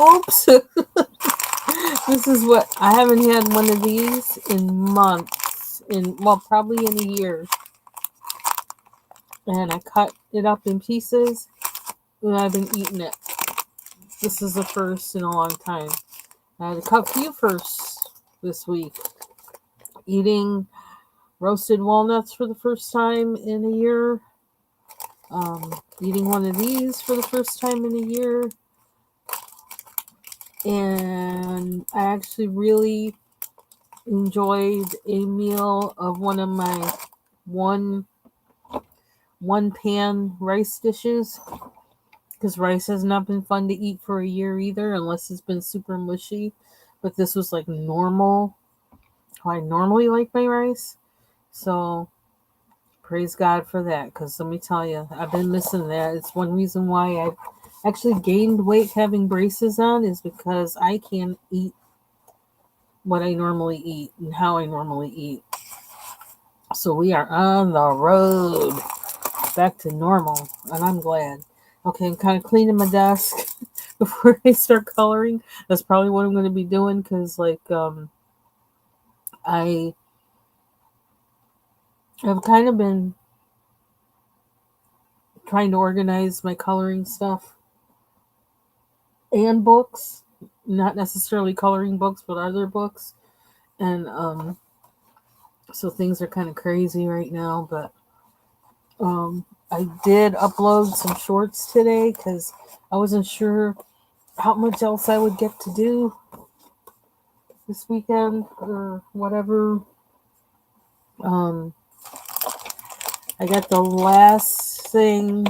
Oops. This is what I haven't had one of these in months. Well, probably in a year. And I cut it up in pieces and I've been eating it. This is the first in a long time. I had a cut few firsts this week. Eating roasted walnuts for the first time in a year. Eating one of these for the first time in a year. And I actually really enjoyed a meal of one of my one one pan rice dishes because rice has not been fun to eat for a year either unless it's been super mushy, but this was like normal how I normally like my rice. So praise God for that, because let me tell you, I've been missing that. It's one reason why I've actually gained weight having braces on, is because I can't eat what I normally eat and how I normally eat. So we are on the road back to normal, and I'm glad. Okay, I'm kind of cleaning my desk before I start coloring. That's probably what I'm going to be doing, because I have kind of been trying to organize my coloring stuff and books, not necessarily coloring books, but other books, and so things are kind of crazy right now. But I did upload some shorts today because I wasn't sure how much else I would get to do this weekend or whatever. Um, I got the last thing.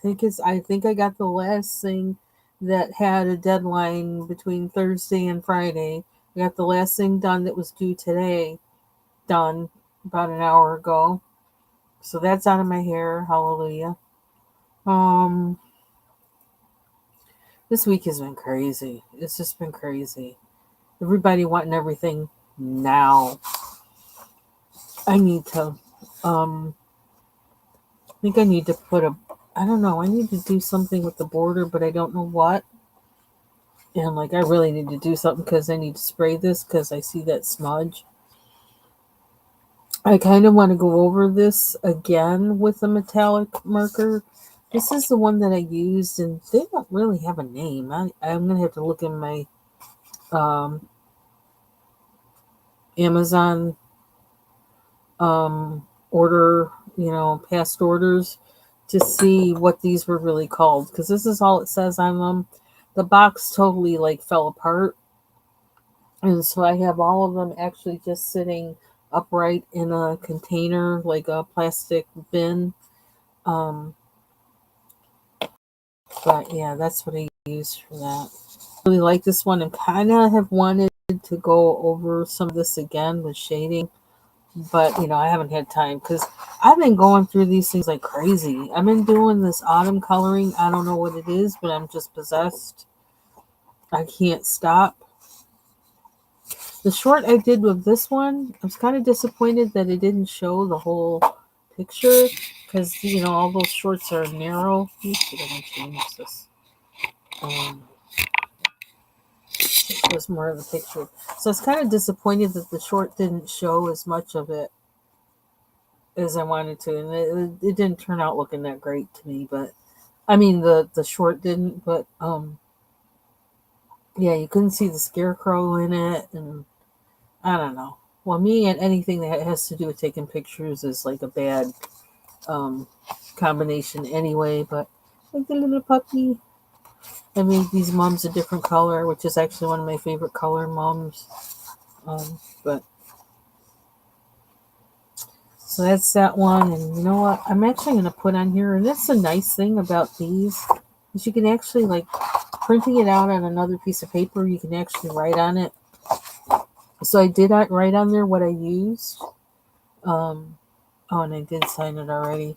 I think I got the last thing that had a deadline between Thursday and Friday. I got the last thing done that was due today, done about an hour ago. So that's out of my hair. Hallelujah. Um, this week has been crazy. It's just been crazy. Everybody wanting everything now. I need to I think I need to I don't know, I need to do something with the border, but I don't know what. And like, I really need to do something because I need to spray this because I see that smudge. I kind of want to go over this again with a metallic marker. This is the one that I used, and they don't really have a name. I'm going to have to look in my um, Amazon order, past orders to see what these were really called, because this is all it says on them. The box totally like fell apart, and so I have all of them actually just sitting upright in a container, like a plastic bin. Um, but yeah, that's what I used for that. Really like this one, and kind of have wanted to go over some of this again with shading, but I haven't had time because I've been going through these things like crazy. I've been doing this autumn coloring. I don't know what it is, but I'm just possessed. I can't stop. The short I did with this one, I was kind of disappointed that it didn't show the whole picture, because all those shorts are narrow. Let me see if I can change this. It was more of a picture, so I was kind of disappointed that the short didn't show as much of it as I wanted to, and it didn't turn out looking that great to me. But I mean, the short didn't, but yeah, you couldn't see the scarecrow in it, and I don't know. Well, me and anything that has to do with taking pictures is like a bad um, combination anyway. But like the little puppy, I made these mums a different color, which is actually one of my favorite color mums. But so that's that one, and you know what? I'm actually going to put on here, and that's the nice thing about these, is you can actually, like, printing it out on another piece of paper, you can actually write on it. So I did write on there what I used. And I did sign it already.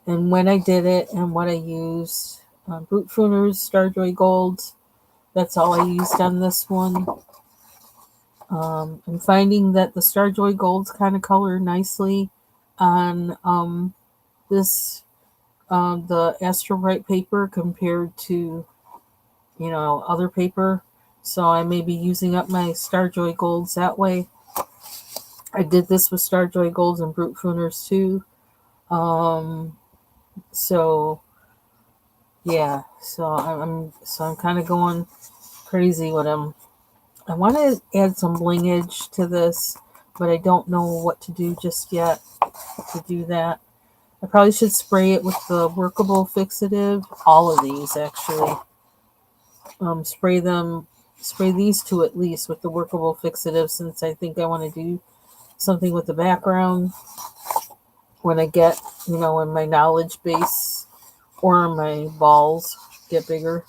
And when I did it and what I used, Brute Fooners, Starjoy Golds, that's all I used on this one. I'm finding that the Starjoy Golds kind of color nicely on this the Astrobrite paper compared to, other paper. So I may be using up my Starjoy Golds that way. I did this with Starjoy Golds and Brute Fooners too. Um, so yeah, so I'm kind of going crazy with them. I want to add some blingage to this, but I don't know what to do just yet to do that. I probably should spray it with the workable fixative. All of these actually. Spray these two at least with the workable fixative, since I think I want to do something with the background when I get, when my knowledge base or my balls get bigger.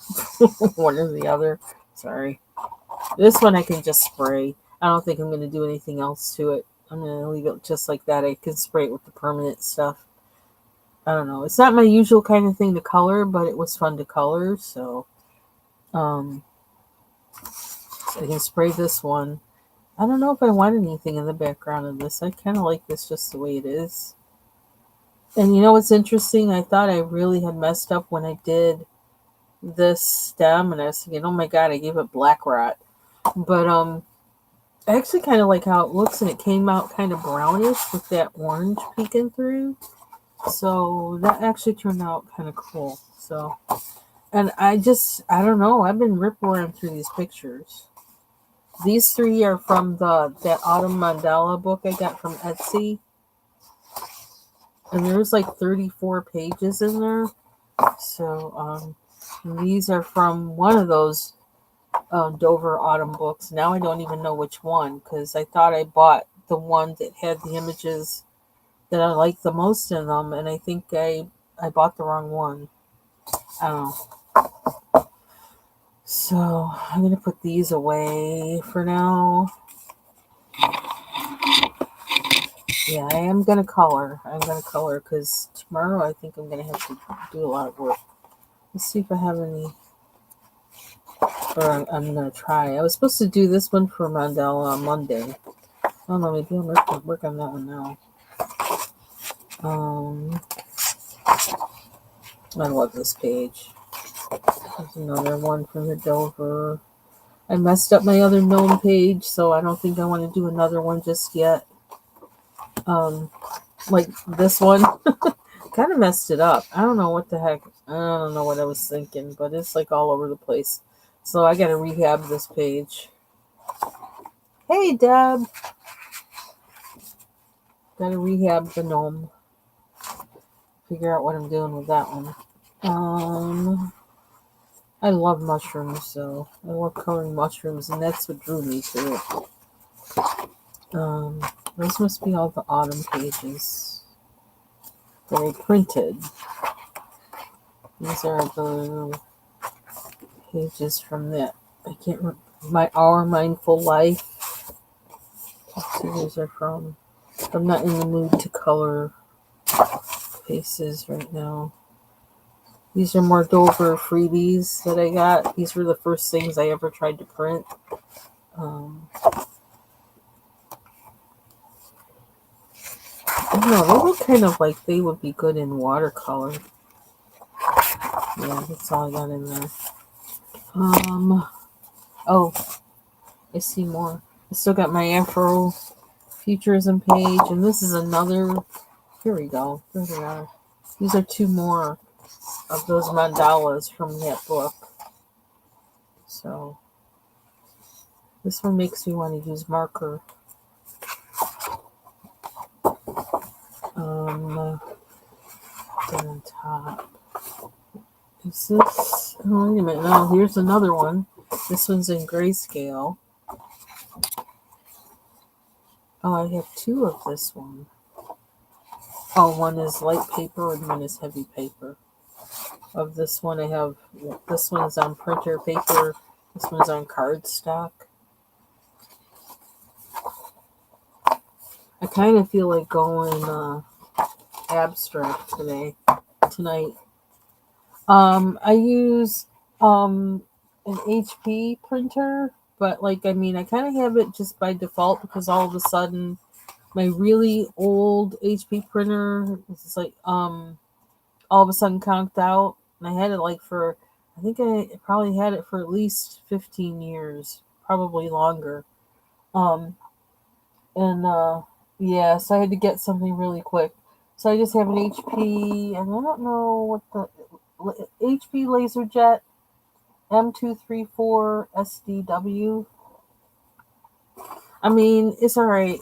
One or the other. Sorry. This one I can just spray. I don't think I'm going to do anything else to it. I'm going to leave it just like that. I can spray it with the permanent stuff. I don't know. It's not my usual kind of thing to color, but it was fun to color. So I can spray this one. I don't know if I want anything in the background of this. I kind of like this just the way it is. And you know what's interesting? I thought I really had messed up when I did this stem, and I was thinking, oh my god, I gave it black rot. But I actually kind of like how it looks, and it came out kind of brownish with that orange peeking through. So that actually turned out kind of cool. So, and I don't know. I've been rip-roaring through these pictures. These three are from that Autumn Mandala book I got from Etsy. And there's like 34 pages in there. So these are from one of those Dover Autumn books. Now I don't even know which one, because I thought I bought the one that had the images that I liked the most in them, and I think I bought the wrong one. I don't know. So I'm going to put these away for now. Yeah, I am going to color. I'm going to color because tomorrow I think I'm going to have to do a lot of work. Let's see if I have any. Or I'm going to try. I was supposed to do this one for Mandela on Monday. I don't know, maybe I'll work on that one now. I love this page. There's another one from the Dover. I messed up my other gnome page, so I don't think I want to do another one just yet. Like this one. Kind of messed it up. I don't know what the heck. I don't know what I was thinking, but it's like all over the place. So I got to rehab this page. Hey, Deb. Got to rehab the gnome. Figure out what I'm doing with that one. I love mushrooms, so I love coloring mushrooms, and that's what drew me to it. Those must be all the autumn pages that I printed. These are the pages from that. I can't remember. My Our Mindful Life. Let's see, these are from. I'm not in the mood to color faces right now. These are more Dover freebies that I got. These were the first things I ever tried to print. I don't know, they look kind of like they would be good in watercolor. Yeah, that's all I got in there. Oh, I see more. I still got my Afro Futurism page, and this is another. Here we go. There they are. These are two more of those mandalas from that book. So this one makes me want to use marker. On top. Is this? Oh, wait a minute. No, here's another one. This one's in grayscale. Oh, I have two of this one. Oh, one is light paper and one is heavy paper. Of this one, I have, this one is on printer paper. This one's on cardstock. I kind of feel like going abstract tonight. I use an HP printer, but I kind of have it just by default because all of a sudden my really old HP printer is like all of a sudden conked out. And I had it like for, I think I probably had it for at least 15 years, probably longer. Um, and yeah, so I had to get something really quick. So I just have an HP, and I don't know what the HP LaserJet M234 SDW. I mean, it's all right.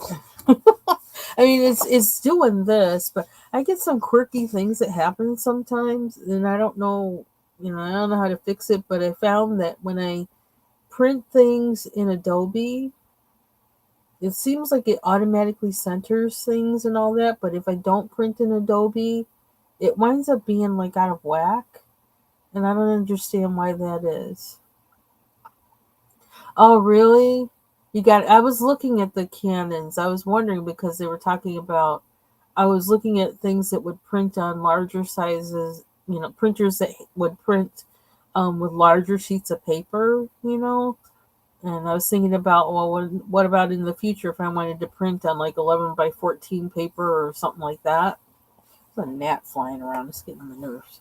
I mean, it's doing this, but I get some quirky things that happen sometimes, and I don't know, I don't know how to fix it. But I found that when I print things in Adobe, it seems like it automatically centers things and all that. But if I don't print in Adobe, it winds up being like out of whack, and I don't understand why that is. Oh, really? You got. I was looking at the Canons. I was wondering because they were talking about. I was looking at things that would print on larger sizes. Printers that would print with larger sheets of paper. And I was thinking about, well, what about in the future if I wanted to print on like 11 by 14 paper or something like that? There's a gnat flying around. It's getting on my nerves.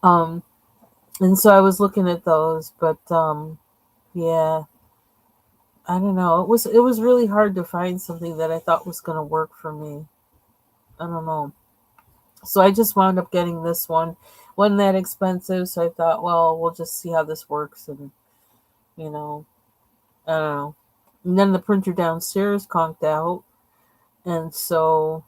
Um, and so I was looking at those, but yeah, I don't know. It was really hard to find something that I thought was going to work for me. I don't know. So I just wound up getting this one. Wasn't that expensive, so I thought, well, we'll just see how this works, and you know, I don't know. And then the printer downstairs conked out, and so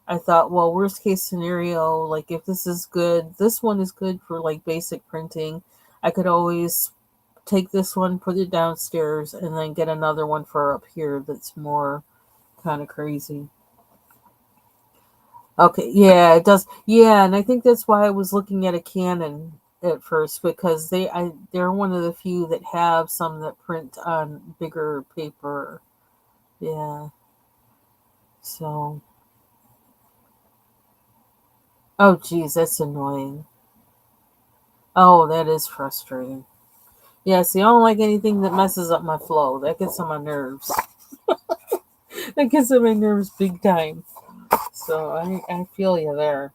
I thought, well, worst case scenario, like if this is good, this one is good for like basic printing. I could always take this one, put it downstairs, and then get another one for up here that's more kind of crazy. Okay, yeah, it does. Yeah, and I think that's why I was looking at a Canon at first because they're one of the few that have some that print on bigger paper. Yeah. So, oh geez, that's annoying. Oh, that is frustrating. Yeah, see, I don't like anything that messes up my flow. That gets on my nerves. That gets on my nerves big time. So I feel you there.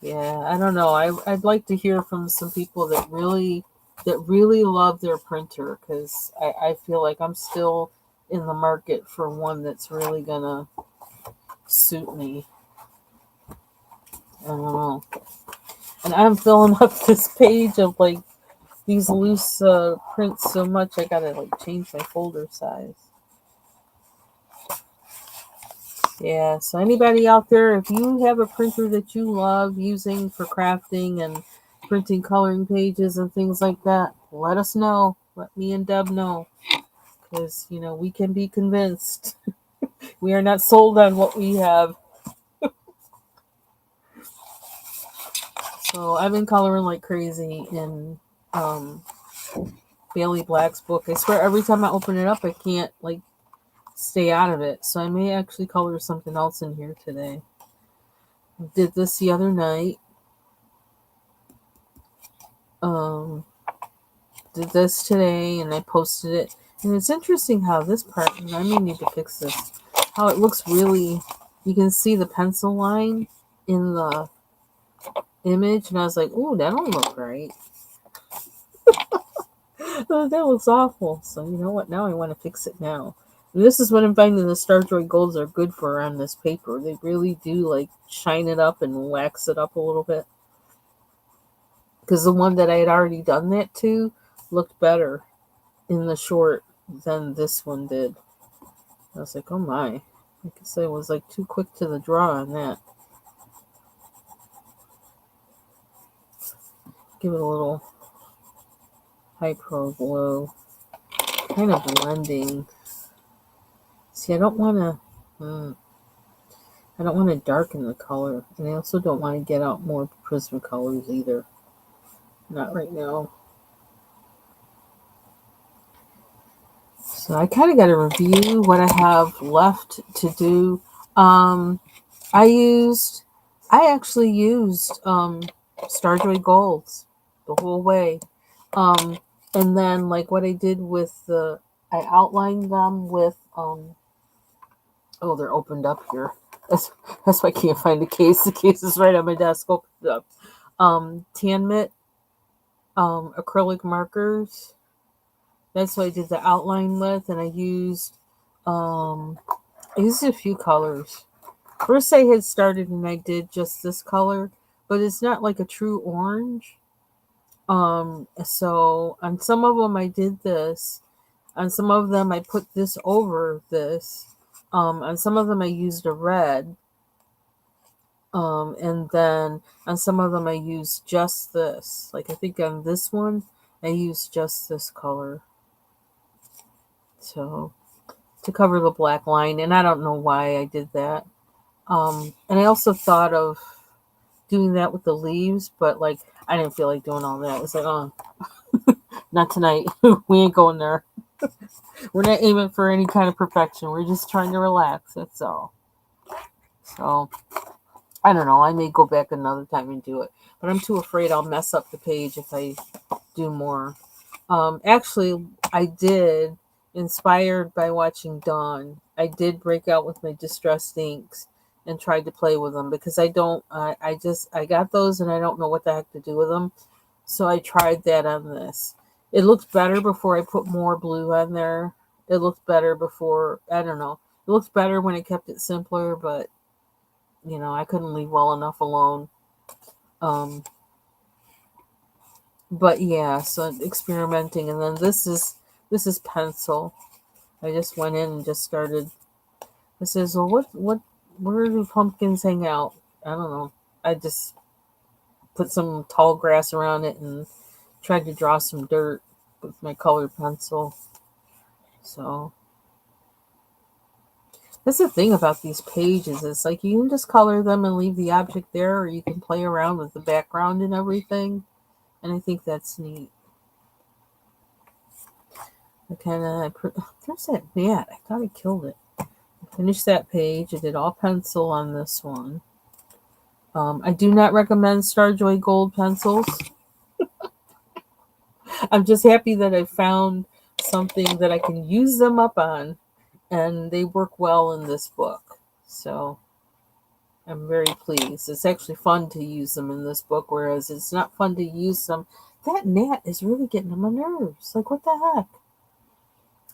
Yeah, I don't know. I'd like to hear from some people that really love their printer because I feel like I'm still in the market for one that's really gonna suit me. I don't know. And I'm filling up this page of like these loose prints so much I gotta like change my folder size. Yeah, so anybody out there, if you have a printer that you love using for crafting and printing coloring pages and things like that, let us know. Let me and Deb know. Because, we can be convinced. We are not sold on what we have. So I've been coloring like crazy in um, Bailey Black's book. I swear every time I open it up, I can't like stay out of it. So I may actually color something else in here today. I did this the other night. Um, did this today and I posted it. And it's interesting how this part, and I may need to fix this, how it looks really, you can see the pencil line in the image. And I was like, oh, that don't look right. That looks awful. So you know what? Now I want to fix it now. And this is what I'm finding the Star Joy Golds are good for on this paper. They really do like shine it up and wax it up a little bit. Because the one that I had already done that to looked better in the short than this one did. I was like, oh my. I guess I was like too quick to the draw on that. Give it a little hyper glow. Kind of blending. See, I don't want to. I don't want to darken the color, and I also don't want to get out more Prismacolors either. Not right now. So I kind of got to review what I have left to do. Um, I actually used Starjoy Golds the whole way. Um, and then like what I did with I outlined them with oh, they're opened up here. That's, that's why I can't find the case. The case is right on my desk. Open it up. Tan Mitt acrylic markers. That's what I did the outline with, and um, I used a few colors. First, I had started and I did just this color, but it's not like a true orange. So on some of them I did this. On some of them I put this over this. On some of them I used a red. And then on some of them I used just this. Like I think on this one I used just this color. So to cover the black line, and I don't know why I did that. And I also thought of doing that with the leaves, but like I didn't feel like doing all that. It's like, oh, not tonight. We ain't going there. We're not aiming for any kind of perfection. We're just trying to relax. That's all. So I don't know. I may go back another time and do it, but I'm too afraid I'll mess up the page if I do more. Actually, I did, inspired by watching Dawn. I did break out with my distressed inks and tried to play with them because I don't. I got those and I don't know what the heck to do with them. So I tried that on this. It looked better before I put more blue on there. It looked better before, I don't know. It looked better when I kept it simpler, but I couldn't leave well enough alone. Um, but yeah, so experimenting, and then this is pencil. I just went in and just started. This is, well, what where do pumpkins hang out? I don't know. I just put some tall grass around it and tried to draw some dirt with my colored pencil. So that's the thing about these pages. It's like you can just color them and leave the object there, or you can play around with the background and everything. And I think that's neat. There's that gnat. I thought I killed it. I finished that page. I did all pencil on this one. I do not recommend Starjoy Gold pencils. I'm just happy that I found something that I can use them up on, and they work well in this book. So I'm very pleased. It's actually fun to use them in this book, whereas it's not fun to use them. That gnat is really getting on my nerves. Like, what the heck?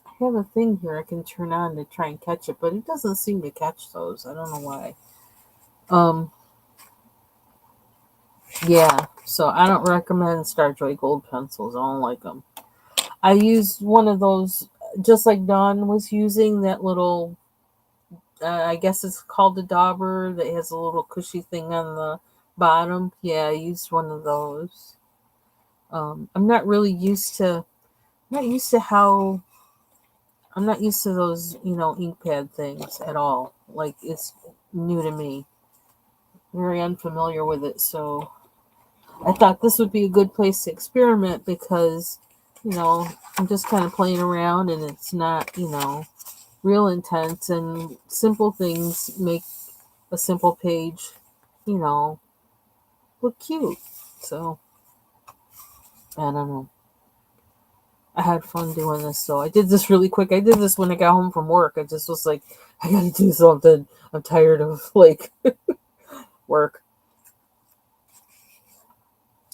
I have a thing here I can turn on to try and catch it, but it doesn't seem to catch those. I don't know why. Um, yeah, so I don't recommend Starjoy Gold pencils. I don't like them. I used one of those, just like Dawn was using, that little, I guess it's called the dauber, that has a little cushy thing on the bottom. Yeah, I used one of those. I'm not really used to, not used to how, I'm not used to those, ink pad things at all. Like, it's new to me. Very unfamiliar with it, so I thought this would be a good place to experiment because, I'm just kind of playing around and it's not, real intense, and simple things make a simple page, you know, look cute. So, I don't know. I had fun doing this, so I did this really quick. I did this when I got home from work. I just was like, I gotta do something. I'm tired of, like, work.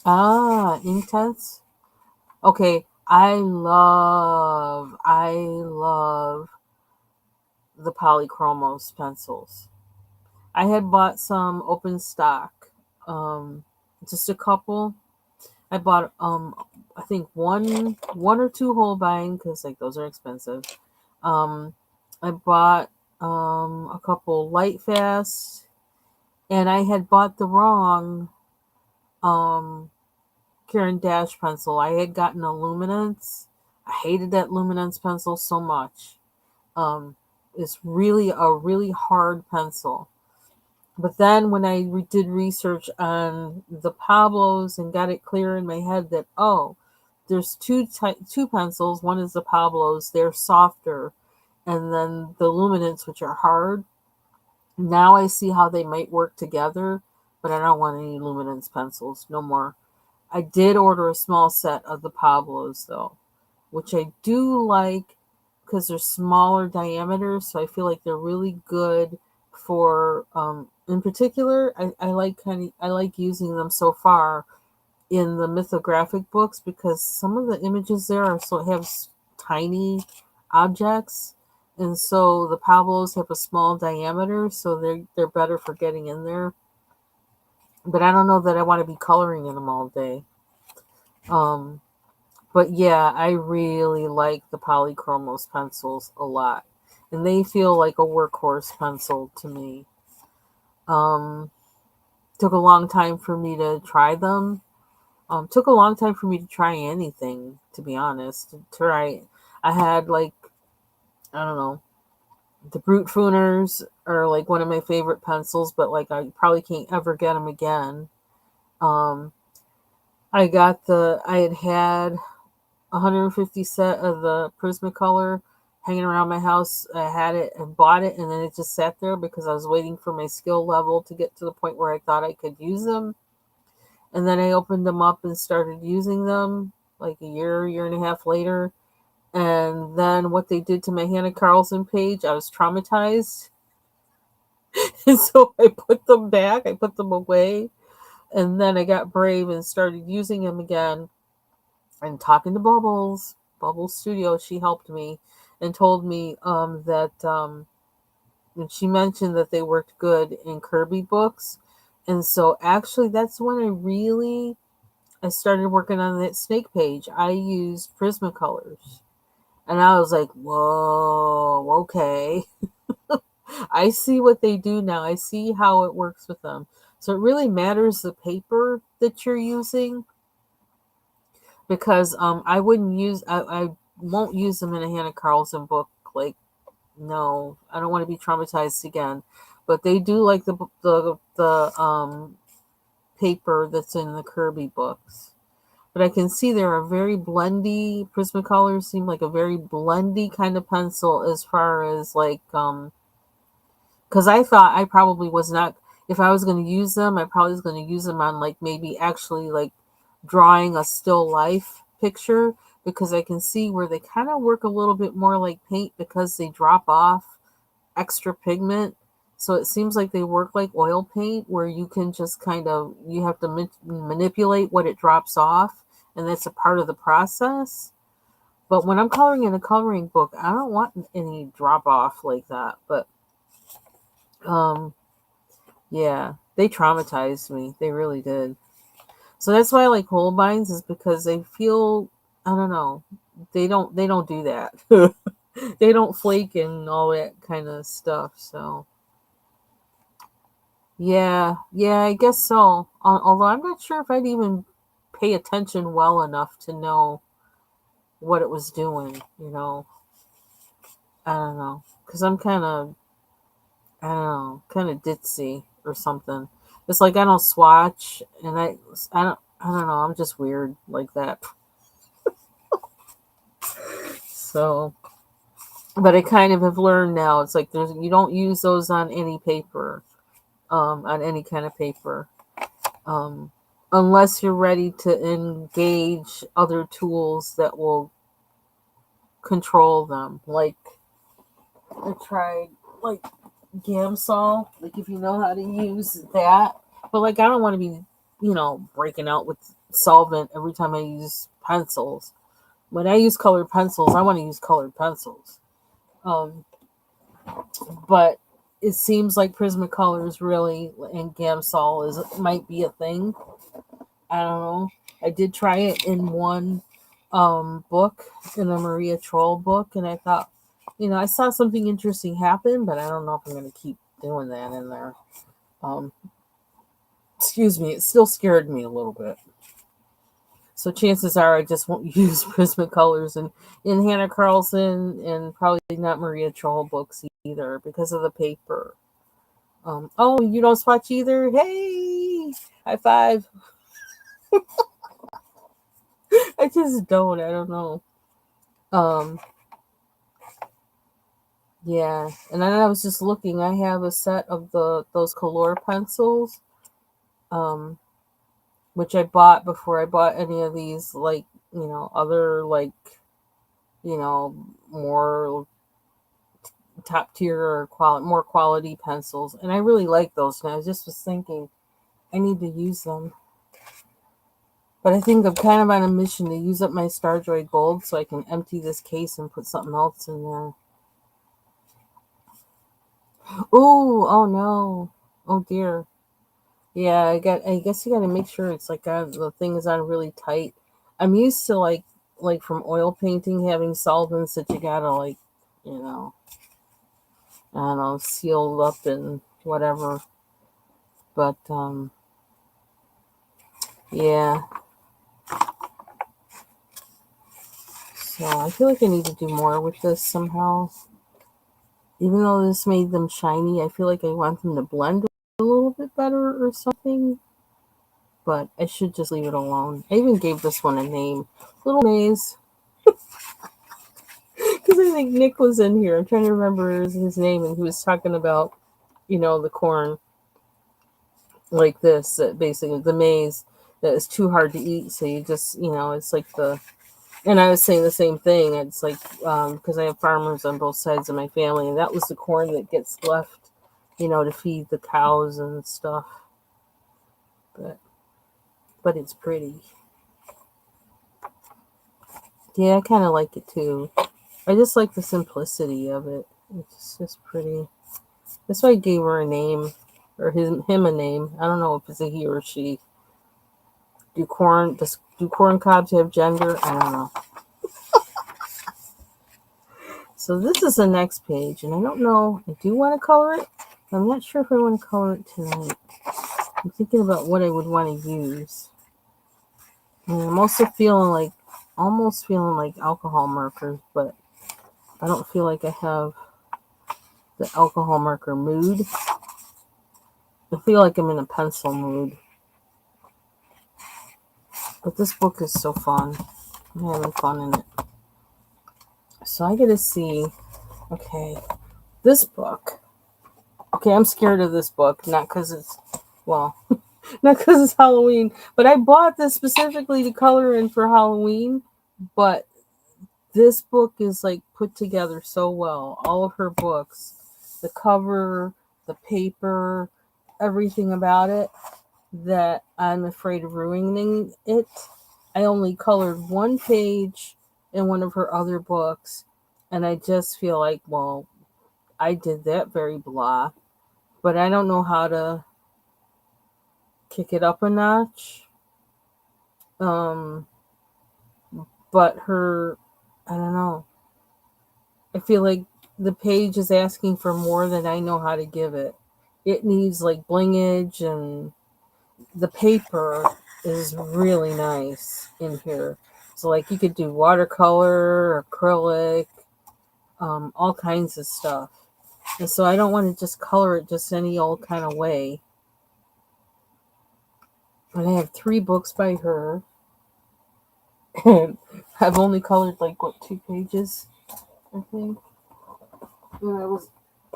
Ah, Intense. Okay, I love the Polychromos pencils. I had bought some open stock, um, just a couple. I bought I think one or two Holbein because like those are expensive. Um, I bought a couple Light Fast, and I had bought the wrong um Karen Dash pencil. I had gotten a Luminance. I hated that Luminance pencil so much. Um, it's really a really hard pencil. But then when I did research on the Pablos and got it clear in my head that, oh, there's two pencils. One is the Pablos, they're softer, and then the Luminance, which are hard. Now I see how they might work together, but I don't want any Luminance pencils, no more. I did order a small set of the Pablos though, which I do like because they're smaller diameters, so I feel like they're really good for in particular, I like I like using them so far in the mythographic books because some of the images there are so have tiny objects, and so the Pablos have a small diameter, so they're better for getting in there. But I don't know that I want to be coloring in them all day. Um, but yeah, I really like the Polychromos pencils a lot, and they feel like a workhorse pencil to me. Um, took a long time for me to try them. Took a long time for me to try anything, to be honest. To try, I had like, I don't know, the Brute Fooners are like one of my favorite pencils, but like I probably can't ever get them again. Um, I had 150 set of the Prismacolor hanging around my house. I had it and bought it, and then it just sat there because I was waiting for my skill level to get to the point where I thought I could use them. And then I opened them up and started using them like a year and a half later. And then what they did to my Hannah Carlson page, I was traumatized. And so I put them back, I put them away. And then I got brave and started using them again and talking to Bubbles Studio. She helped me and told me that and she mentioned that they worked good in Kirby books. And so actually that's when I started working on that snake page. I used Prismacolors. And I was like, whoa, okay. I see what they do now. I see how it works with them. So it really matters the paper that you're using because I wouldn't use I won't use them in a Hannah Carlson book. Like, no, I don't want to be traumatized again. But they do like the paper that's in the Kirby books. But I can see they're a very blendy. Prismacolors seem like a very blendy kind of pencil as far as like because I thought I probably was not, if I was going to use them, I probably was going to use them on like maybe actually like drawing a still life picture because I can see where they kind of work a little bit more like paint because they drop off extra pigment. So it seems like they work like oil paint where you can just kind of, you have to manipulate what it drops off, and that's a part of the process. But when I'm coloring in a coloring book, I don't want any drop off like that. But um yeah, they traumatized me. They really did. So that's why I like Holbein's is because they feel, I don't know, they don't do that. They don't flake and all that kind of stuff. So yeah, I guess so. Although I'm not sure if I'd even pay attention well enough to know what it was doing. I don't know, because I'm kind of, I don't know, kind of ditzy or something. It's like I don't swatch, and I don't know. I'm just weird like that. So, but I kind of have learned now. It's like you don't use those on any paper, on any kind of paper, um, unless you're ready to engage other tools that will control them. Like I tried, like Gamsol, like if you know how to use that. But like I don't want to be, breaking out with solvent every time I use pencils. When I use colored pencils, I want to use colored pencils. Um, but it seems like Prismacolors really and Gamsol might be a thing. I don't know. I did try it in one book, in the Maria Troll book, and I thought, I saw something interesting happen, but I don't know if I'm going to keep doing that in there. Um, excuse me, it still scared me a little bit. So chances are I just won't use Prismacolors in Hannah Carlson and probably not Maria Troll books either because of the paper. Oh, you don't swatch either? Hey, high five. I just don't. I don't know. Um, yeah, and then I was just looking. I have a set of those Color pencils, um, which I bought before I bought any of these, like other like more top tier or more quality pencils, and I really like those. And I just was thinking I need to use them, but I think I'm kind of on a mission to use up my Starjoy Gold so I can empty this case and put something else in there. Oh no! Oh dear. Yeah, I guess you got to make sure it's like the thing is on really tight. I'm used to like from oil painting having solvents that you gotta like, you know, I don't know, sealed up and whatever. But yeah. So I feel like I need to do more with this somehow. Even though this made them shiny, I feel like I want them to blend a little bit better or something. But I should just leave it alone. I even gave this one a name, Little Maze, because I think Nick was in here. I'm trying to remember his name, and he was talking about, the corn like this, that basically the maize that is too hard to eat. So you just, it's like and I was saying the same thing. It's like, because I have farmers on both sides of my family, and that was the corn that gets left, to feed the cows and stuff. But it's pretty. Yeah, I kind of like it too. I just like the simplicity of it. It's just pretty. That's why I gave her a name, or him a name. I don't know if it's a he or she. Do corn cobs have gender? I don't know. So this is the next page, and I don't know. I do want to color it. I'm not sure if I want to color it tonight. I'm thinking about what I would want to use. And I'm also almost feeling like alcohol markers, but I don't feel like I have the alcohol marker mood. I feel like I'm in a pencil mood. But this book is so fun. I'm having fun in it. So I get to see, okay, this book. Okay, I'm scared of this book, not because it's, well, not because it's Halloween, but I bought this specifically to color in for Halloween. But this book is like put together so well. All of her books, the cover, the paper, everything about it, that I'm afraid of ruining it. I only colored one page in one of her other books, and I just feel like, well, I did that very blah, but I don't know how to kick it up a notch. Um, but I don't know. I feel like the page is asking for more than I know how to give it. It needs like blingage, and the paper is really nice in here. So like you could do watercolor, acrylic, all kinds of stuff. And so I don't want to just color it just any old kind of way. And I have 3 books by her. And I've only colored like 2 pages, I think. And I was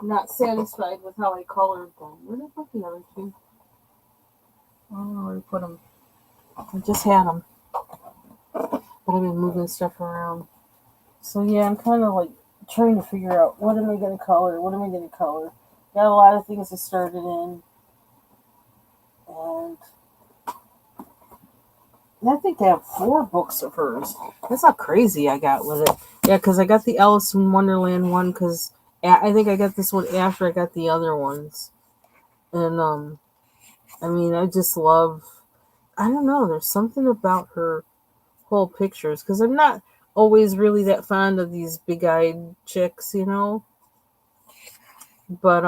not satisfied with how I colored them. Where did I put the other 2? I don't know where to put them. I just had them, but I've been moving stuff around. So yeah, I'm kind of like trying to figure out what am I going to color? What am I going to color? Got a lot of things I started in, and I think I have 4 books of hers. That's how crazy I got with it. Yeah, because I got the Alice in Wonderland one because I think I got this one after I got the other ones. And I mean, I just love. I don't know. There's something about her whole pictures because I'm not always really that fond of these big-eyed chicks, But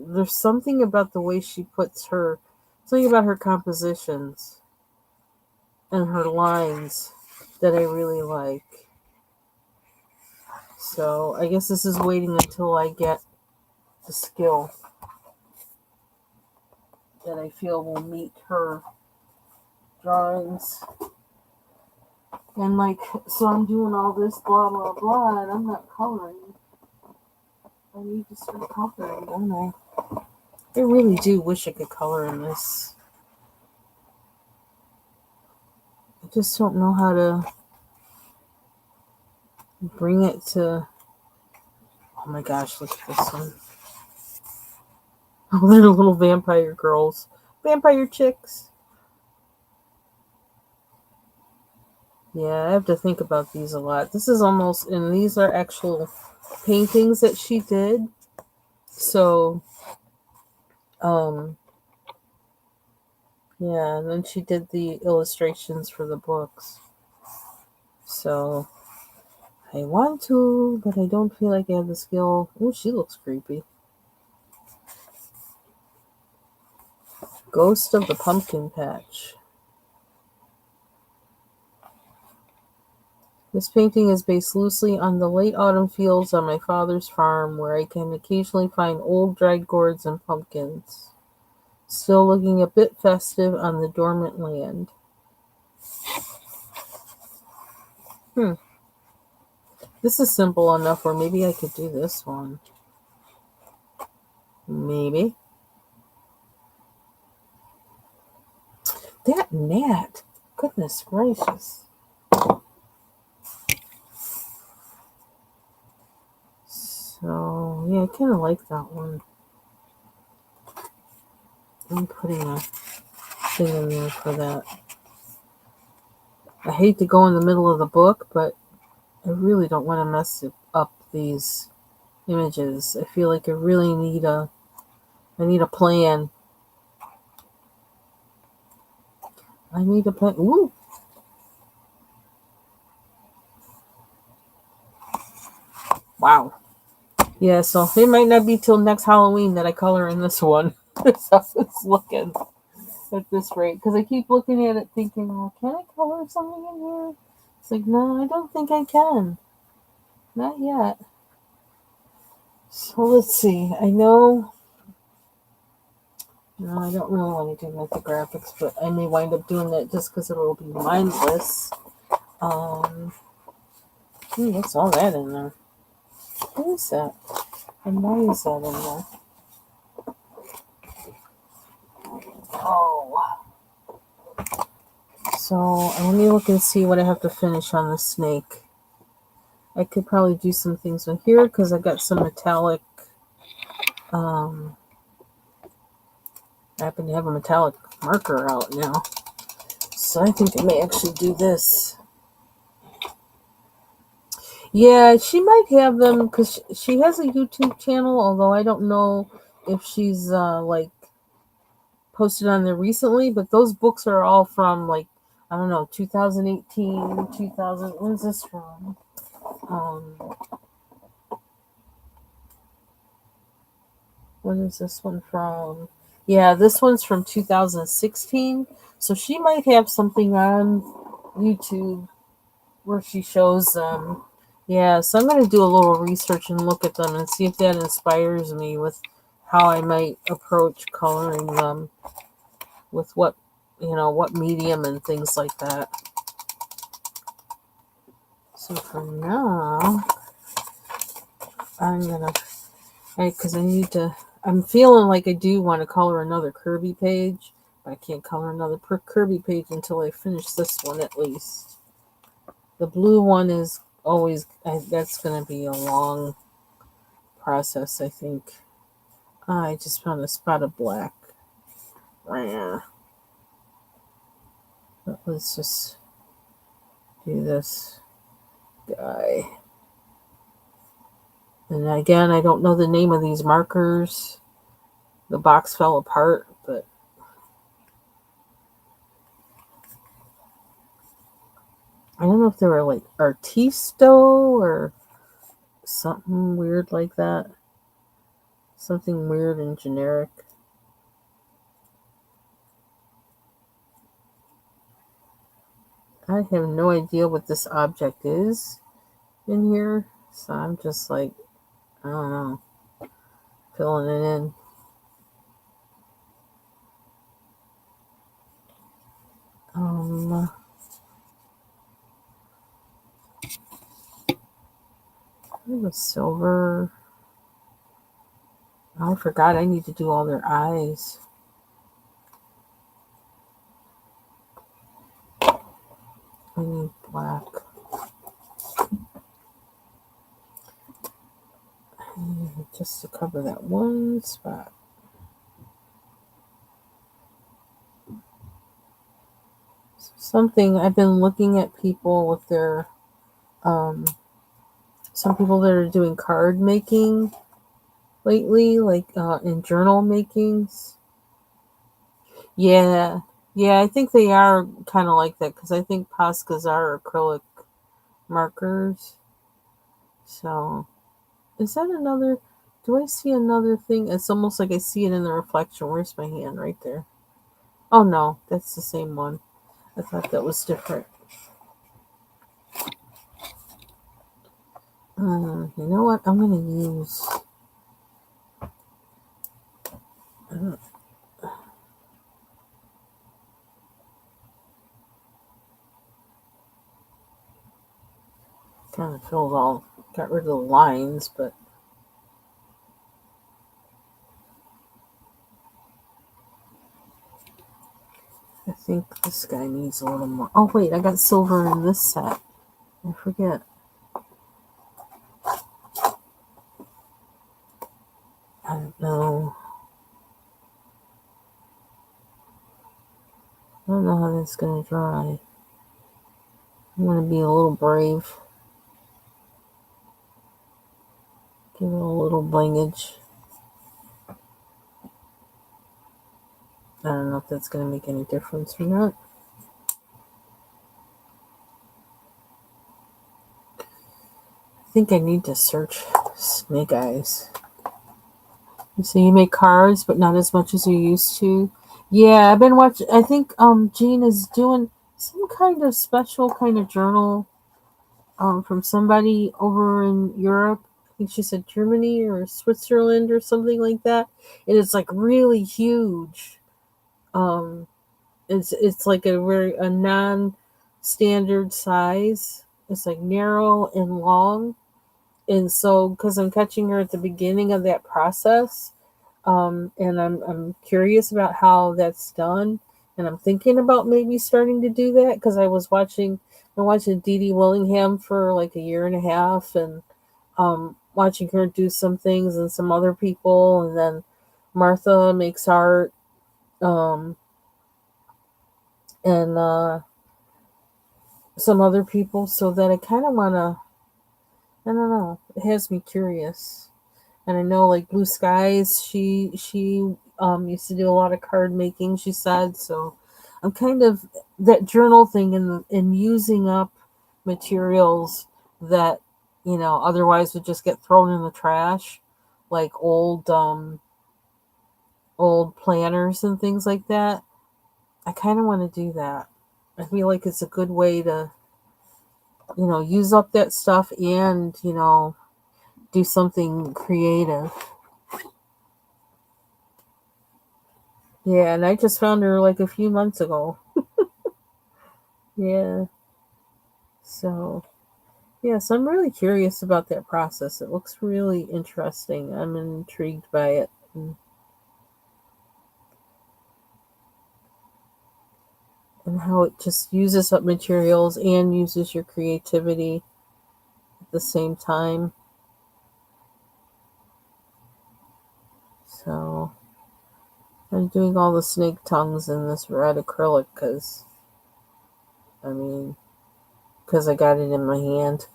there's something about the way she puts something about her compositions and her lines that I really like. So I guess this is waiting until I get the skill that I feel will meet her drawings. And so I'm doing all this blah blah blah, and I'm not coloring. I need to start coloring, don't I really do wish I could color in this. I just don't know how to bring it to Oh my gosh, look at this one. Oh, they're little vampire girls. Vampire chicks. Yeah, I have to think about these a lot. This is almost, and these are actual paintings that she did. So, yeah, and then she did the illustrations for the books. So, I want to, but I don't feel like I have the skill. Oh, she looks creepy. Ghost of the Pumpkin Patch. This painting is based loosely on the late autumn fields on my father's farm, where I can occasionally find old dried gourds and pumpkins, still looking a bit festive on the dormant land. This is simple enough where maybe I could do this one. Maybe. That gnat. Goodness gracious. So, yeah, I kind of like that one. I'm putting a thing in there for that. I hate to go in the middle of the book, but I really don't want to mess up these images. I feel like I really need a plan. I need a plan. Ooh. Wow. Yeah, so it might not be till next Halloween that I color in this one. So it's looking at this rate. Because I keep looking at it thinking, well, can I color something in here? It's like, no, I don't think I can. Not yet. So let's see. I know. No, I don't really want to do graphics, but I may wind up doing that just because it will be mindless. What's all that in there? What is that? And why is that in there? Oh. So let me look and see what I have to finish on the snake. I could probably do some things in here because I got some metallic. I happen to have a metallic marker out now. So I think I may actually do this. Yeah, she might have them because she has a YouTube channel, although I don't know if she's like posted on there recently, but those books are all from like, I don't know, 2018, 2000. When's this from? When is this one from? Yeah, this one's from 2016. So she might have something on YouTube where she shows them. Yeah, so I'm going to do a little research and look at them and see if that inspires me with how I might approach coloring them with what medium and things like that. So for now, I'm going to, because I'm feeling like I do want to color another Kirby page, but I can't color another Kirby page until I finish this one at least. The blue one is always, that's going to be a long process, I think. I just found a spot of black. But let's just do this guy. And again, I don't know the name of these markers. The box fell apart, but I don't know if they were like Artisto or something weird like that. Something weird and generic. I have no idea what this object is in here, so I'm just like, I don't know, filling it in. The silver. Oh, I forgot I need to do all their eyes. I need black. I just to cover that one spot. Something I've been looking at people with their some people that are doing card making lately, like in journal makings. Yeah, yeah, I think they are kind of like that because I think Poscas are acrylic markers. So, is that another? Do I see another thing? It's almost like I see it in the reflection. Where's my hand? Right there. Oh no, that's the same one. I thought that was different. You know what? I'm gonna use. Uh, kind of filled all. Got rid of the lines, but I think this guy needs a little more. Oh wait, I got silver in this set. I forget. I don't know. I don't know how that's gonna dry. I'm gonna be a little brave. Give it a little blingage. I don't know if that's gonna make any difference or not. I think I need to search snake eyes. So you make cards, but not as much as you used to. Yeah, I've been watching. I think Jean is doing some kind of special kind of journal from somebody over in Europe. I think she said Germany or Switzerland or something like that. And it's like really huge. Um, it's like a non standard size. It's like narrow and long. And so, because I'm catching her at the beginning of that process, and I'm curious about how that's done, and I'm thinking about maybe starting to do that because I'm watching Dee Dee Willingham for like a year and a half, and watching her do some things and some other people, and then Martha makes art, um, and some other people, so that I kind of want to. I don't know. It has me curious. And I know like Blue Skies, she used to do a lot of card making. She said so. I'm kind of that journal thing and using up materials that otherwise would just get thrown in the trash, like old planners and things like that. I kind of want to do that. I feel like it's a good way to use up that stuff and do something creative. Yeah, and I just found her like a few months ago. Yeah. So, yeah, so I'm really curious about that process. It looks really interesting. I'm intrigued by it. And how it just uses up materials and uses your creativity at the same time. So, I'm doing all the snake tongues in this red acrylic I mean, because I got it in my hand.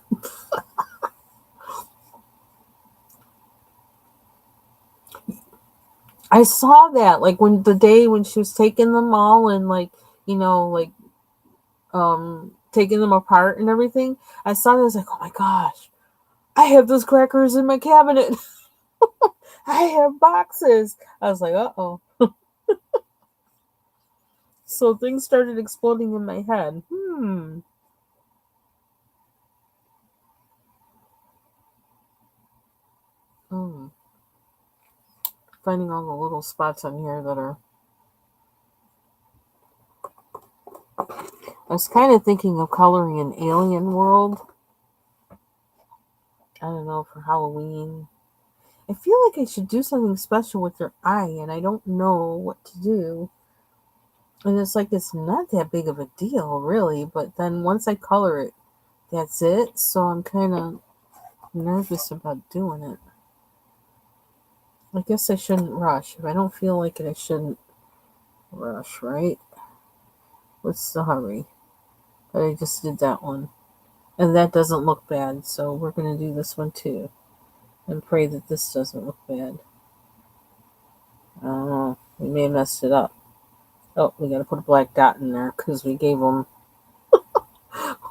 I saw that like when the day when she was taking them all and like taking them apart and everything. I saw that. I was like, oh my gosh, I have those crackers in my cabinet. I have boxes. I was like, uh-oh. So things started exploding in my head. Hmm. Finding all the little spots on here that are. I was kind of thinking of coloring an alien world. I don't know, for Halloween. I feel like I should do something special with their eye, and I don't know what to do. And it's like it's not that big of a deal, really. But then once I color it, that's it. So I'm kind of nervous about doing it. I guess I shouldn't rush. If I don't feel like it, I shouldn't rush, right? What's the hurry? But I just did that one. And that doesn't look bad, so we're going to do this one too. And pray that this doesn't look bad. I don't know. We may have messed it up. Oh, we got to put a black dot in there because we gave them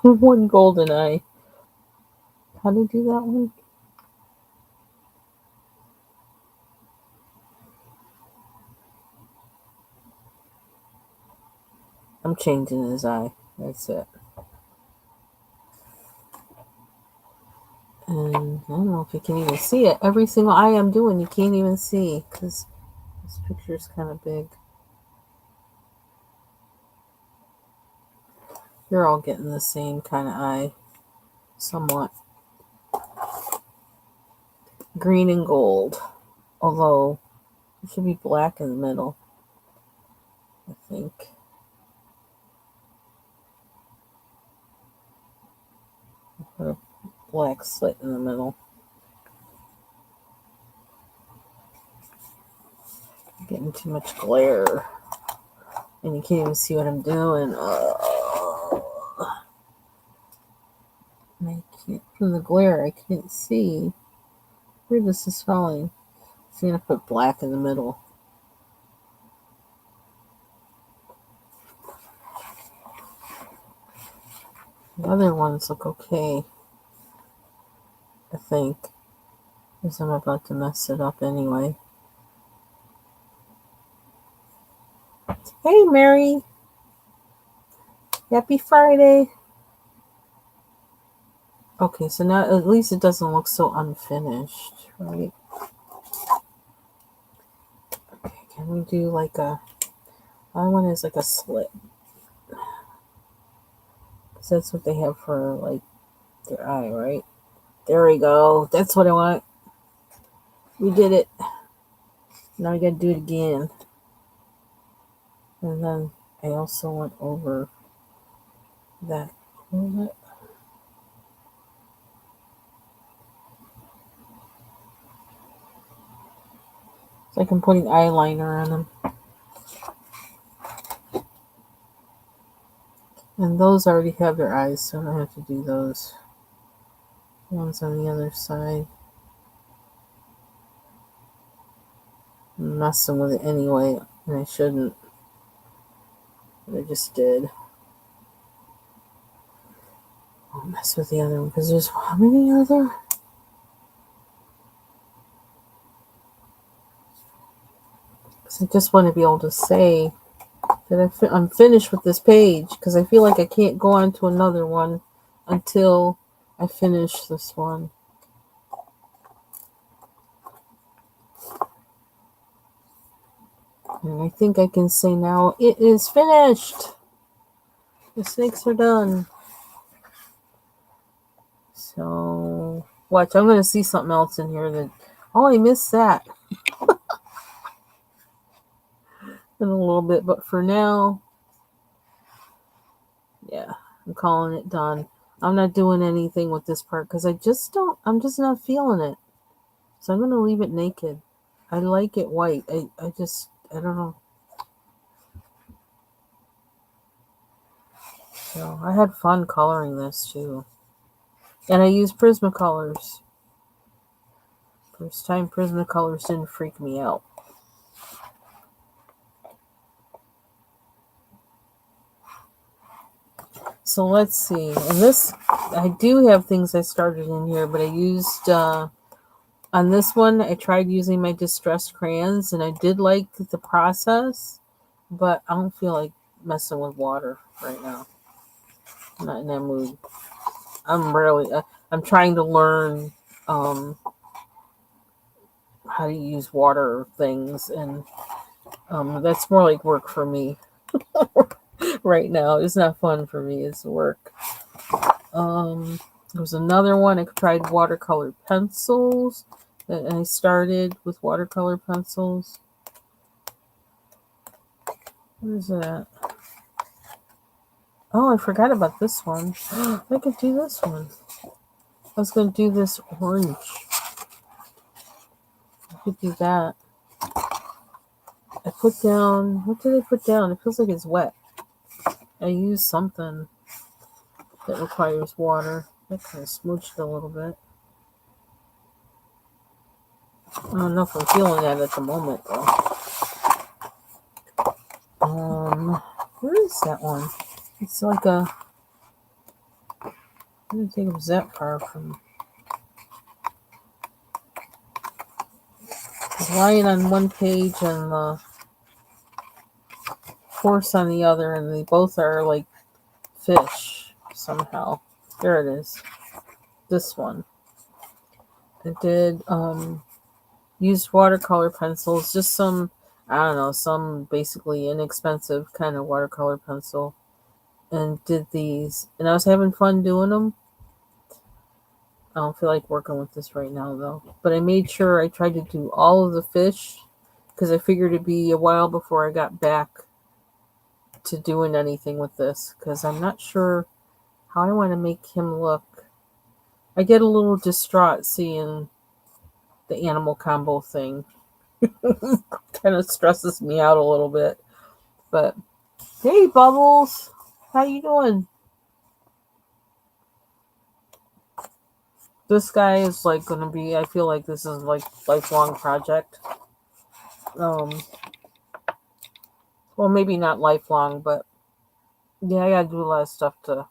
one golden eye. How do you do that one? I'm changing his eye. That's it. And I don't know if you can even see it. Every single eye I'm doing, you can't even see because this picture is kind of big. You're all getting the same kind of eye, somewhat. Green and gold. Although, it should be black in the middle, I think. Put a black slit in the middle. Getting too much glare. And you can't even see what I'm doing. I can't, from the glare, I can't see where this is falling. So I'm going to put black in the middle. The other ones look okay, I think, because I'm about to mess it up anyway. Hey, Mary. Happy Friday. Okay, so now at least it doesn't look so unfinished, right? Okay, can we do like a... My one is like a slit. Because that's what they have for, like, their eye, right? There we go. That's what I want. We did it. Now we gotta do it again. And then I also went over that. It's like I'm putting eyeliner on them. And those already have their eyes, so I don't have to do those. One's on the other side. I'm messing with it anyway, and I shouldn't. But I just did. I'll mess with the other one, because there's how many are there? Because I just want to be able to say that I'm finished with this page, because I feel like I can't go on to another one until I finish this one. And I think I can say now, it is finished. The snakes are done. So, watch, I'm going to see something else in here that, oh, I missed that in a little bit. But for now, yeah, I'm calling it done. I'm not doing anything with this part because I'm just not feeling it. So I'm going to leave it naked. I like it white. I don't know. So I had fun coloring this too. And I used Prismacolors. First time Prismacolors didn't freak me out. So let's see. And this, I do have things I started in here, but I used, on this one, I tried using my distressed crayons, and I did like the process, but I don't feel like messing with water right now. I'm not in that mood. I'm trying to learn how to use water things, and that's more like work for me right now. It's not fun for me. It's work. There was another one. I tried watercolor pencils. And I started with watercolor pencils. Where's that? Oh, I forgot about this one. I could do this one. I was going to do this orange. could do that. I put down, what did I put down? It feels like it's wet. I used something that requires water. That kind of smooched a little bit. I don't know if I'm feeling that at the moment though. Where is that one? It's like a, I didn't think it was that far from. It's lying on one page and the horse on the other, and they both are like fish somehow. There it is. This one. I did used watercolor pencils, just some, I don't know, some basically inexpensive kind of watercolor pencil, and did these. And I was having fun doing them. I don't feel like working with this right now though. But I made sure I tried to do all of the fish because I figured it'd be a while before I got back to doing anything with this because I'm not sure how I want to make him look. I get a little distraught seeing the animal combo thing. Kind of stresses me out a little bit. But hey, Bubbles, how you doing? This guy is like gonna be. I feel like this is like lifelong project. Well, maybe not lifelong, but yeah, I gotta do a lot of stuff to.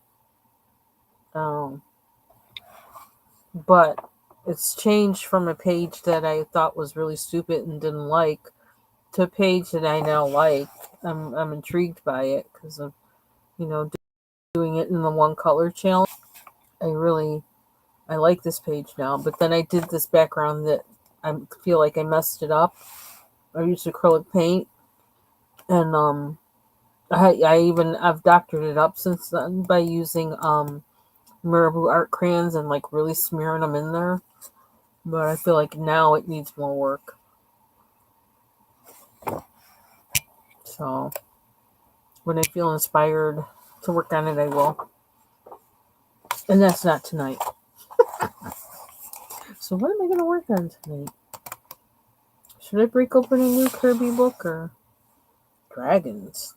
But it's changed from a page that I thought was really stupid and didn't like to a page that I now like. I'm intrigued by it because of doing it in the one color challenge. I like this page now. But then I did this background that I feel like I messed it up. I used acrylic paint, and I've doctored it up since then by using Marabu art crayons and like really smearing them in there. But I feel like now it needs more work. So when I feel inspired to work on it, I will. And that's not tonight. So what am I going to work on tonight? Should I break open a new Kirby book or dragons?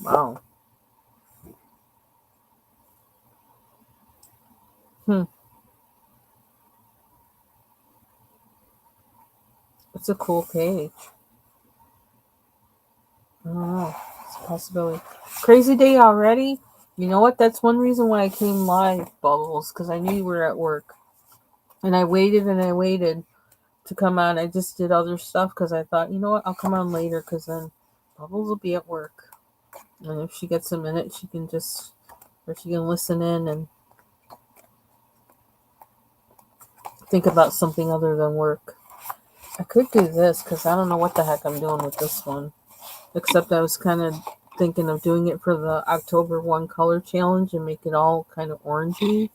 Wow. It's a cool page. I don't know. It's a possibility. Crazy day already? You know what? That's one reason why I came live, Bubbles, because I knew you were at work. And I waited to come on. I just did other stuff because I thought, you know what? I'll come on later because then Bubbles will be at work. And if she gets a minute, she can listen in and think about something other than work. I could do this because I don't know what the heck I'm doing with this one. Except I was kind of thinking of doing it for the October 1 color challenge and make it all kind of orangey.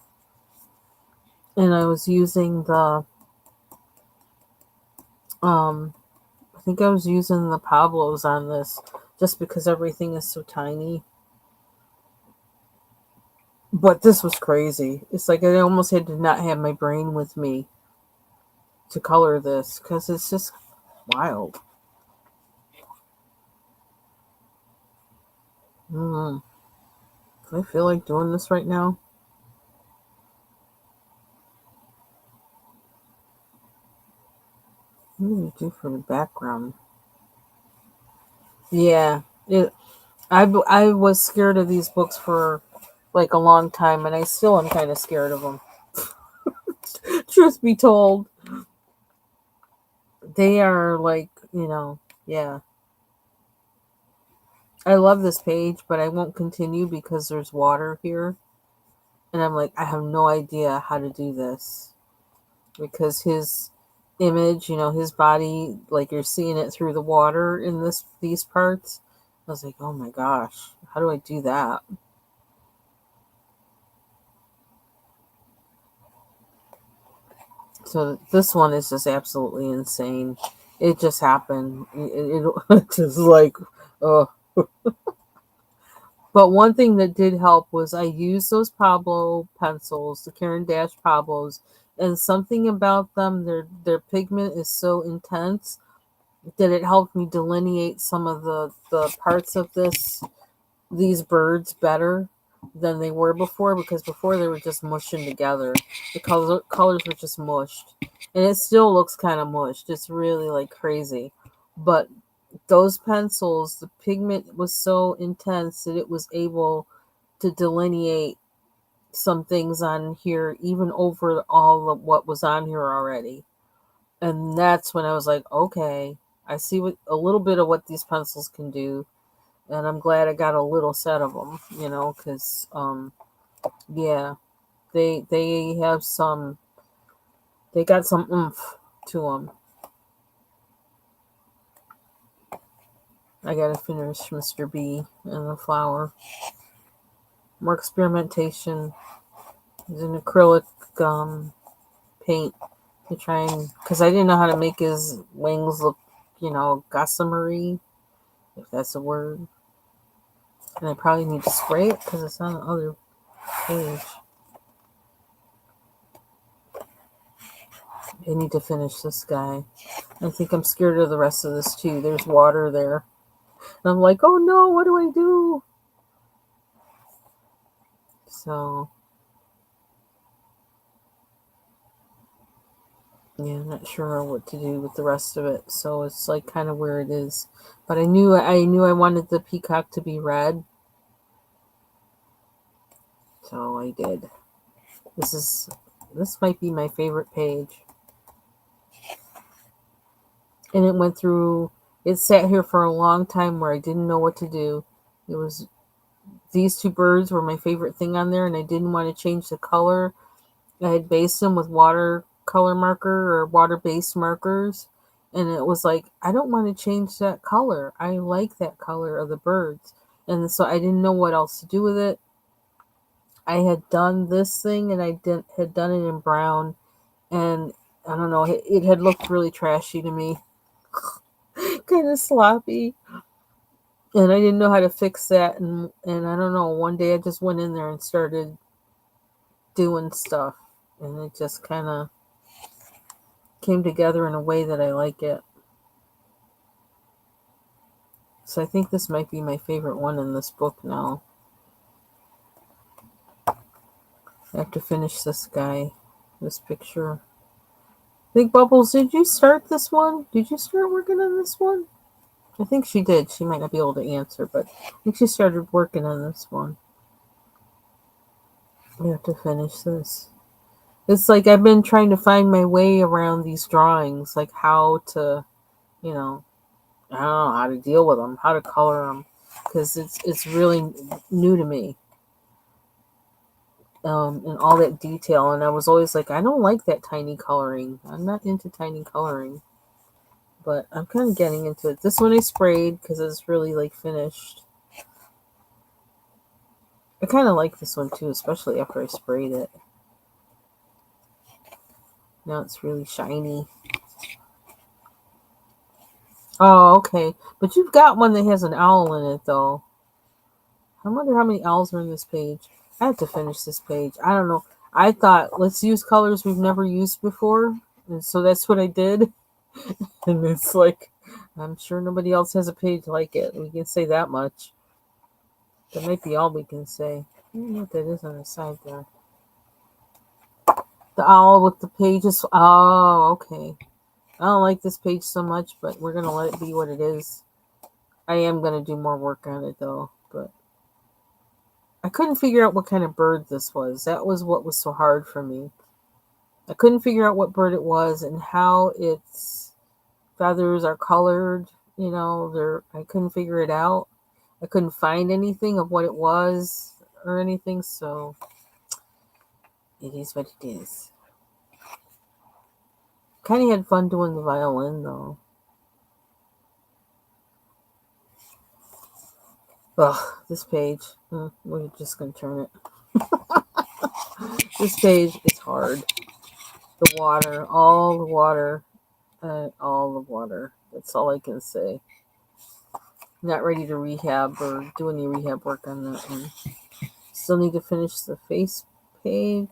And I was using the, I think I was using the Pablos on this just because everything is so tiny. But this was crazy. It's like I almost had to not have my brain with me to color this because it's just wild. Do I feel like doing this right now? What do we do for the background? Yeah, I was scared of these books for like a long time, and I still am kind of scared of them. Truth be told, they are like, yeah. I love this page, but I won't continue because there's water here. And I'm like, I have no idea how to do this. Because his image, his body, like you're seeing it through the water in these parts. I was like, oh my gosh, how do I do that? So this one is just absolutely insane. It just happened. It just like, oh. But one thing that did help was I used those Pablo pencils, the Caran d'Ache Pablos, and something about them, their pigment is so intense that it helped me delineate some of the parts of these birds better than they were before, because before they were just mushing together. The colors were just mushed. And it still looks kind of mushed. It's really like crazy. But those pencils, the pigment was so intense that it was able to delineate some things on here, even over all of what was on here already. And that's when I was like, okay, I see what a little bit of what these pencils can do, and I'm glad I got a little set of them, because yeah, they have some, they got some oomph to them. I gotta finish Mr. B and the flower. More experimentation. There's an acrylic paint to try and, because I didn't know how to make his wings look, gossamery, if that's a word. And I probably need to spray it because it's on the other page. I need to finish this guy. I think I'm scared of the rest of this too. There's water there. And I'm like, oh no, what do I do? So, yeah, I'm not sure what to do with the rest of it. So it's like kind of where it is. But I knew I wanted the peacock to be red. So I did. This might be my favorite page. And it sat here for a long time where I didn't know what to do. It was These two birds were my favorite thing on there, and I didn't want to change the color. I had based them with watercolor marker or water-based markers, and it was like, I don't want to change that color. I like that color of the birds. And so I didn't know what else to do with it. I had done this thing, and had done it in brown, and I don't know, it had looked really trashy to me. Kind of sloppy. And I didn't know how to fix that, and I don't know, one day I just went in there and started doing stuff, and it just kind of came together in a way that I like it. So I think this might be my favorite one in this book now. I have to finish this guy, this picture. Big Bubbles, did you start this one? Did you start working on this one? I think she did. She might not be able to answer, but I think she started working on this one. We have to finish this. It's like I've been trying to find my way around these drawings, like how to, I don't know how to deal with them, how to color them, because it's really new to me. And all that detail, and I was always like, I don't like that tiny coloring. I'm not into tiny coloring, but I'm kind of getting into it. This one I sprayed because it's really like finished. I kind of like this one too, especially after I sprayed it. Now it's really shiny. Oh, okay. But you've got one that has an owl in it, though. I wonder how many owls are in this page. I have to finish this page. I don't know. I thought, let's use colors we've never used before. And so that's what I did. And it's like, I'm sure nobody else has a page like it. We can say that much. That might be all we can say. I don't know what that is on the side there. The owl with the pages. Oh, okay. I don't like this page so much, but we're going to let it be what it is. I am going to do more work on it, though. But I couldn't figure out what kind of bird this was. That was what was so hard for me. I couldn't figure out what bird it was and how its feathers are colored. I couldn't figure it out. I couldn't find anything of what it was or anything, so it is what it is. Kind of had fun doing the violin, though. Ugh, this page. We're just going to turn it. This page is hard. The water, all the water, all the water. That's all I can say. Not ready to rehab or do any rehab work on that one. Still need to finish the face page.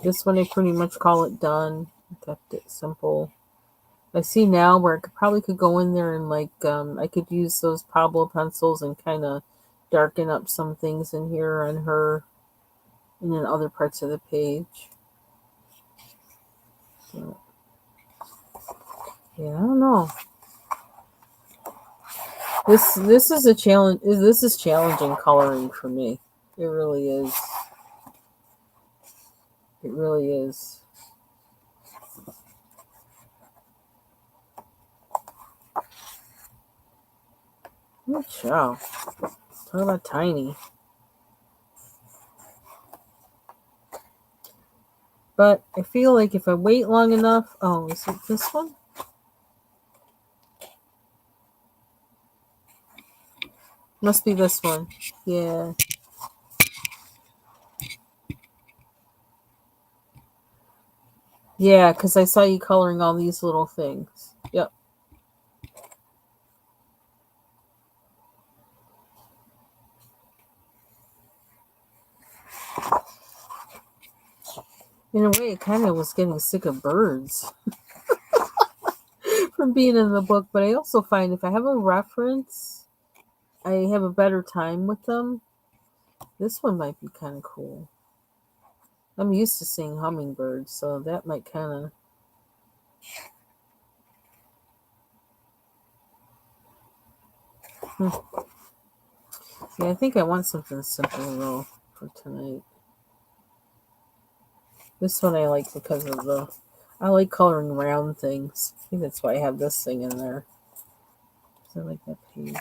This one I pretty much call it done. Kept it simple. I see now where I probably could go in there and I could use those Pablo pencils and kind of darken up some things in here on her and in other parts of the page. So, yeah, I don't know. This is a challenge. This is challenging coloring for me. It really is. It really is. Wow. Talk about tiny. But I feel like if I wait long enough... Oh, is it this one? Must be this one. Yeah. Yeah, because I saw you coloring all these little things. Yep. In a way, I kind of was getting sick of birds from being in the book, but I also find if I have a reference, I have a better time with them. This one might be kind of cool. I'm used to seeing hummingbirds, so that might kind of... Yeah, I think I want something simple, though, for tonight. This one I like because of I like coloring round things. I think that's why I have this thing in there. I like that page.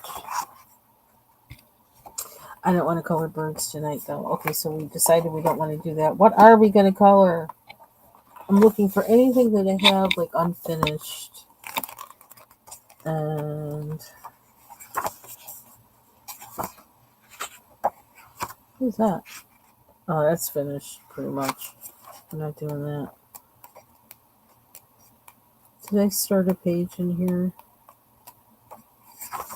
I don't want to color birds tonight, though. Okay, so we decided we don't want to do that. What are we going to color? I'm looking for anything that I have, unfinished. And... who's that? Oh, that's finished, pretty much. I'm not doing that. Did I start a page in here?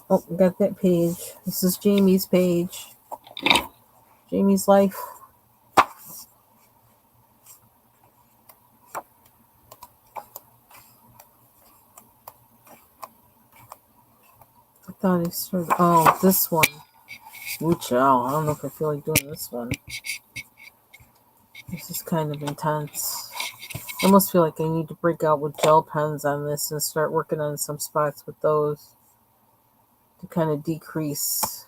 Oh, got that page. This is Jamie's page. Jamie's life. I thought I started... oh, this one. Ooh, chow. I don't know if I feel like doing this one. This is kind of intense. I almost feel like I need to break out with gel pens on this and start working on some spots with those to kind of decrease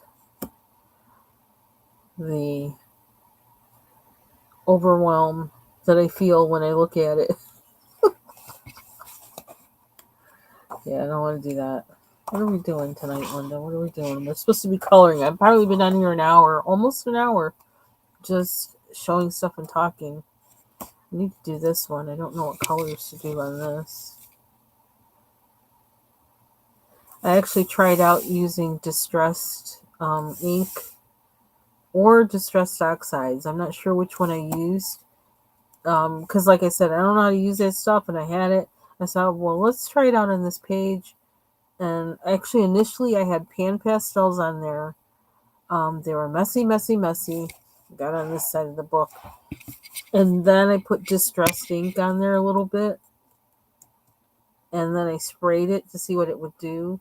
the overwhelm that I feel when I look at it. Yeah, I don't want to do that. What are we doing tonight, Linda? What are we doing? We're supposed to be coloring. I've probably been on here an hour, almost an hour, just showing stuff and talking. I need to do this one. I don't know what colors to do on this. I actually tried out using distressed ink or distressed oxides. I'm not sure which one I used. Because like I said, I don't know how to use that stuff, and I had it. I thought, well, let's try it out on this page. And actually, initially, I had pan pastels on there. They were messy, messy, messy. Got on this side of the book. And then I put distressed ink on there a little bit. And then I sprayed it to see what it would do.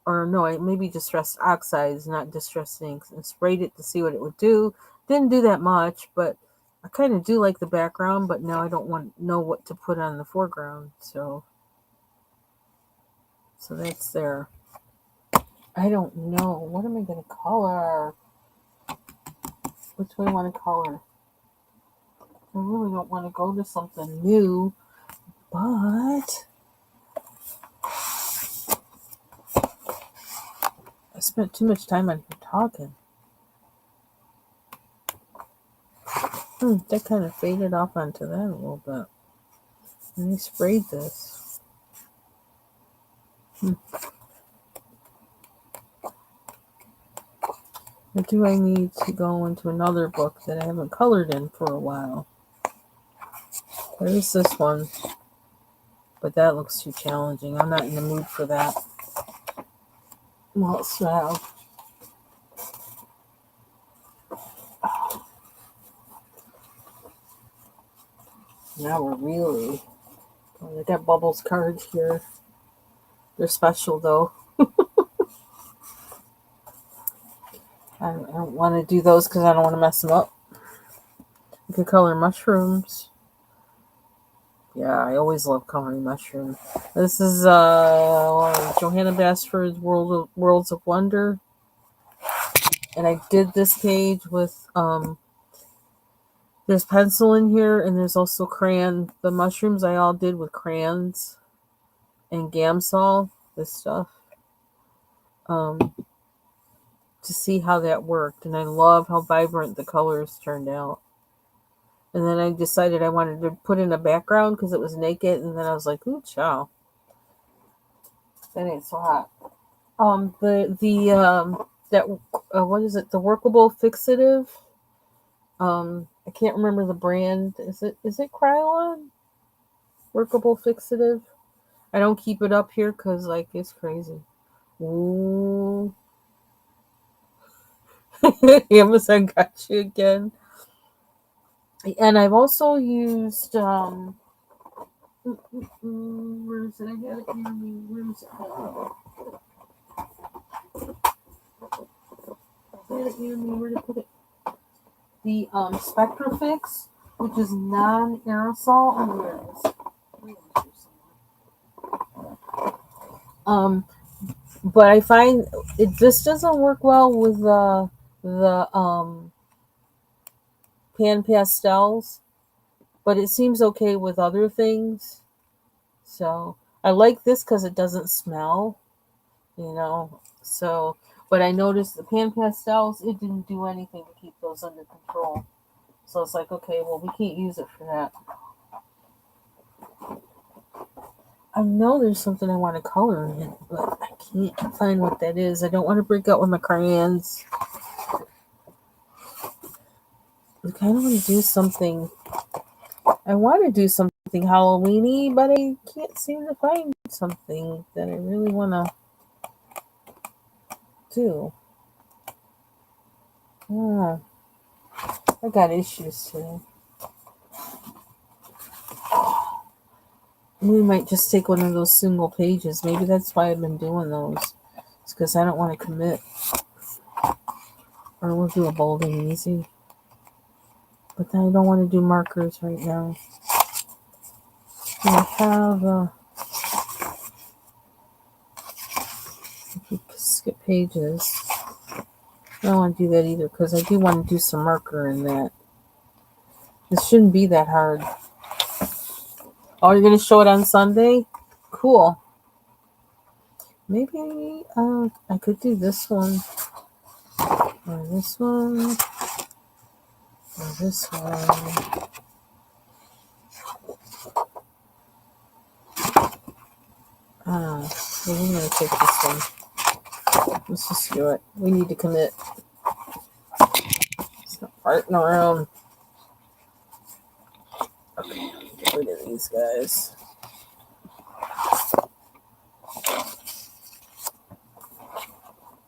Or no, maybe distressed oxides, not distressed inks. And sprayed it to see what it would do. Didn't do that much, but I kind of do like the background. But now I don't know what to put on the foreground. So that's there. I don't know. What am I going to color? Which one I want to color? I really don't want to go to something new, but I spent too much time on here talking. That kind of faded off onto that a little bit. And I sprayed this. Or do I need to go into another book that I haven't colored in for a while? There is this one, but that looks too challenging. I'm not in the mood for that. Let's have. Now we're really. Oh, I got Bubbles cards here. They're special though. I don't want to do those because I don't want to mess them up. You could color mushrooms. Yeah, I always love coloring mushrooms. This is Johanna Basford's Worlds of Wonder. And I did this page with there's pencil in here and there's also crayon. The mushrooms I all did with crayons and Gamsol, this stuff. To see how that worked, and I love how vibrant the colors turned out. And then I decided I wanted to put in a background because it was naked, and then I was like, ooh, chow. That ain't so hot. What is it? The workable fixative. I can't remember the brand. Is it Krylon? Workable fixative. I don't keep it up here because like it's crazy. Ooh. Amazon got you again. And I've also used where is it? I got it near me. Where is it? I got it near me. Where to put it? The Spectrafix, which is non-aerosol. Oh, where it is. But I find this doesn't work well with the pan pastels, but it seems okay with other things. So I like this because it doesn't smell, So, but I noticed the pan pastels, it didn't do anything to keep those under control. So it's like, okay, well, we can't use it for that. I know there's something I want to color in it, but I can't find what that is. I don't want to break out with my crayons. I kind of want to do something. I want to do something Halloweeny, but I can't seem to find something that I really want to do. Oh, I got issues today. We might just take one of those single pages. Maybe that's why I've been doing those. It's because I don't want to commit. Or we'll do a bold and easy. But I don't want to do markers right now. I have if you skip pages. I don't want to do that either because I do want to do some marker in that. This shouldn't be that hard. Oh, you're going to show it on Sunday? Cool. Maybe I could do this one. Or this one. Or this one. We're going to take this one. Let's just do it. We need to commit. It's not farting around. Okay, get rid of these guys.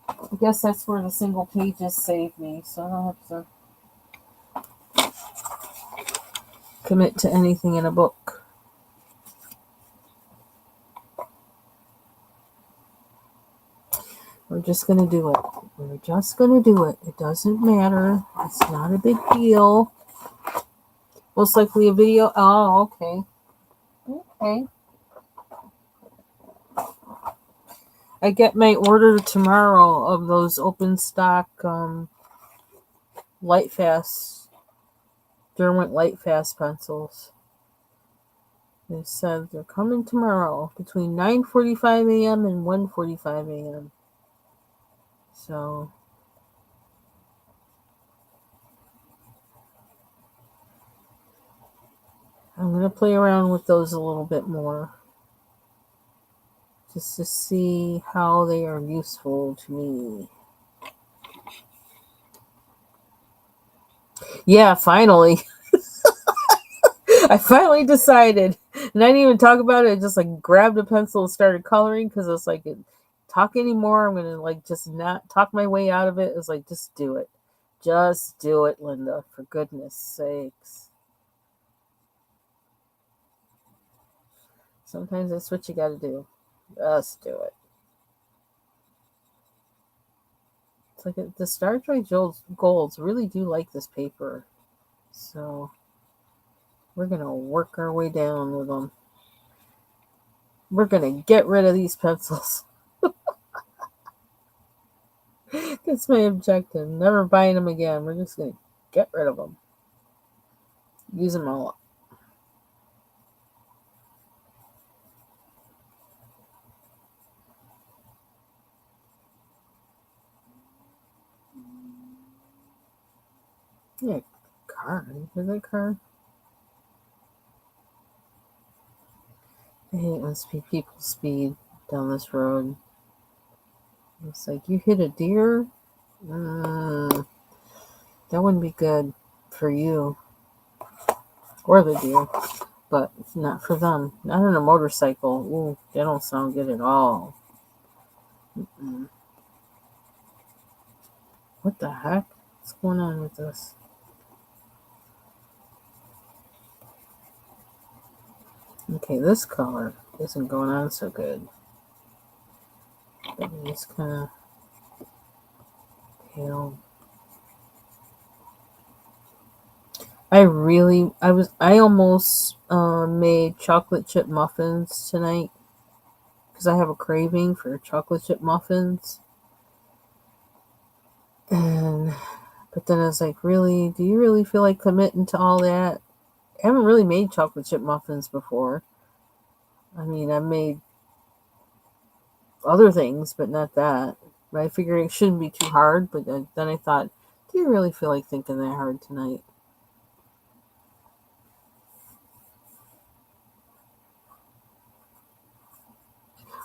I guess that's where the single pages save me, so I don't have to commit to anything in a book. We're just going to do it. We're just going to do it. It doesn't matter. It's not a big deal. Most likely a video. Oh, okay. Okay. I get my order tomorrow of those open stock Lightfast Derwent Lightfast pencils. They said they're coming tomorrow between 9:45 a.m. and 1:45 a.m. So I'm going to play around with those a little bit more. Just to see how they are useful to me. Yeah, finally. I finally decided. And I didn't even talk about it. I just like grabbed a pencil and started coloring because it's like talk anymore. I'm gonna like just not talk my way out of it. It's like just do it. Just do it, Linda, for goodness sakes. Sometimes that's what you gotta do. Just do it. It's like the Starjoy Golds really do like this paper. So we're going to work our way down with them. We're going to get rid of these pencils. That's my objective. Never buying them again. We're just going to get rid of them. Use them all up. Yeah, car. Is that car? I hate when people speed down this road. It's like, you hit a deer? That wouldn't be good for you. Or the deer. But it's not for them. Not on a motorcycle. Ooh, they don't sound good at all. Mm-mm. What the heck? What's going on with this? Okay, this color isn't going on so good. But it's kind of pale. I almost made chocolate chip muffins tonight because I have a craving for chocolate chip muffins. But then I was like, really? Do you really feel like committing to all that? I haven't really made chocolate chip muffins before. I mean, I've made other things, but not that. But I figured it shouldn't be too hard. But then I thought, do you really feel like thinking that hard tonight?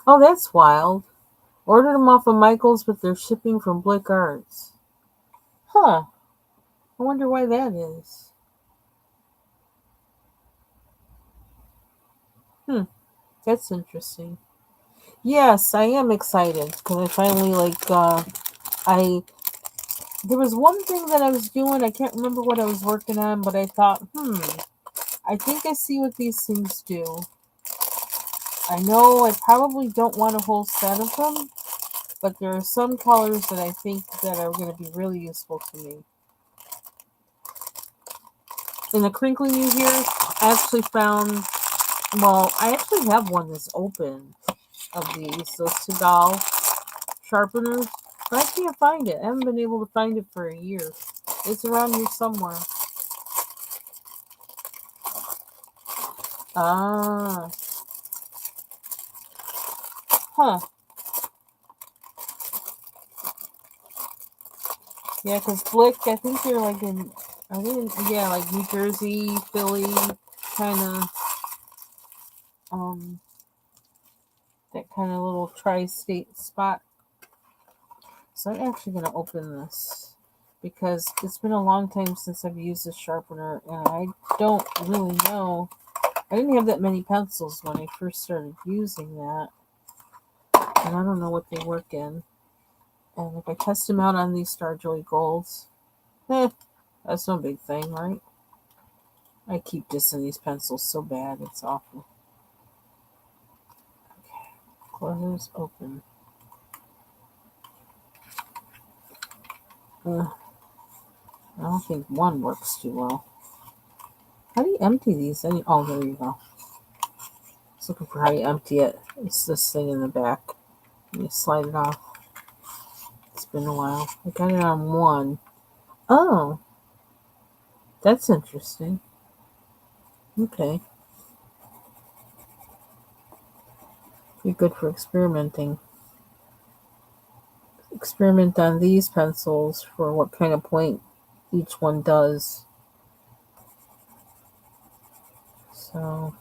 Oh, that's wild. Ordered them off of Michael's, but they're shipping from Blick Arts. Huh. I wonder why that is. That's interesting. Yes, I am excited because I finally I there was one thing that I was doing. I can't remember what I was working on, but I thought, I think I see what these things do. I know I probably don't want a whole set of them, but there are some colors that I think that are going to be really useful to me. In the crinkling you here, I actually found, I actually have one that's open of those Seagal sharpeners, but I can't find it. I haven't been able to find it for a year. It's around here somewhere. Ah. Huh. Yeah, because Blick, I think they're like like New Jersey, Philly, kind of, that kind of little tri-state spot. So I'm actually going to open this because it's been a long time since I've used a sharpener and I don't really know. I didn't have that many pencils when I first started using that. And I don't know what they work in. And if I test them out on these Starjoy Golds, that's no big thing, right? I keep dissing these pencils so bad, it's awful. Okay, close, open. I don't think one works too well. How do you empty these? Oh, there you go. I was looking for how you empty it. It's this thing in the back. You slide it off. It's been a while. I got it on one. Oh, that's interesting. Okay. Be good for experimenting. Experiment on these pencils for what kind of point each one does. So,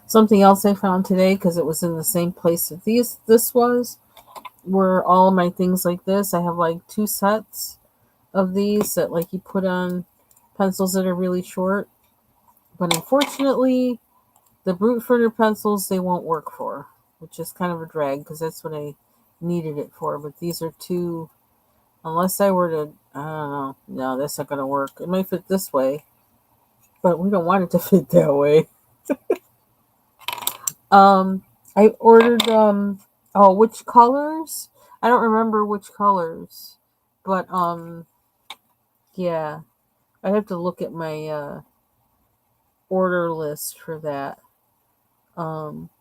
something else I found today, because it was in the same place that this was, were all my things like this. I have like 2 sets of these that like you put on pencils that are really short. But unfortunately, the Brute Furniture pencils, they won't work for. which is kind of a drag because that's what I needed it for. But these are two, unless I were to, I don't know, no, that's not going to work. It might fit this way, but we don't want it to fit that way. Um, I ordered, oh, which colors? I don't remember which colors, but, yeah, I have to look at my, order list for that. Um,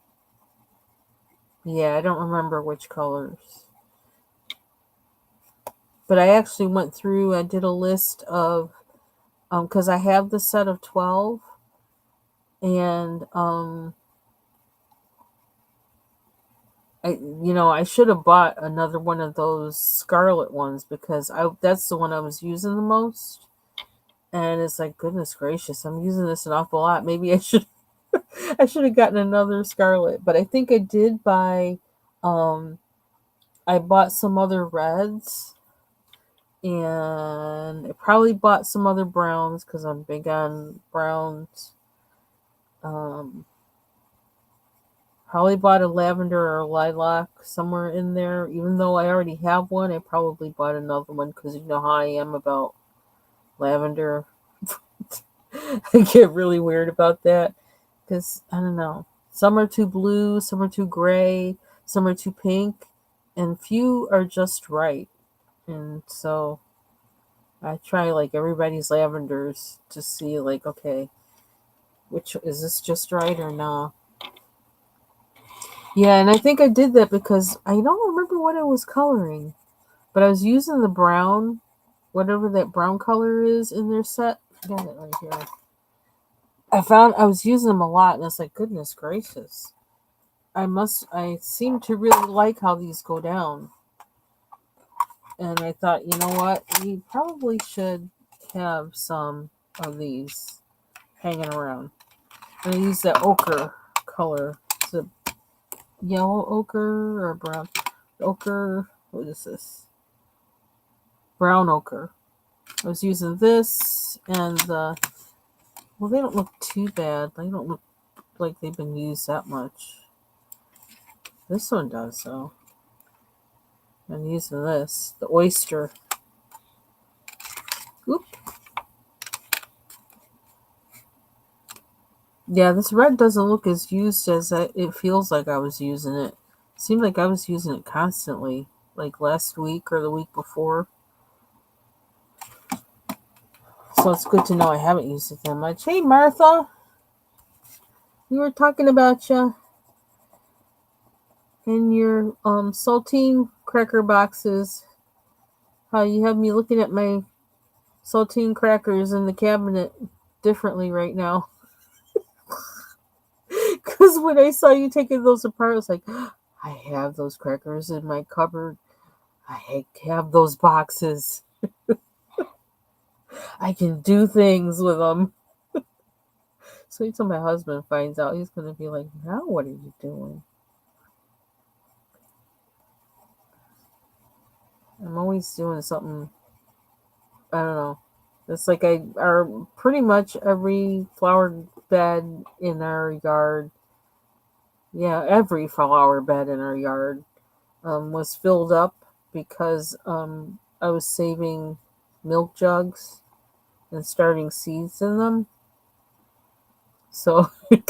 yeah, I don't remember which colors. But I actually went through, I did a list of, because I have the set of 12, and, I should have bought another one of those scarlet ones because that's the one I was using the most. And it's like, goodness gracious, I'm using this an awful lot. Maybe I should I should have gotten another scarlet, but I think I did buy um I bought some other reds, and I probably bought some other browns because I'm big on browns. Um, Probably bought a lavender or a lilac somewhere in there. Even though I already have one, I probably bought another one because you know how I am about lavender. I get really weird about that because I don't know. Some are too blue, some are too gray, some are too pink, and few are just right. And so I try like everybody's lavenders to see like, okay, which is this just right or not? Yeah, and I think I did that because I don't remember what I was coloring, but I was using the brown, whatever that brown color is in their set. I got it right here. I found I was using them a lot, and it's like, goodness gracious. I seem to really like how these go down. And I thought, you know what? We probably should have some of these hanging around. And I use that ochre color. It's a yellow ochre or brown ochre. What is this? Brown ochre. I was using this and well, they don't look too bad. They don't look like they've been used that much. This one does, though. I'm using this, the oyster. Oop. Yeah, this red doesn't look as used as it feels like I was using it. Seemed like I was using it constantly, like last week or the week before. So it's good to know I haven't used it that much. Hey, Martha, we were talking about you and your saltine cracker boxes. How you have me looking at my saltine crackers in the cabinet differently right now. Because when I saw you taking those apart, I was like, I have those crackers in my cupboard. I have those boxes. I can do things with them. So until my husband finds out, he's going to be like, now what are you doing? I'm always doing something. I don't know. It's like I are pretty much every flower bed in our yard. Yeah, every flower bed in our yard was filled up because I was saving milk jugs and starting seeds in them. So I'm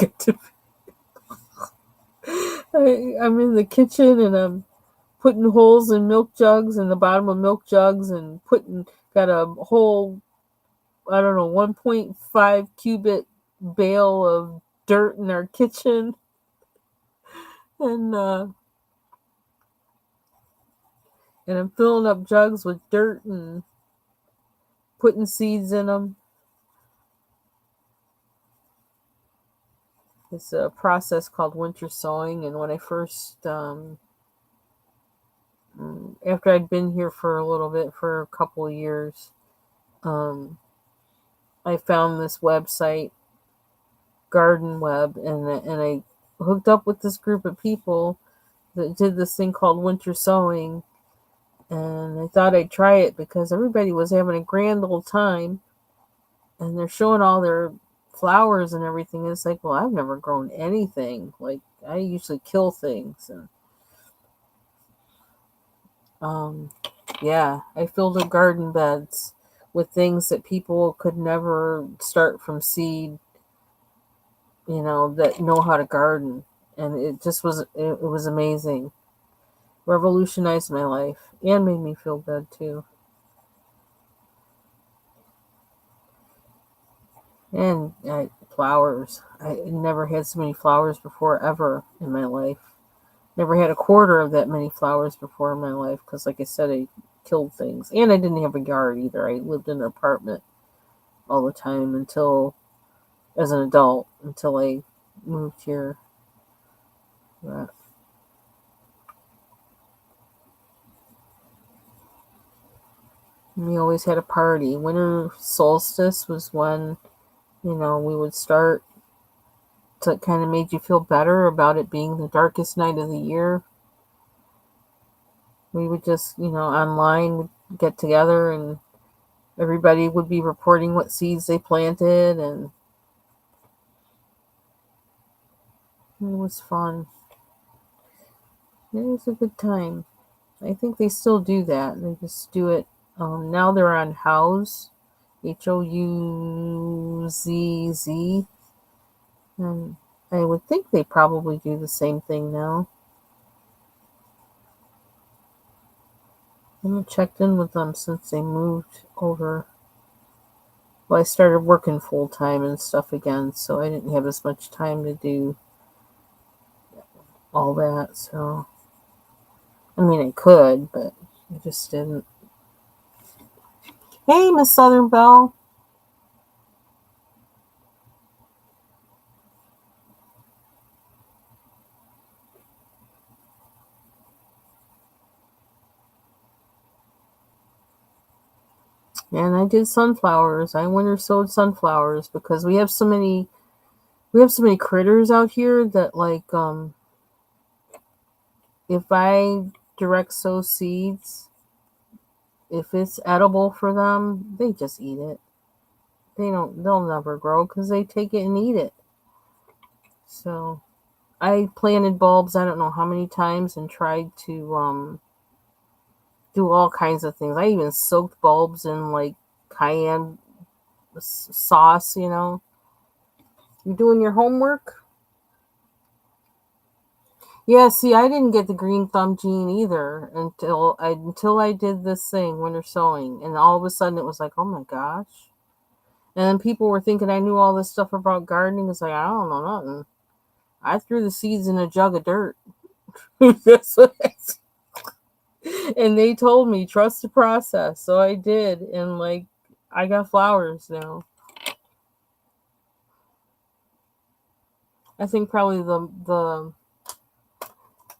in the kitchen and I'm putting holes in milk jugs in the bottom of milk jugs and got a whole, I don't know, 1.5 cubit bale of dirt in our kitchen. And I'm filling up jugs with dirt and putting seeds in them. It's a process called winter sowing. And when I first, after I'd been here for a little bit, for a couple of years, um, I found this website, Garden Web, and I hooked up with this group of people that did this thing called winter sowing. And I thought I'd try it because everybody was having a grand old time, and they're showing all their flowers and everything. It's like, well, I've never grown anything like I usually kill things. And um, yeah, I filled the garden beds with things that people could never start from seed, that know how to garden. And it was amazing. Revolutionized my life and made me feel good too. And flowers. I never had so many flowers before ever in my life. Never had a quarter of that many flowers before in my life because, like I said, I killed things. And I didn't have a yard either. I lived in an apartment all the time until, as an adult, until I moved here. But we always had a party. Winter solstice was when, we would start to kind of made you feel better about it being the darkest night of the year. We would just, online would get together and everybody would be reporting what seeds they planted, and it was fun. It was a good time. I think they still do that. They just do it. Now they're on Houzz, Houzz, and I would think they probably do the same thing now. I haven't checked in with them since they moved over. Well, I started working full time and stuff again, so I didn't have as much time to do all that. So, I mean, I could, but I just didn't. Hey, Miss Southern Belle. And I did sunflowers. I winter sowed sunflowers because we have so many critters out here that, like, if I direct sow seeds, if it's edible for them, they just eat it. They'll never grow because they take it and eat it. So I planted bulbs I don't know how many times and tried to do all kinds of things. I even soaked bulbs in, like, cayenne sauce. You doing your homework? Yeah, see, I didn't get the green thumb gene either until I did this thing, winter sowing, and all of a sudden it was like, oh my gosh. And then people were thinking I knew all this stuff about gardening. It's like, I don't know nothing. I threw the seeds in a jug of dirt. That's what and they told me trust the process, so I did, and, like, I got flowers now. I think probably the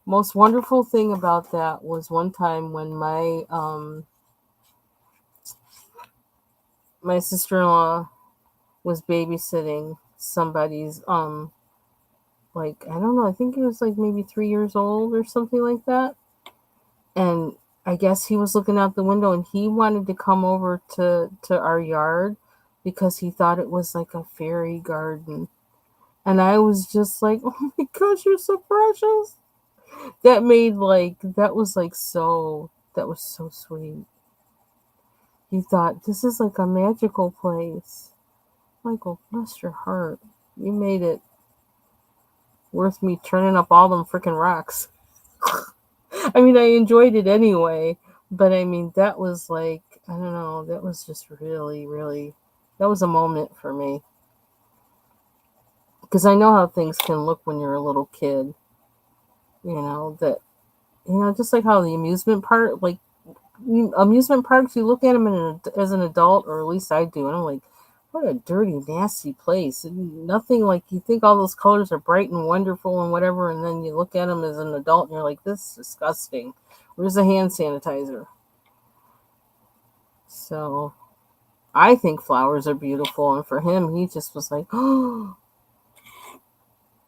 most wonderful thing about that was one time when my sister-in-law was babysitting somebody's, like, I don't know, I think he was like maybe 3 years old or something like that. And I guess he was looking out the window and he wanted to come over to our yard because he thought it was like a fairy garden. And I was just like, oh my gosh, you're so precious. That was so sweet. He thought, this is like a magical place. Michael, bless your heart. You made it worth me turning up all them freaking rocks. I mean, I enjoyed it anyway, but I mean, that was like, I don't know, that was just really, really, that was a moment for me. Because I know how things can look when you're a little kid, just like how the amusement park, like, amusement parks, you look at them as an adult, or at least I do, and I'm like, what a dirty, nasty place. And nothing, like, you think all those colors are bright and wonderful and whatever, and then you look at them as an adult and you're like, this is disgusting. Where's the hand sanitizer? So I think flowers are beautiful, and for him, he just was like, oh,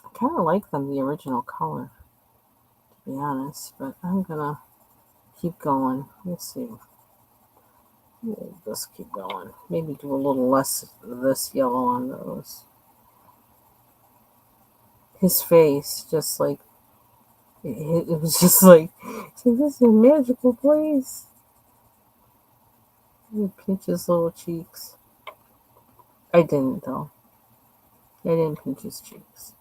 I kind of like them the original color, to be honest, but I'm gonna keep going. Let's see. We'll just keep going. Maybe do a little less of this yellow on those. his face, just like, it was just like, see, this is a magical place. He pinch his little cheeks. I didn't, though. I didn't pinch his cheeks.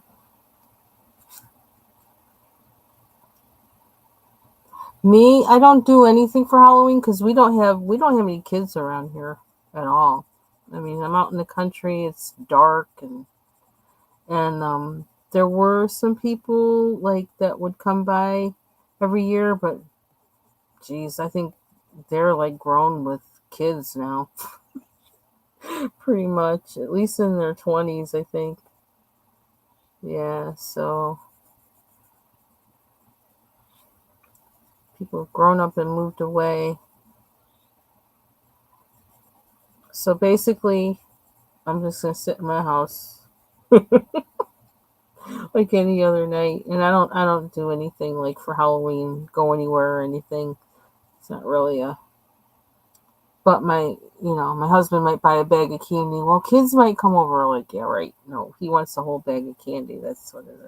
Me, I don't do anything for Halloween because we don't have any kids around here at all. I mean, I'm out in the country. It's dark, and there were some people like that would come by every year, but geez, I think they're like grown with kids now, pretty much, at least in their 20s, I think. Yeah, so people have grown up and moved away. So basically, I'm just gonna sit in my house like any other night, and I don't do anything like for Halloween, go anywhere or anything. It's not really a. But my husband might buy a bag of candy. Well, kids might come over like, yeah, right. No, he wants the whole bag of candy. That's what it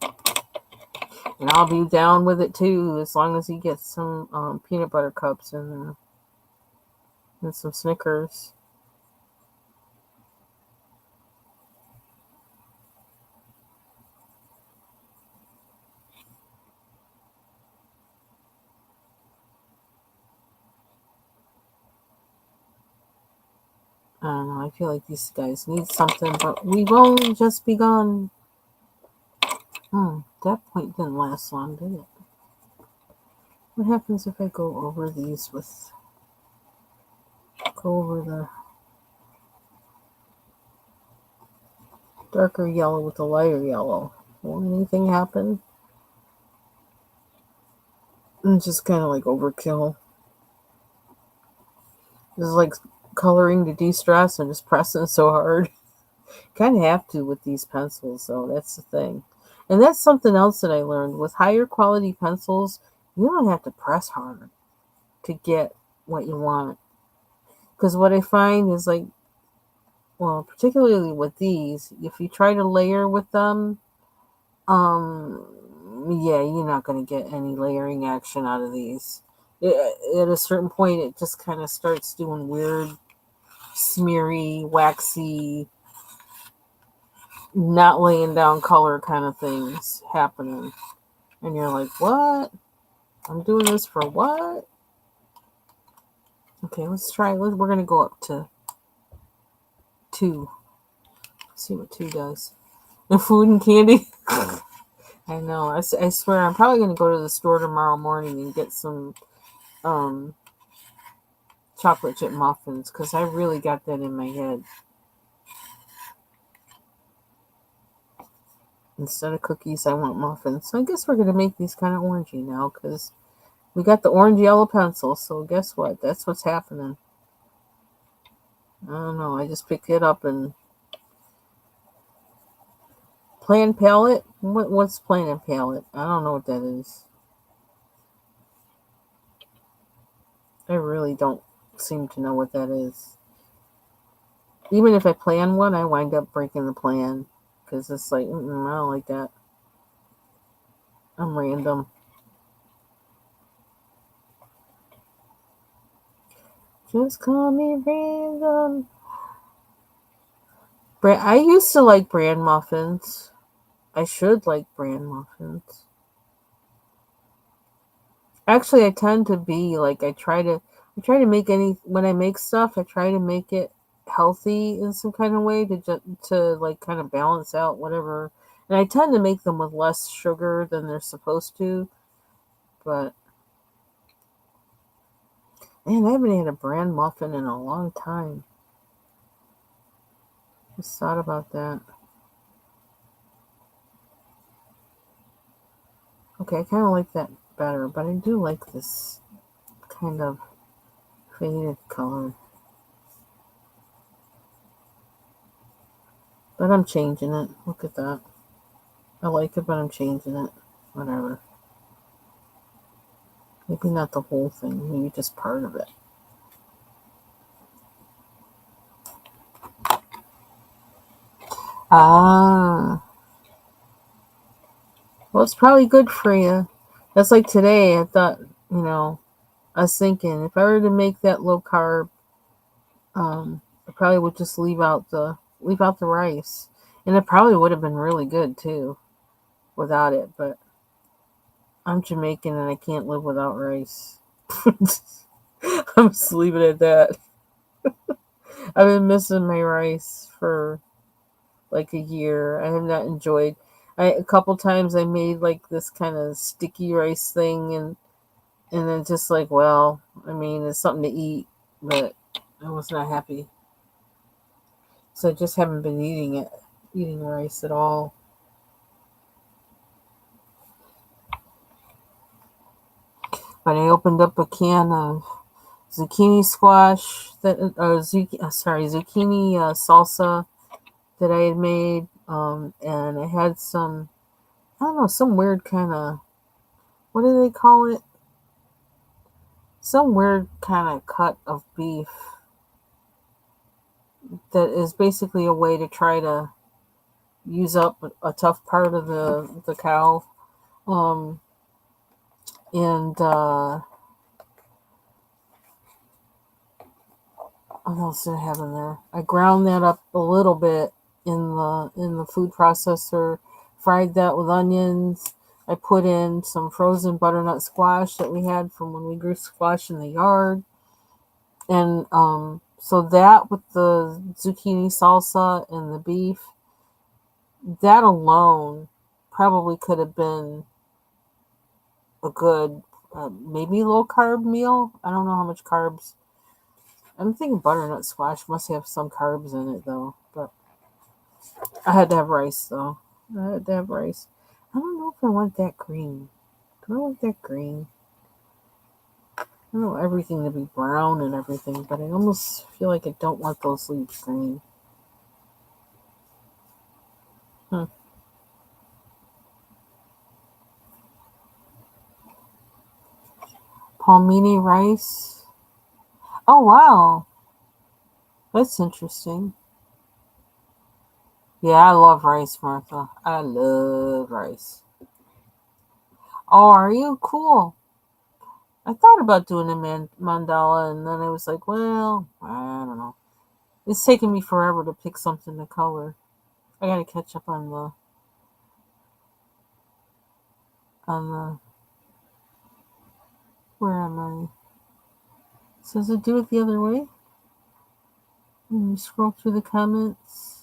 is. And I'll be down with it too, as long as he gets some peanut butter cups and some Snickers. I don't know. I feel like these guys need something, but we've only just begun. That point didn't last long, did it? What happens if I go over the darker yellow with the lighter yellow? Will anything happen? It's just kind of like overkill. It's like coloring to de-stress and just pressing so hard. Kind of have to with these pencils, though. That's the thing. And that's something else that I learned. With higher quality pencils, you don't have to press hard to get what you want. Because what I find is like, well, particularly with these, if you try to layer with them, um, yeah, you're not going to get any layering action out of these. At a certain point, it just kind of starts doing weird, smeary, waxy, not laying down color kind of things happening. And you're like, what? I'm doing this for what? Okay, let's try. We're going to go up to 2. See what 2 does. The food and candy. I know. I swear, I'm probably going to go to the store tomorrow morning and get some chocolate chip muffins because I really got that in my head. Instead of cookies, I want muffins. So I guess we're going to make these kind of orangey now because we got the orange yellow pencil. So guess what? That's what's happening. I don't know. I just picked it up and plan palette. What's plan and palette? I don't know what that is. I really don't seem to know what that is. Even if I plan one, I wind up breaking the plan because it's like, I don't like that. I'm random. Just call me random. I used to like bran muffins. I should like bran muffins. Actually, I tend to be like I try to make when I make stuff, I try to make it healthy in some kind of way to like kind of balance out whatever. And I tend to make them with less sugar than they're supposed to. But man, I haven't had a bran muffin in a long time. Just thought about that. Okay, I kind of like that better, but I do like this kind of faded color. But I'm changing it. Look at that. I like it, but I'm changing it. Whatever. Maybe not the whole thing. Maybe just part of it. Ah, well, it's probably good for you. That's like today. I thought, I was thinking if I were to make that low carb, I probably would just leave out the rice, and it probably would have been really good too without it. But I'm Jamaican and I can't live without rice. I'm just leaving it at that. I've been missing my rice for like a year. I have not enjoyed. A couple times I made like this kind of sticky rice thing, and then just like, well, I mean, it's something to eat, but I was not happy. So I just haven't been eating rice at all. But I opened up a can of zucchini squash zucchini salsa that I had made, and I had some, I don't know, some weird kind of, what do they call it? Some weird kind of cut of beef that is basically a way to try to use up a tough part of the cow. Um, and what else did I have in there? I ground that up a little bit in the food processor, fried that with onions. I put in some frozen butternut squash that we had from when we grew squash in the yard, and so that with the zucchini salsa and the beef, that alone probably could have been a good, maybe low carb meal. I don't know how much carbs. I'm thinking butternut squash must have some carbs in it though. But I had to have rice though. I had to have rice. I don't know if I want that green. Do I want that green? I don't know everything to be brown and everything, but I almost feel like I don't want those leaves green. Hmm. Palmini rice. Oh wow, that's interesting. Yeah, I love rice, Martha. I love rice. Oh, are you cool? I thought about doing a mandala, and then I was like, well, I don't know. It's taking me forever to pick something to color. I gotta catch up on the. Where am I? So does it do it the other way? When you scroll through the comments.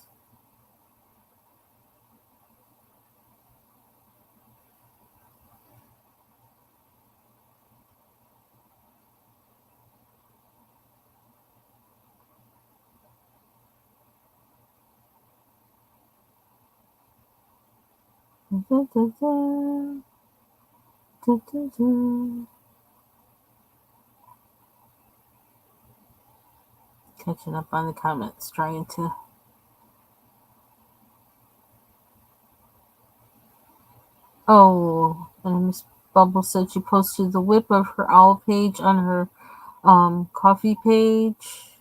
Da, da, da, da, da, da. Catching up on the comments, trying to. Oh, and Miss Bubble said she posted the whip of her owl page on her coffee page.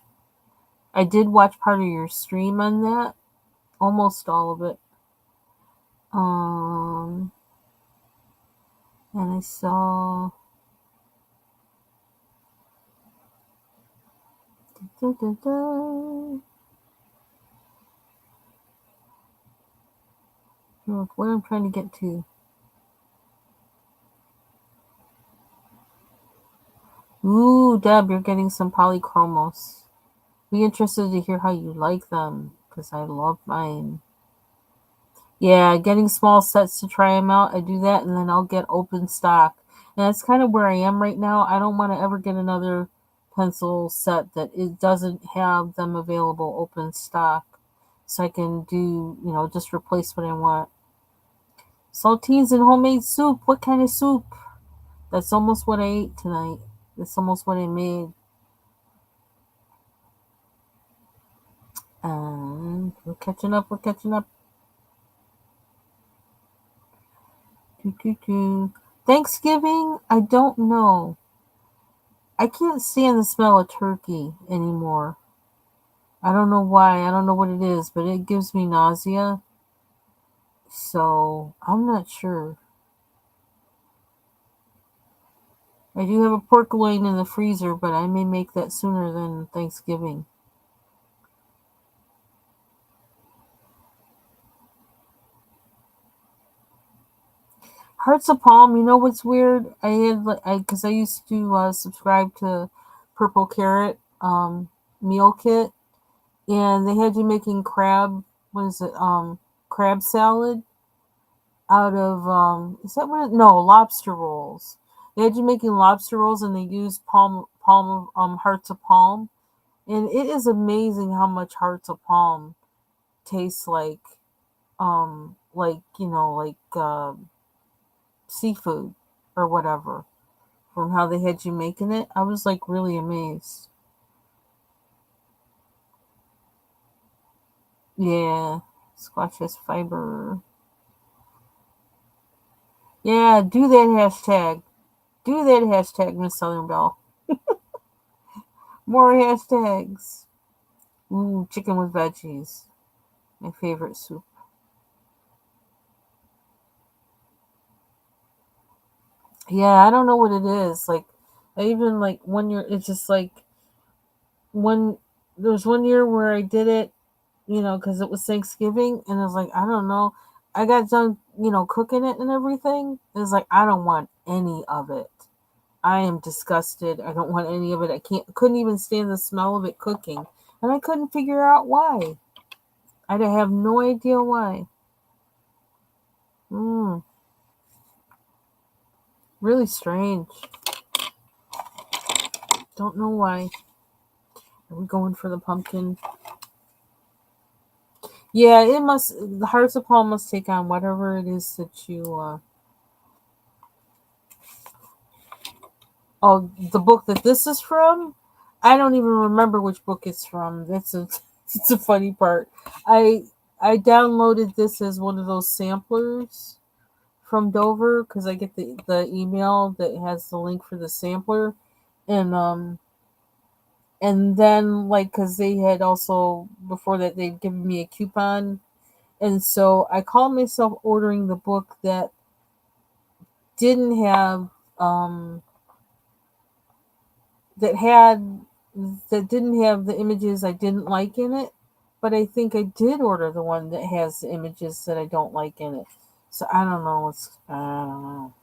I did watch part of your stream on that, almost all of it. Um, and I saw. Da, da, da. Look, where I'm trying to get to. Ooh, Deb, you're getting some polychromos. Be interested to hear how you like them, because I love mine. Yeah, getting small sets to try them out. I do that, and then I'll get open stock. And that's kind of where I am right now. I don't want to ever get another pencil set that it doesn't have them available open stock, so I can do, just replace what I want. Saltines and homemade soup. What kind of soup? That's almost what I ate tonight. That's almost what I made. We're catching up. We're catching up. Doo, doo, doo. Thanksgiving? I don't know. I can't stand the smell of turkey anymore. I don't know why. I don't know what it is, but it gives me nausea. So I'm not sure. I do have a pork loin in the freezer, but I may make that sooner than Thanksgiving. Hearts of Palm. You know what's weird? I had because I used to subscribe to Purple Carrot meal kit, and they had you making crab. What is it? Crab salad out of is that what? No, lobster rolls. They had you making lobster rolls, and they used palm hearts of palm, and it is amazing how much hearts of palm tastes like seafood or whatever from how they had you making it. I was like really amazed. Yeah, squash has fiber. Yeah, do that hashtag. Do that hashtag, Miss Southern Belle. More hashtags. Ooh, chicken with veggies. My favorite soup. Yeah, I don't know what it is. Like, I even like 1 year. It's just like one. There was 1 year where I did it, because it was Thanksgiving, and I was like, I don't know. I got done, cooking it and everything. It was like I don't want any of it. I am disgusted. I don't want any of it. Couldn't even stand the smell of it cooking, and I couldn't figure out why. I have no idea why. Mm, really strange. Don't know why. Are we going for the pumpkin? Yeah, it must. The Hearts of Palm must take on whatever it is that you. Oh, the book that this is from. I don't even remember which book it's from. That's a. It's a funny part. I I downloaded this as one of those samplers from Dover because I get the email that has the link for the sampler, and then like because they had also before that they'd given me a coupon, and so I called myself ordering the book didn't have um that had that didn't have the images I didn't like in it, but I think I did order the one that has the images that I don't like in it. So I don't know. I don't know.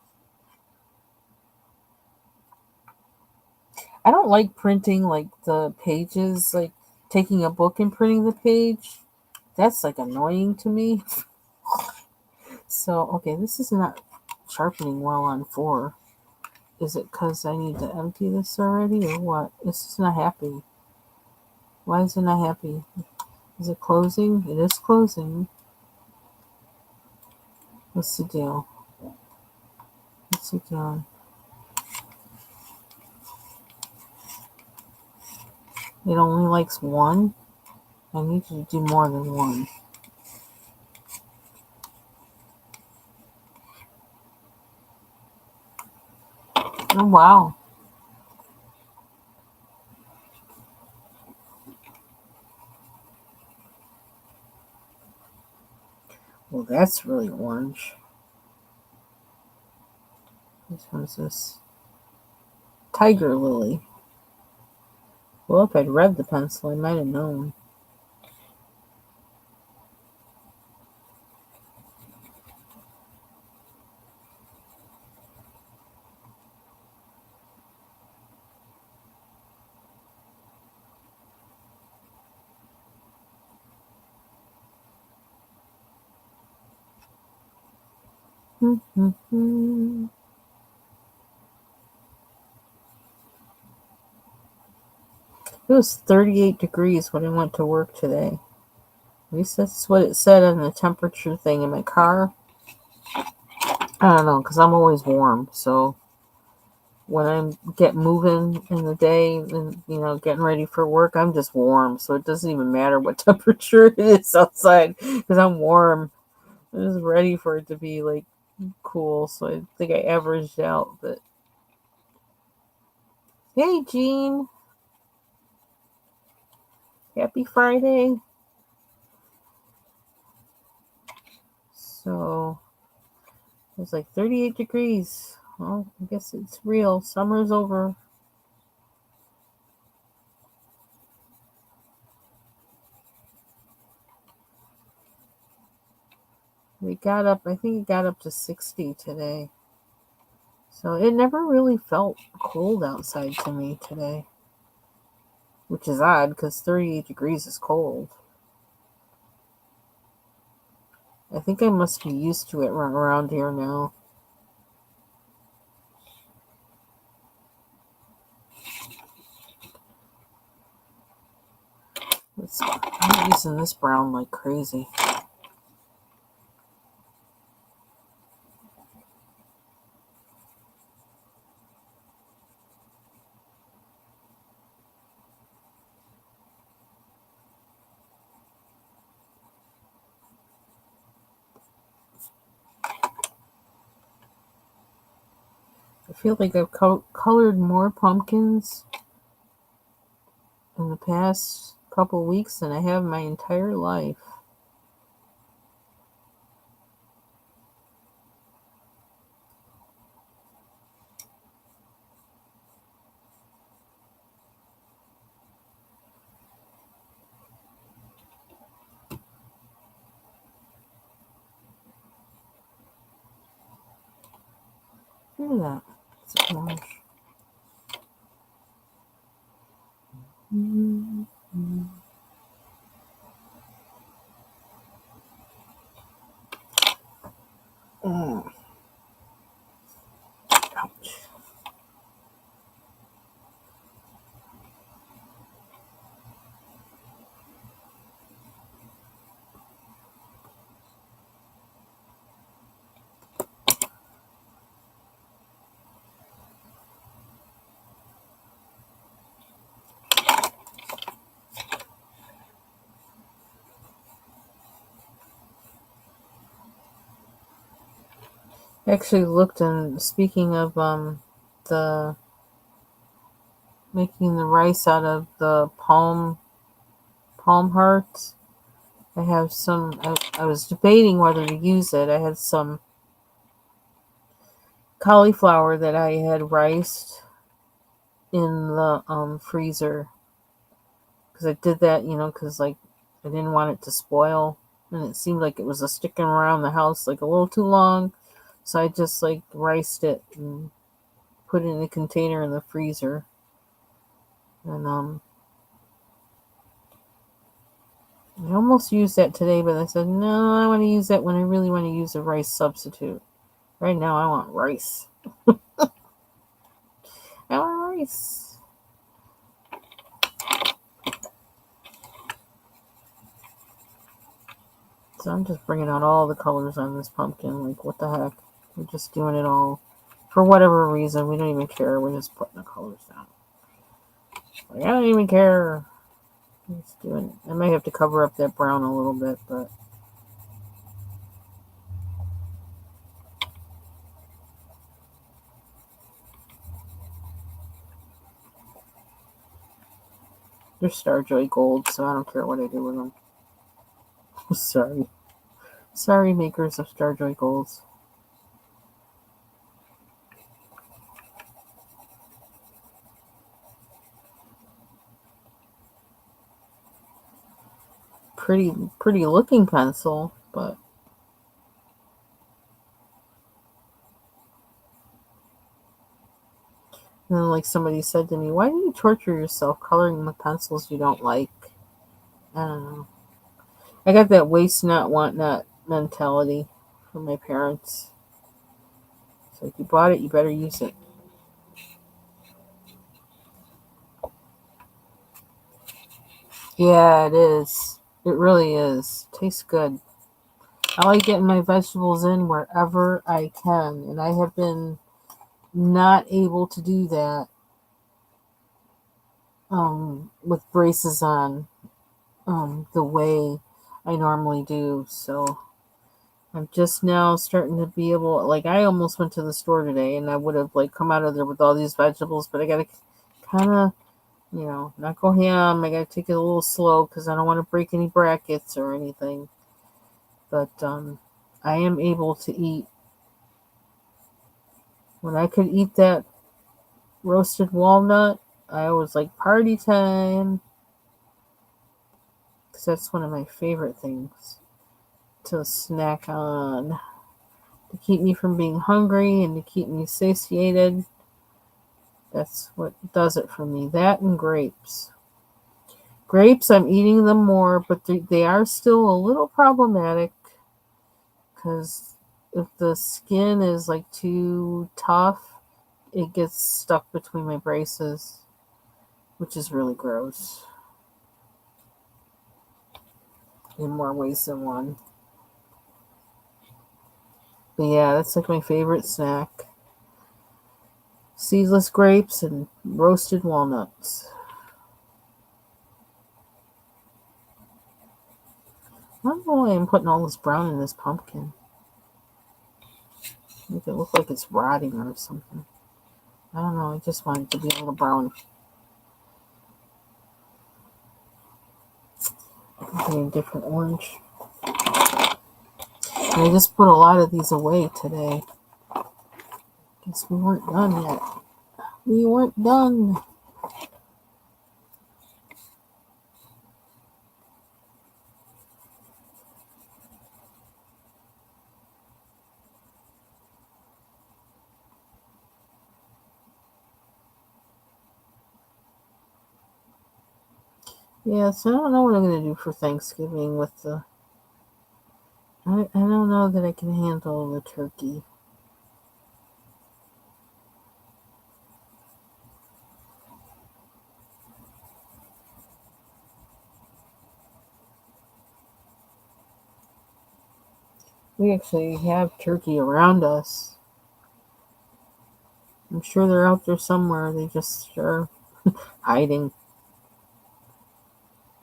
I don't like printing like the pages, like taking a book and printing the page. That's like annoying to me. So, okay, this is not sharpening well on 4. Is it because I need to empty this already or what? This is not happy. Why is it not happy? Is it closing? It is closing. What's the deal? What's it doing? It only likes 1? I need you to do more than 1. Oh, wow. Well, that's really orange. Which one is this? Tiger Lily. Well, if I'd read the pencil, I might have known. It was 38 degrees when I went to work today. At least that's what it said on the temperature thing in my car. I don't know, because I'm always warm. So when I get moving in the day and, getting ready for work, I'm just warm. So it doesn't even matter what temperature it is outside because I'm warm. I'm just ready for it to be like cool. So I think I averaged out. But hey, Jean. Happy Friday. So it's like 38 degrees. Well, I guess it's real. Summer's over. I think it got up to 60 today. So it never really felt cold outside to me today. Which is odd because 38 degrees is cold. I think I must be used to it around here now. I'm using this brown like crazy. I feel like I've colored more pumpkins in the past couple weeks than I have my entire life. Look at that. It's a orange. Mm-hmm. Ouch. I actually looked, and speaking of the making the rice out of the palm hearts, I have some. I was debating whether to use it. I had some cauliflower that I had riced in the freezer because I did that, because like I didn't want it to spoil, and it seemed like it was sticking around the house like a little too long, so I just like riced it and put it in a container in the freezer, and I almost used that today, but I said no, I want to use that when I really want to use a rice substitute. Right now, I want rice. I want rice. So I'm just bringing out all the colors on this pumpkin. Like, what the heck? We're just doing it all. For whatever reason, we don't even care. We're just putting the colors down. Like, I don't even care. Just doing it. I might have to cover up that brown a little bit, but... They're Starjoy Gold, so I don't care what I do with them. Sorry. Sorry, makers of Starjoy Golds. Pretty looking pencil, but... And then, like somebody said to me, why do you torture yourself coloring with pencils you don't like? I don't know. I got that waste not, want not mentality from my parents. So if you bought it, you better use it. Yeah, it is. It really is. Tastes good. I like getting my vegetables in wherever I can, and I have been not able to do that with braces on the way I normally do. So I'm just now starting to be able, like, I almost went to the store today and I would have like come out of there with all these vegetables, but I gotta kind of not go ham. I gotta take it a little slow because I don't want to break any brackets or anything. But I am able to eat. When I could eat that roasted walnut, I was like party time because that's one of my favorite things to snack on to keep me from being hungry and to keep me satiated. That's what does it for me. That and grapes. Grapes, I'm eating them more, but they are still a little problematic because if the skin is like too tough, it gets stuck between my braces, which is really gross in more ways than one. But yeah, that's like my favorite snack. Seedless grapes and roasted walnuts. I don't know why I'm putting all this brown in this pumpkin. Make it look like it's rotting or something. I don't know. I just want it to be a little brown. A different orange. And I just put a lot of these away today. Guess we weren't done yet. We weren't done. Yeah, so I don't know what I'm going to do for Thanksgiving with the... I don't know that I can handle the turkey. We actually have turkey around us. I'm sure they're out there somewhere. They just are hiding.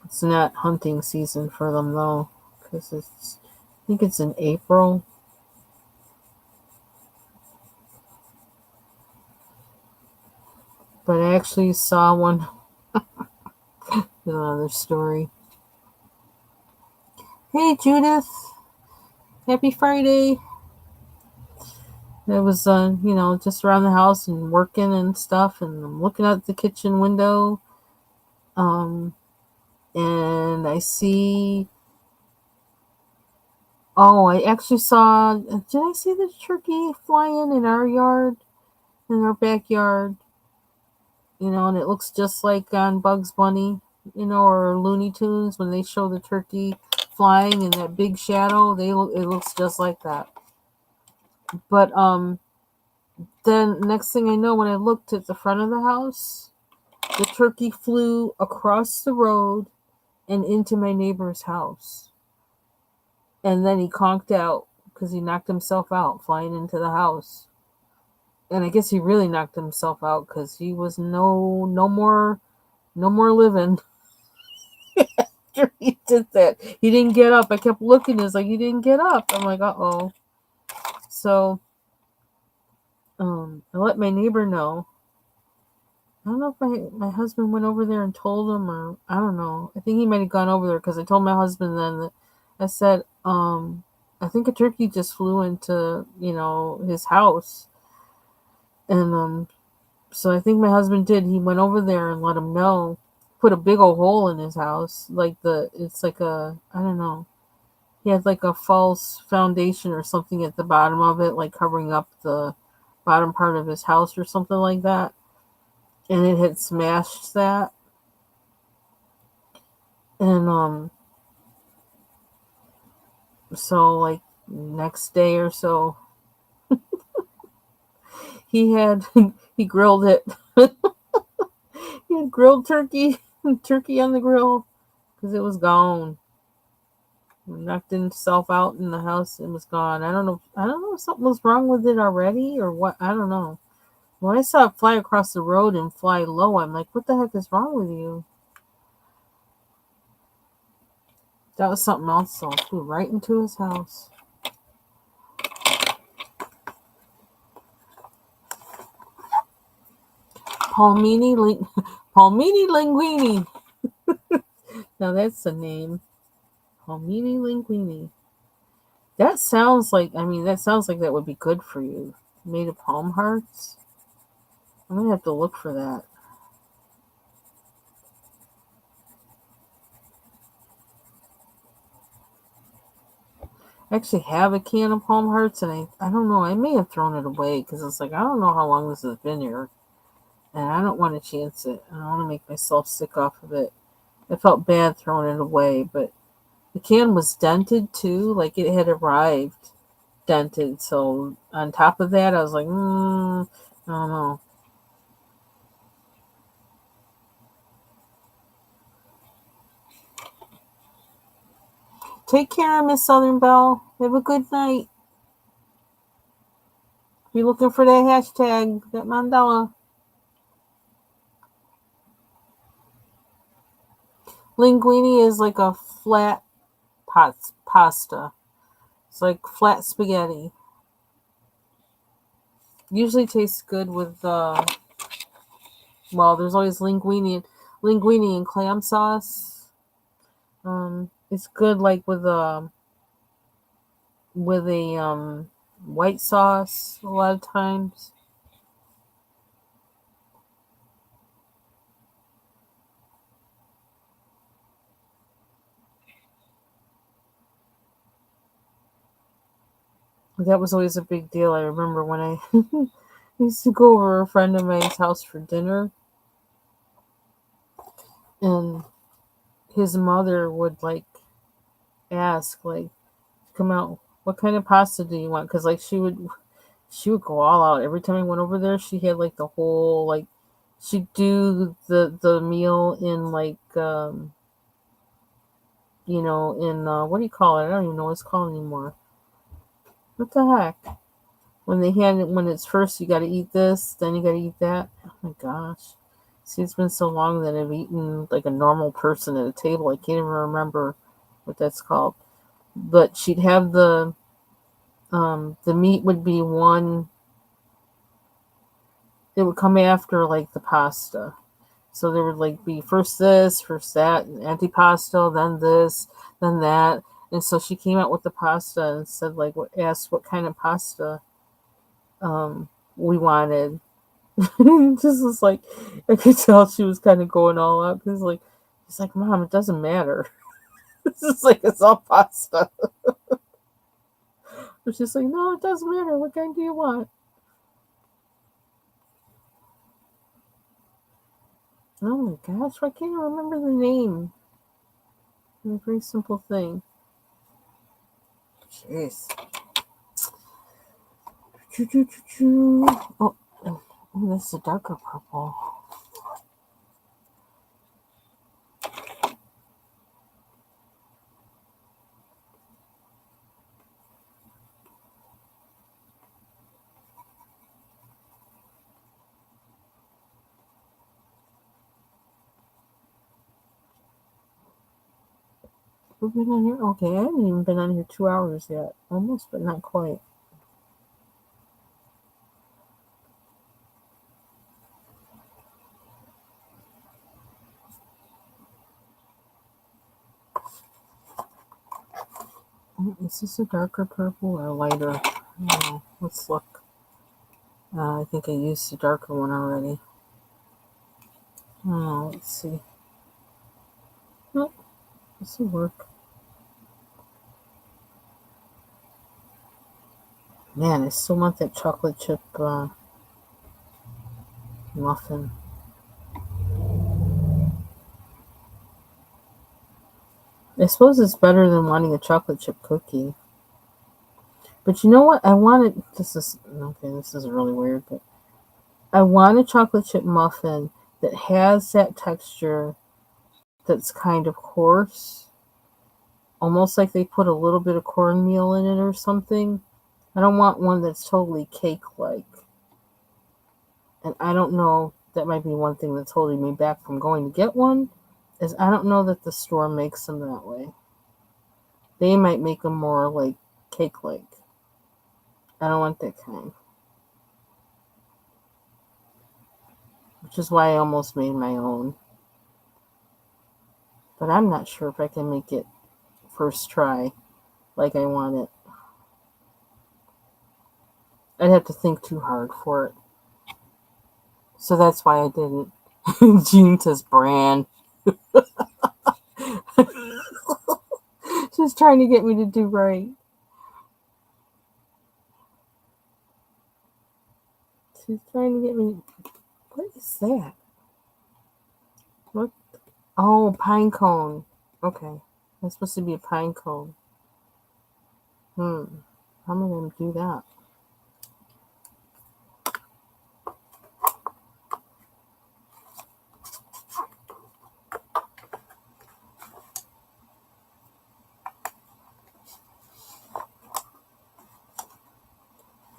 It's not hunting season for them though, because I think it's in April. But I actually saw one. Another story. Hey Judith, happy Friday. I was, just around the house and working and stuff, and I'm looking out the kitchen window, and I see. Oh, I actually saw. Did I see the turkey flying in our yard, in our backyard? And it looks just like on Bugs Bunny, or Looney Tunes when they show the turkey flying in that big shadow. It looks just like that. But then next thing I know, when I looked at the front of the house, the turkey flew across the road and into my neighbor's house. And then he conked out because he knocked himself out flying into the house. And I guess he really knocked himself out because he was no more living after he did that. He didn't get up. I kept looking. It's like, he didn't get up. I'm like, uh-oh. So I let my neighbor know. I don't know if my husband went over there and told him, or I don't know. I think he might have gone over there because I told my husband then that I said, I think a turkey just flew into, his house. And so I think my husband did. He went over there and let him know. Put a big old hole in his house. It's like I don't know. He had like a false foundation or something at the bottom of it, like covering up the bottom part of his house or something like that. And it had smashed that. And so like next day or so, he had he grilled it. He had grilled turkey on the grill because it was gone. He knocked himself out in the house and was gone. I don't know if something was wrong with it already or what. I don't know. When I saw it fly across the road and fly low, I'm like, what the heck is wrong with you? That was something else, so it flew right into his house. Paul Meany Palmini linguine. Now that's the name. Palmini linguine. That sounds like, that would be good for you. Made of palm hearts. I'm going to have to look for that. I actually have a can of palm hearts, and I don't know, I may have thrown it away because it's like, I don't know how long this has been here, and I don't want to chance it. I don't want to make myself sick off of it. I felt bad throwing it away, but the can was dented too, like it had arrived dented. So on top of that, I was like, I don't know. Take care, Miss Southern Belle. Have a good night. Be looking for that hashtag, that Mandela. Linguine is like a flat pasta. It's like flat spaghetti. Usually tastes good with there's always linguine and clam sauce. It's good like with a white sauce a lot of times. That was always a big deal. I remember when I used to go over a friend of mine's house for dinner, and his mother would like ask, like, come out, what kind of pasta do you want? Because like she would go all out every time I went over there. She had like the whole like she'd do the meal in like in what do you call it? I don't even know what it's called anymore. What the heck? When it's first, you got to eat this, then you got to eat that. Oh my gosh! See, it's been so long that I've eaten like a normal person at a table. I can't even remember what that's called. But she'd have the meat would be one. It would come after like the pasta. So there would like be first this, first that, and antipasto, then this, then that. And so she came out with the pasta and said like asked what kind of pasta we wanted. Just was like I could tell she was kind of going all out because like it's like, Mom, it doesn't matter. It's just like it's all pasta. But she's like, no, it doesn't matter. What kind do you want? Oh my gosh, why can't I remember the name? A very simple thing. Jeez. Oh, this is a darker purple. We've been on here? Okay, I haven't even been on here 2 hours yet. Almost, but not quite. Is this a darker purple or a lighter? Let's look. I think I used the darker one already. Let's see. Oh, this will work. Man, I still want that chocolate chip muffin. I suppose it's better than wanting a chocolate chip cookie. But you know what? I wanted. This is okay. This is really weird, but I want a chocolate chip muffin that has that texture that's kind of coarse, almost like they put a little bit of cornmeal in it or something. I don't want one that's totally cake-like. And I don't know. That might be one thing that's holding me back from going to get one. Is I don't know that the store makes them that way. They might make them more like cake-like. I don't want that kind. which is why I almost made my own. But I'm not sure if I can make it first try like I want it. I'd have to think too hard for it. So that's why I didn't. Jean says brand. She's trying to get me to do right. She's trying to get me. What is that? What? Oh, pine cone. Okay. That's supposed to be a pine cone. How am I going to do that?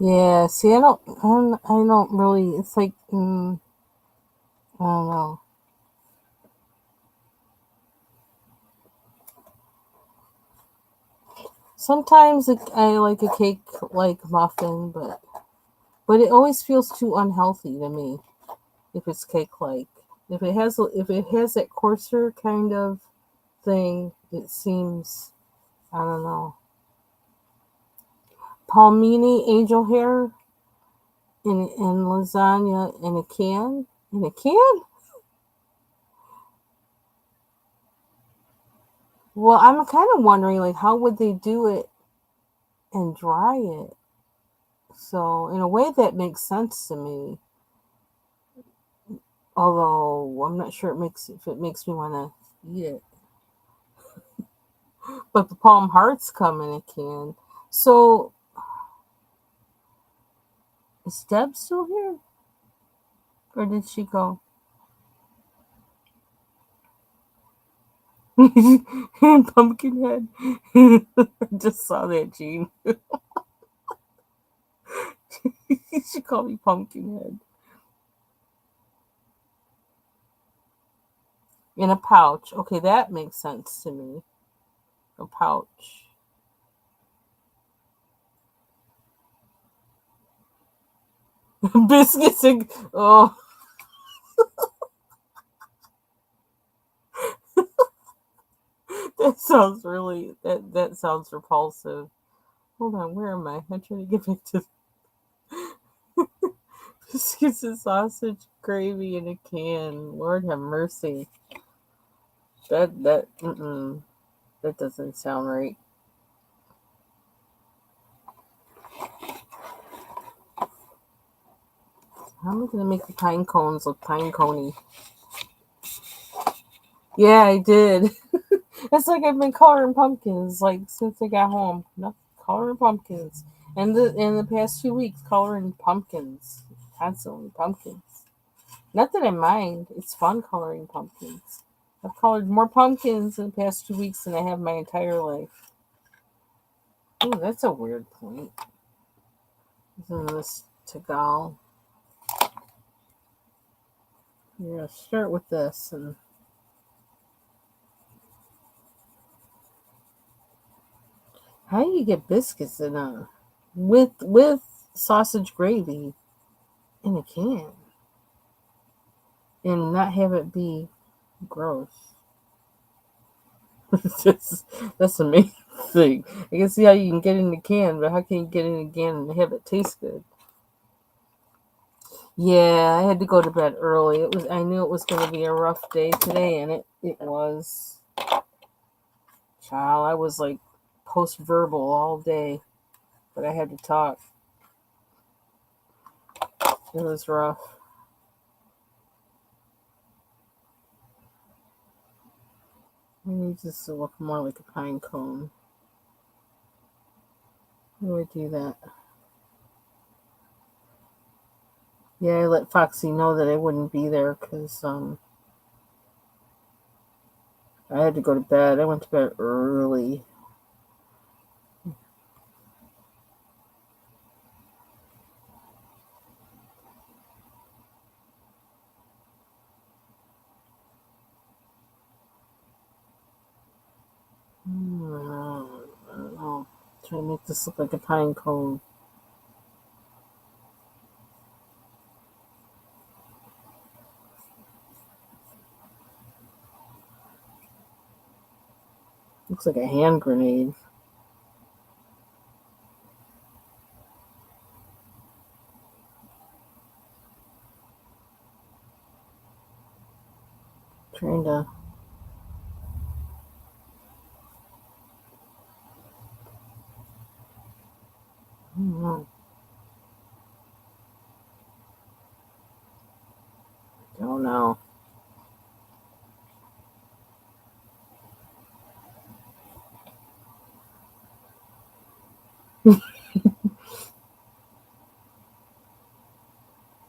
Yeah, see, I don't really, it's like, I don't know. Sometimes I like a cake like muffin, but it always feels too unhealthy to me if it's cake like. If it has that coarser kind of thing, it seems, I don't know. Palmini angel hair in lasagna in a can. In a can? Well, I'm kind of wondering like how would they do it and dry it? So in a way that makes sense to me. Although I'm not sure if it makes me want to eat it. But the palm hearts come in a can. So is Deb still here? Or did she go? Pumpkinhead. I just saw that, Gene. She called me Pumpkinhead. In a pouch. Okay, that makes sense to me. A pouch. Biscuits and oh, that sounds repulsive. Hold on, where am I? I'm trying to get back to biscuits and sausage gravy in a can. Lord have mercy. That doesn't sound right. How am I gonna make the pine cones look pine coney? Yeah, I did. It's like I've been coloring pumpkins like since I got home. No, coloring pumpkins, and in the past 2 weeks, coloring pumpkins constantly pumpkins. Not that I mind. It's fun coloring pumpkins. I've colored more pumpkins in the past 2 weeks than I have my entire life. Oh, that's a weird point. Isn't this Tagal? Yeah, start with this and how do you get biscuits in a with sausage gravy in a can and not have it be gross? That's amazing. I can see how you can get in a can, but how can you get in a can and have it taste good? Yeah, I had to go to bed early. I knew it was going to be a rough day today, and it was. Child, I was like post verbal all day, but I had to talk. It was rough. I need this to look more like a pine cone. How do I do that? Yeah, I let Foxy know that I wouldn't be there because I had to go to bed. I went to bed early. I don't know. Try to make this look like a pine cone. Looks like a hand grenade. Trying to. I don't know. Don't know.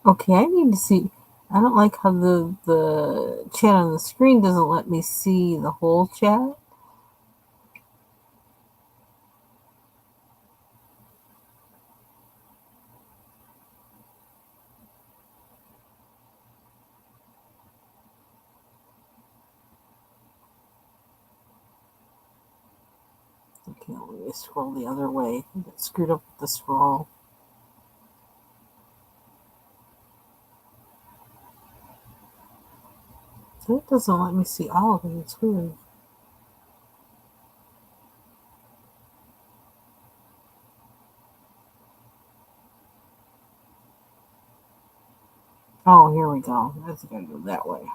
Okay, I need to see. I don't like how the chat on the screen doesn't let me see the whole chat. Okay, let me scroll the other way. I got screwed up with the scroll. So it doesn't let me see all of it. It's weird. Oh, here we go. I think I go that way.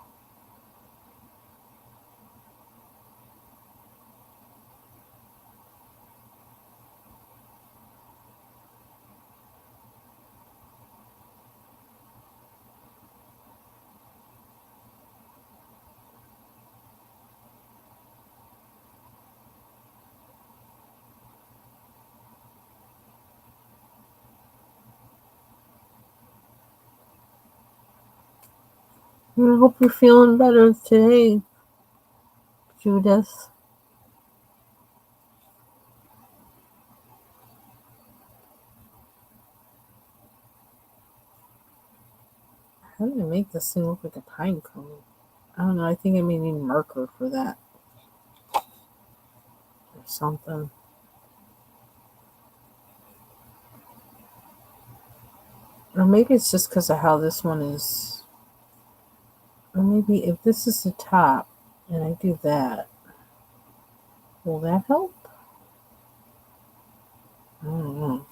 I hope you're feeling better today, Judith. How did I make this thing look like a pine cone? I don't know. I think I may need marker for that or something. Or maybe it's just because of how this one is. Or maybe if this is the top and I do that, will that help? I don't know.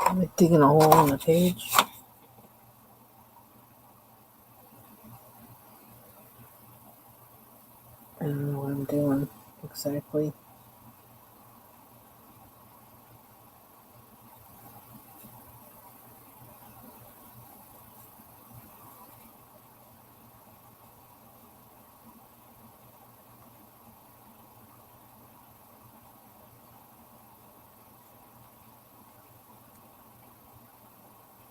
I'm like digging a hole in the page. I don't know what I'm doing exactly.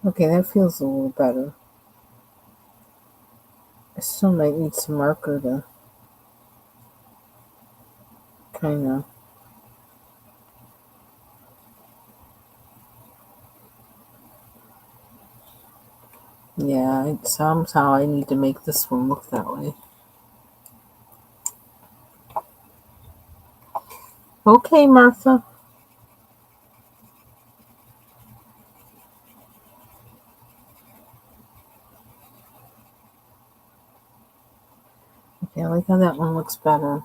Okay, that feels a little better. I still might need some marker to kind of. Yeah, somehow I need to make this one look that way. Okay, Martha. Okay, I like how that one looks better.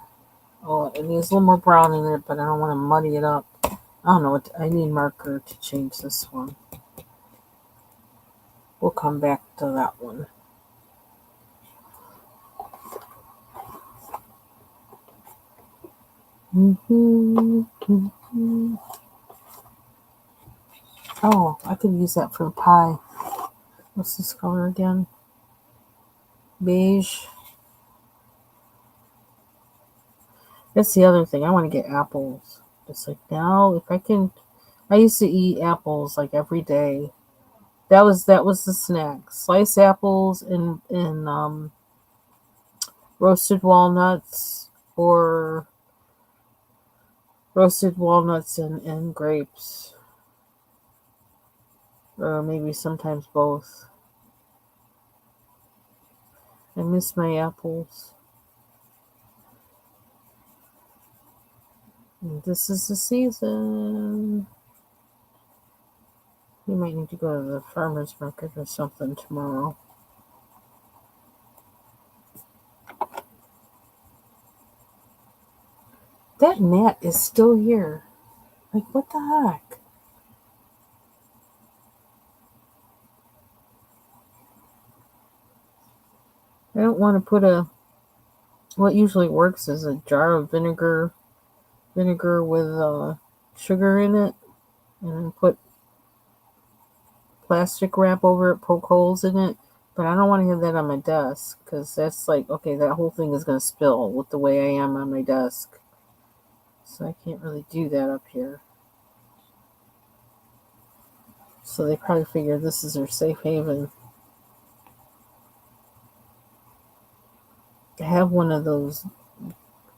Oh, it needs a little more brown in it, but I don't want to muddy it up. I don't know what I need marker to change this one. We'll come back to that one. Oh, I could use that for the pie. What's this color again? Beige. That's the other thing. I want to get apples. It's like now, if I can, I used to eat apples like every day. That was the snack. Sliced apples and roasted walnuts or roasted walnuts and grapes. Or maybe sometimes both. I miss my apples. And this is the season. We might need to go to the farmer's market or something tomorrow. That gnat is still here. Like, what the heck? I don't want to put what usually works is a jar of vinegar with sugar in it, and then put plastic wrap over it, poke holes in it. But I don't want to have that on my desk because that's like, okay, that whole thing is going to spill with the way I am on my desk. So I can't really do that up here. So they probably figure this is their safe haven. I have one of those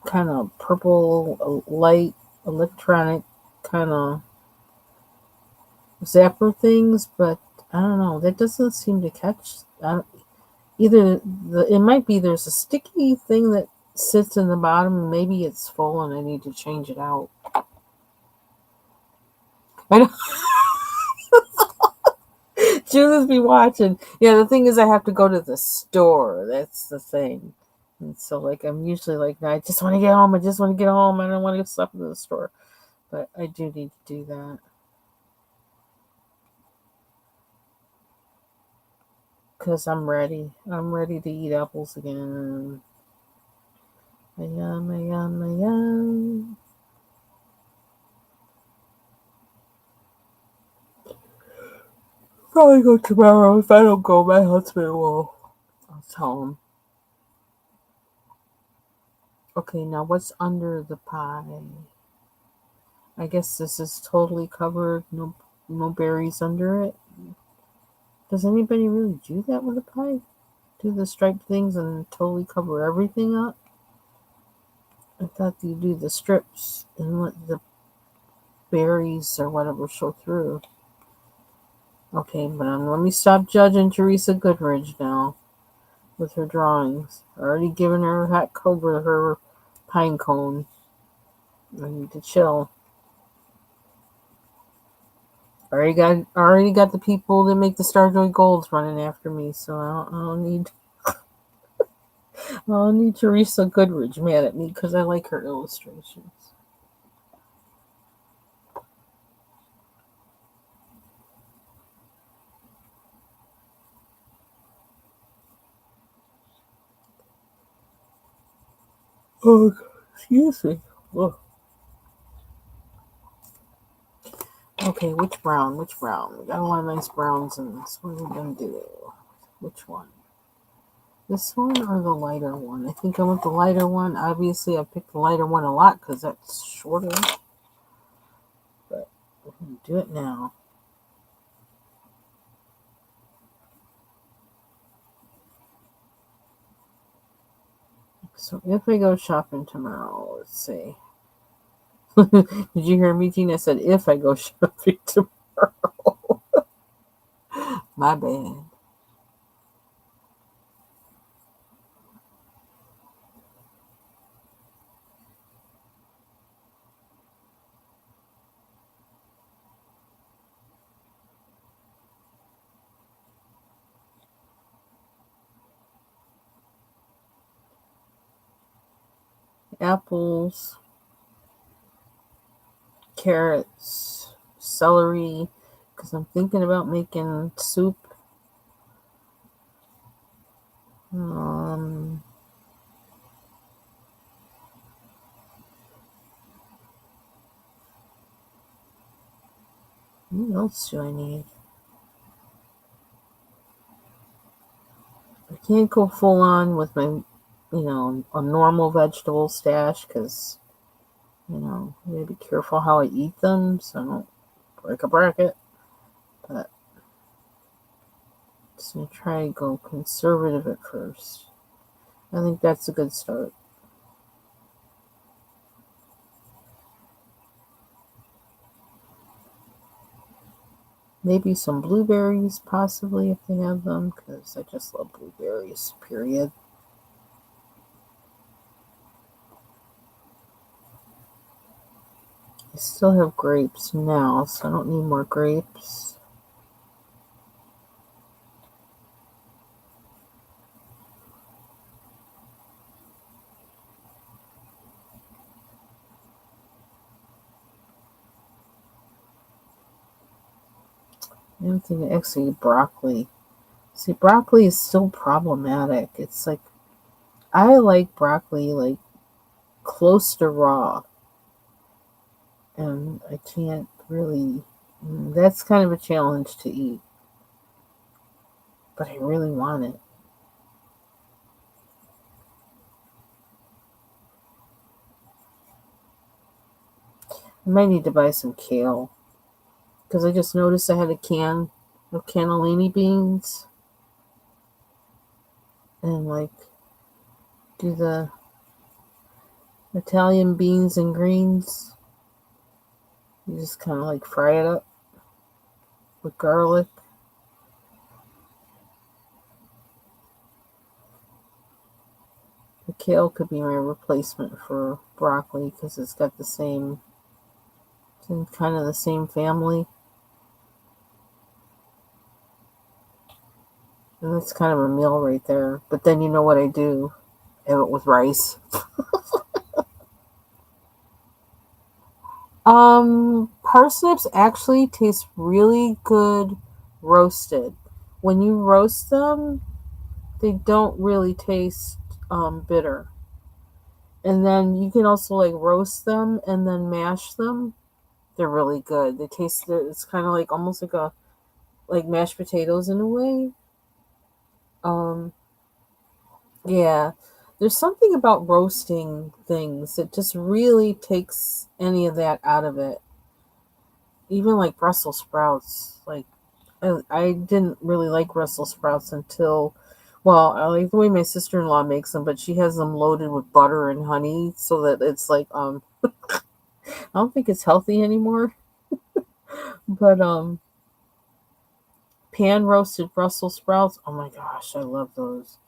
kind of purple light electronic kind of zapper things, but I don't know. That doesn't seem to catch. It might be there's a sticky thing that sits in the bottom. Maybe it's full and I need to change it out. I know. Judith be watching. Yeah, the thing is, I have to go to the store. That's the thing. And so, like, I'm usually like, I just want to get home. I just want to get home. I don't want to get stuff into the store. But I do need to do that. Because I'm ready. I'm ready to eat apples again. Yum, yum, yum. Probably go tomorrow. If I don't go, my husband will. I'll tell him. Okay, now what's under the pie? I guess this is totally covered. No berries under it. Does anybody really do that with a pie? Do the striped things and totally cover everything up? I thought you do the strips and let the berries or whatever show through. Okay, but let me stop judging Teresa Goodridge now with her drawings. I already given her hot cobra her pine cone. I need to chill. Already got the people that make the Starjoy Golds running after me, so I don't need Teresa Goodridge mad at me because I like her illustrations. Oh, excuse me. Ugh. Okay, which brown? Which brown? We got a lot of nice browns in this. What are we gonna do? Which one? This one or the lighter one? I think I want the lighter one. Obviously, I picked the lighter one a lot because that's shorter. But we're gonna do it now. So if I go shopping tomorrow, let's see. Did you hear me, Tina? I said if I go shopping tomorrow. My bad. Apples, carrots, celery, because I'm thinking about making soup. Um, what else do I need? I can't go full on with my, a normal vegetable stash because, I gotta be careful how I eat them so I don't break a bracket. But just gonna try and go conservative at first. I think that's a good start. Maybe some blueberries, possibly, if they have them, because I just love blueberries, period. I still have grapes now, so I don't need more grapes. I'm thinking actually broccoli. See, broccoli is so problematic. It's like I like broccoli like close to raw, and I can't really. That's kind of a challenge to eat, but I really want it. I might need to buy some kale because I just noticed I had a can of cannellini beans and like do the Italian beans and greens. You just kind of like fry it up with garlic. The kale could be my replacement for broccoli because it's got kind of the same family. And that's kind of a meal right there. But then you know what I do? Have it with rice. Parsnips actually taste really good roasted. When you roast them, they don't really taste bitter. And then you can also like roast them and then mash them. They're really good. It's kind of like almost like a like mashed potatoes in a way. Um, yeah, there's something about roasting things that just really takes any of that out of it. Even like Brussels sprouts, like I didn't really like Brussels sprouts until, well, I like the way my sister-in-law makes them, but she has them loaded with butter and honey, so that it's like I don't think it's healthy anymore. But pan roasted Brussels sprouts, oh my gosh, I love those.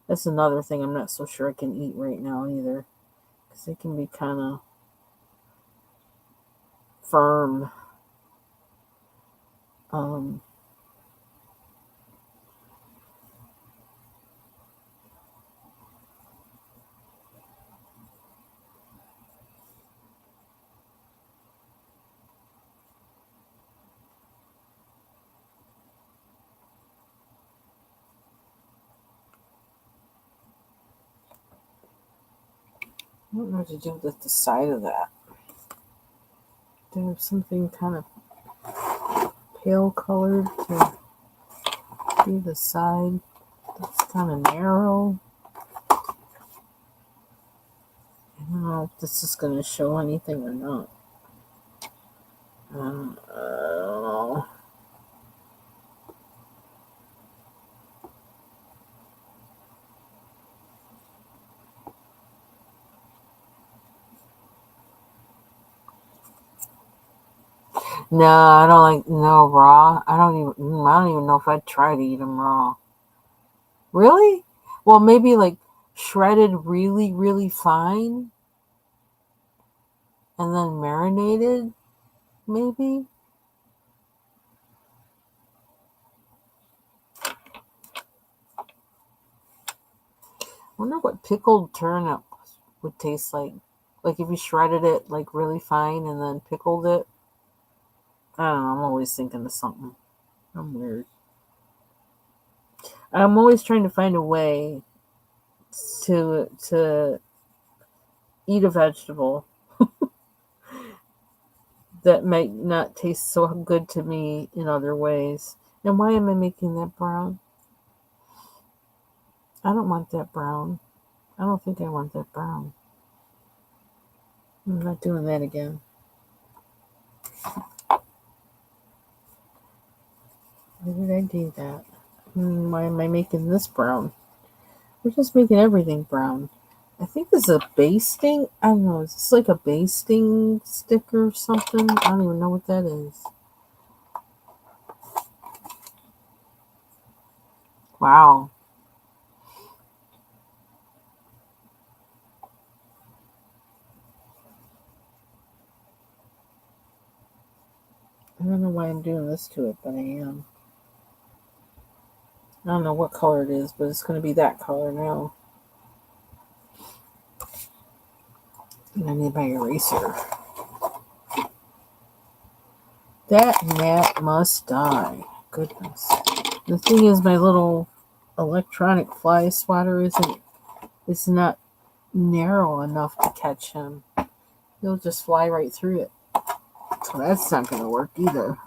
That's another thing I'm not so sure I can eat right now either, because they can be kind of firm. Um, I don't know what to do with the side of that. There's something kind of pale colored to be the side. That's kind of narrow. I don't know if this is going to show anything or not. I don't know. No, I don't like no raw. I don't even know if I'd try to eat them raw. Really? Well, maybe like shredded really, really fine and then marinated, maybe. I wonder what pickled turnip would taste like. Like if you shredded it like really fine and then pickled it. I don't know. I'm always thinking of something. I'm weird. I'm always trying to find a way to eat a vegetable that might not taste so good to me in other ways. And why am I making that brown? I don't want that brown. I don't think I want that brown. I'm not doing that again. Why did I do that? Why am I making this brown? We're just making everything brown. I think this is a basting. I don't know. Is this like a basting stick or something? I don't even know what that is. Wow. I don't know why I'm doing this to it, but I am. I don't know what color it is, but it's going to be that color now. And I need my eraser. That gnat must die. goodness. The thing is, my little electronic fly swatter it's not narrow enough to catch him. He'll just fly right through it. So that's not going to work either.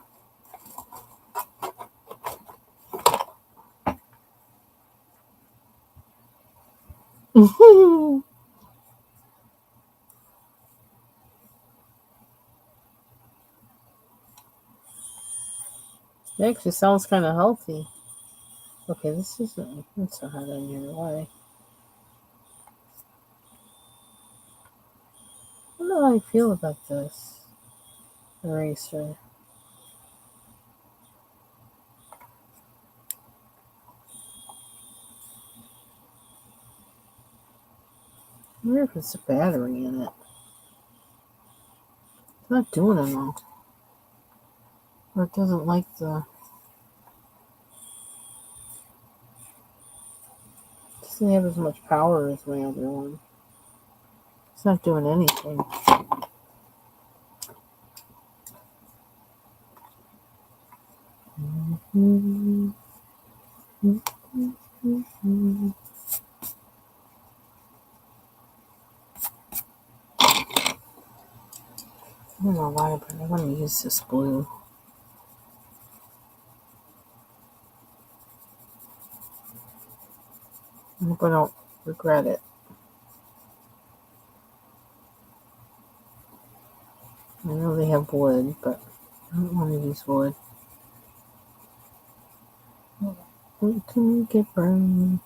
It actually sounds kind of healthy. Okay, this isn't it's so hot on here. Why? I don't know how I feel about this eraser. I wonder if it's a battery in it. It's not doing it though. Or it doesn't like the... It doesn't have as much power as my other one. It's not doing anything. I don't know why, but I want to use this blue. I hope I don't regret it. I know they have wood, but I don't want to use wood. It can get burned.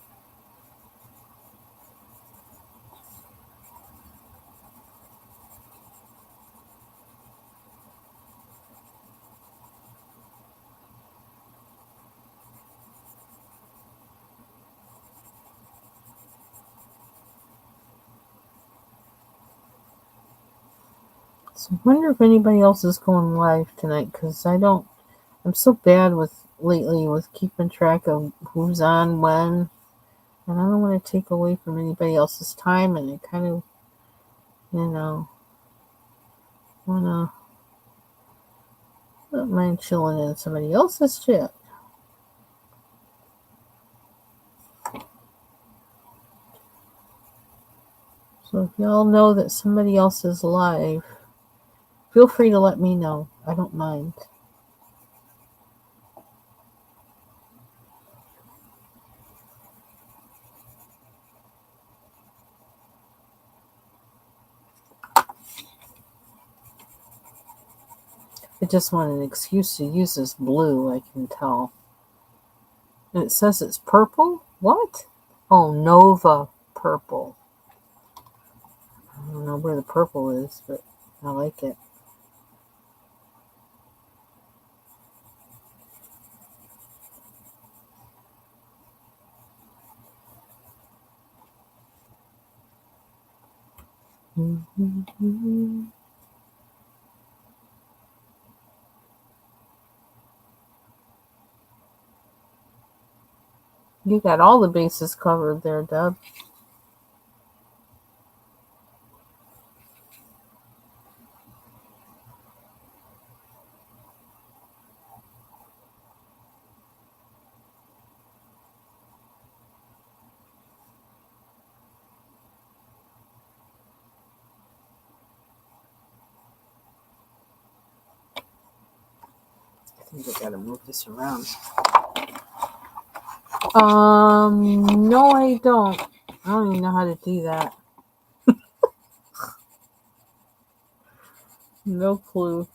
So I wonder if anybody else is going live tonight, because I'm so bad lately with keeping track of who's on when, and I don't want to take away from anybody else's time, and I kind of, want to not mind chilling in somebody else's chat. So if y'all know that somebody else is live, feel free to let me know. I don't mind. I just want an excuse to use this blue, I can tell. And it says it's purple? What? Oh, Nova purple. I don't know where the purple is, but I like it. You got all the bases covered there, Deb. I think I gotta move this around. No, I don't. I don't even know how to do that. No clue.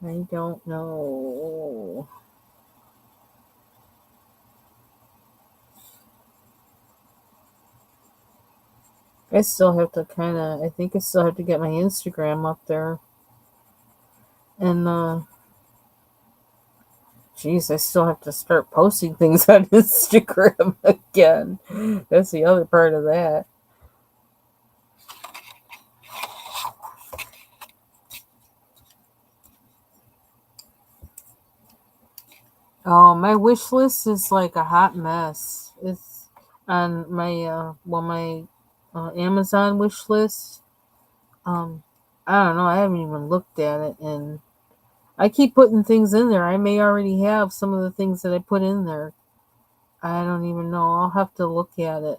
I don't know. I still have to I think I still have to get my Instagram up there. And, geez, I still have to start posting things on Instagram again. That's the other part of that. Oh, my wish list is like a hot mess. It's on my my Amazon wish list. Um, I don't know. I haven't even looked at it, and I keep putting things in there. I may already have some of the things that I put in there. I don't even know. I'll have to look at it.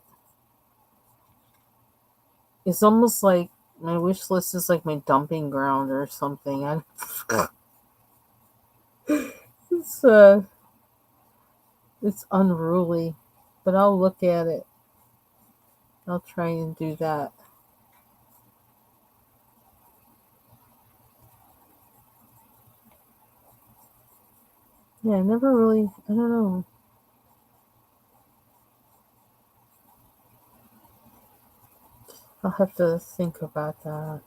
It's almost like my wish list is like my dumping ground or something. It's it's unruly, but I'll look at it. I'll try and do that. Yeah, I never really. I don't know. I'll have to think about that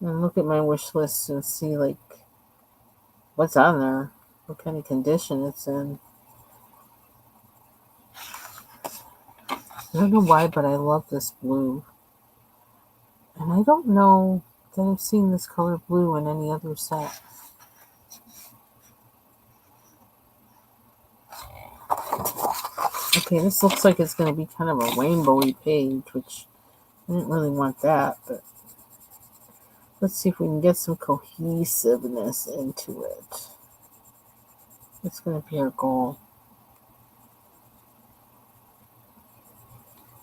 and look at my wish list and see like what's on there, what kind of condition it's in. I don't know why, but I love this blue, and I don't know that I've seen this color blue in any other set. Okay, this looks like it's going to be kind of a rainbowy page, which I didn't really want that, but let's see if we can get some cohesiveness into it. It's going to be our goal,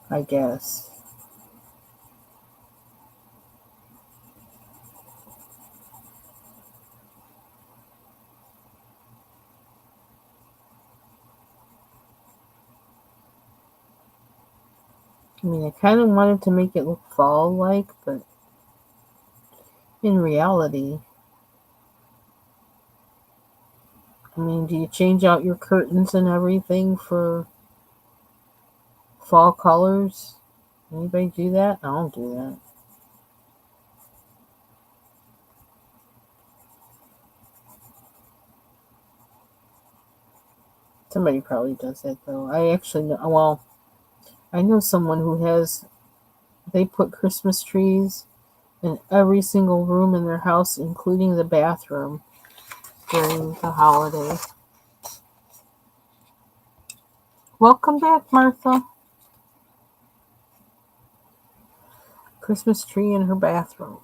I guess. I mean, I kind of wanted to make it look fall-like, but in reality, I mean, do you change out your curtains and everything for fall colors? Anybody do that? I don't do that. Somebody probably does that though. I actually know. Well, I know someone who has. They put Christmas trees in every single room in their house, including the bathroom, during the holiday. Welcome back, Martha. Christmas tree in her bathroom.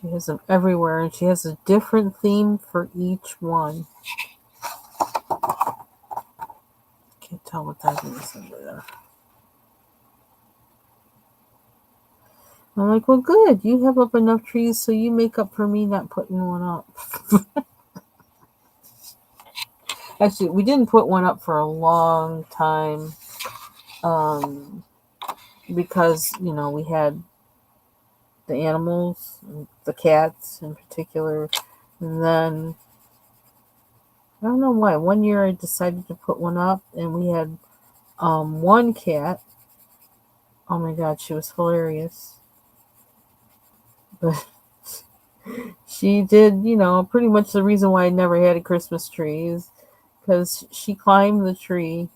She has them everywhere, and she has a different theme for each one. Can't tell what that is over there. I'm like, well, good. You have up enough trees, so you make up for me not putting one up. Actually, we didn't put one up for a long time, um, because we had the animals, the cats in particular, and then I don't know why. One year I decided to put one up, and we had one cat. Oh my god, she was hilarious. But she did, pretty much the reason why I never had a Christmas tree is because she climbed the tree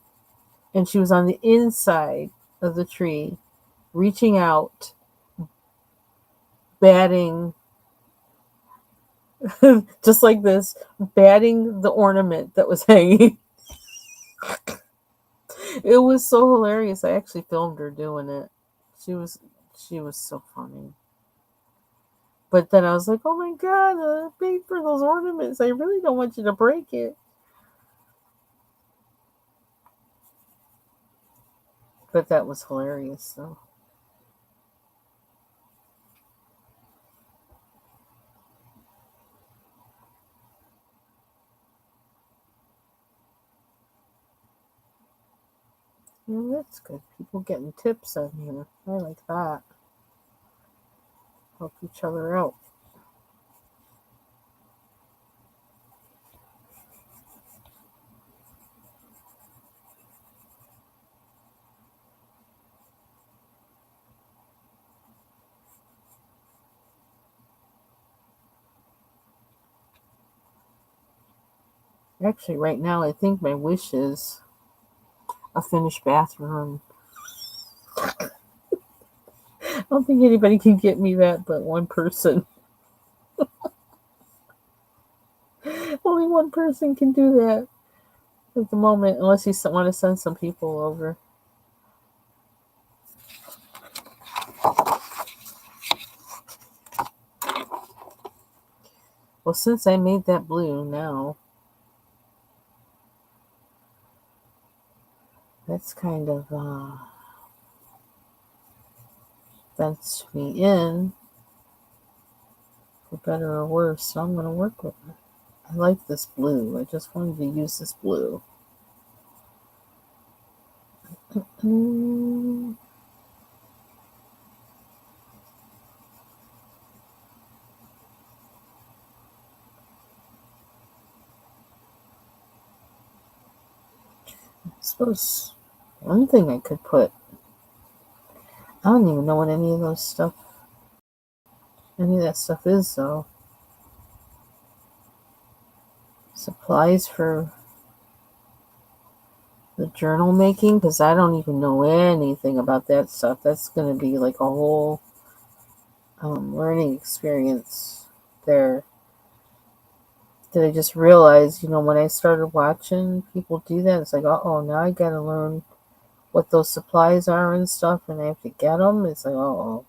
and she was on the inside of the tree, reaching out, batting, just like this, batting the ornament that was hanging. It was so hilarious. I actually filmed her doing it. She was she was so funny. But then I was like, oh my god, I paid for those ornaments. I really don't want you to break it. But that was hilarious, though. Yeah, that's good. People getting tips on here. I like that. Help each other out. Actually, right now, I think my wish is a finished bathroom. I don't think anybody can get me that but one person. Only one person can do that at the moment, unless you want to send some people over. Well, since I made that blue now, that's kind of fenced me in, for better or worse, so I'm going to work with it. I like this blue. I just wanted to use this blue. I suppose one thing I could put, I don't even know what any of that stuff is, though. Supplies for the journal making, because I don't even know anything about that stuff. That's going to be like a whole learning experience there. That I just realized, when I started watching people do that, it's like, oh, now I got to learn what those supplies are and stuff, and I have to get them. It's like, oh.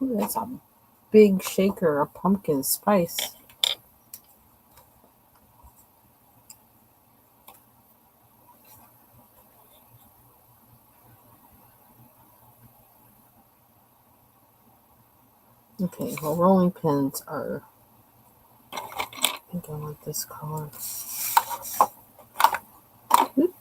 Ooh, that's a big shaker of pumpkin spice. Okay, well, rolling pins are, I think I want this color. Oop.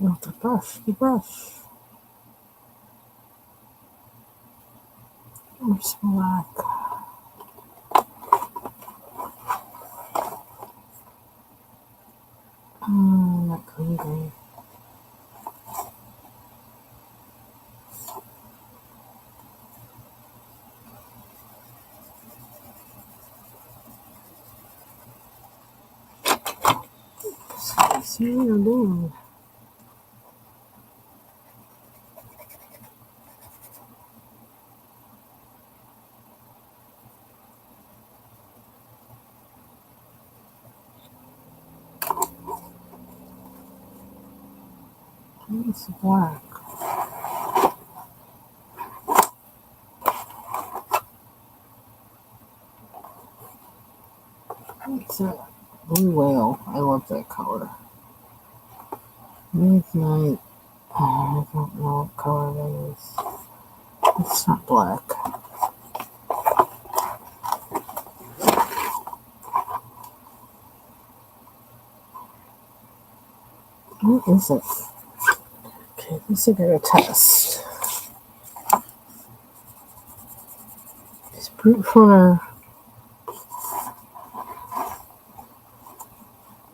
Oh, the brush. Where's black? Not green. See what I'm doing. It's black. It's a blue whale. I love that color. Midnight. Oh, I don't know what color that is. It's not black. What is it? Okay, this I gotta test. These brute fruit are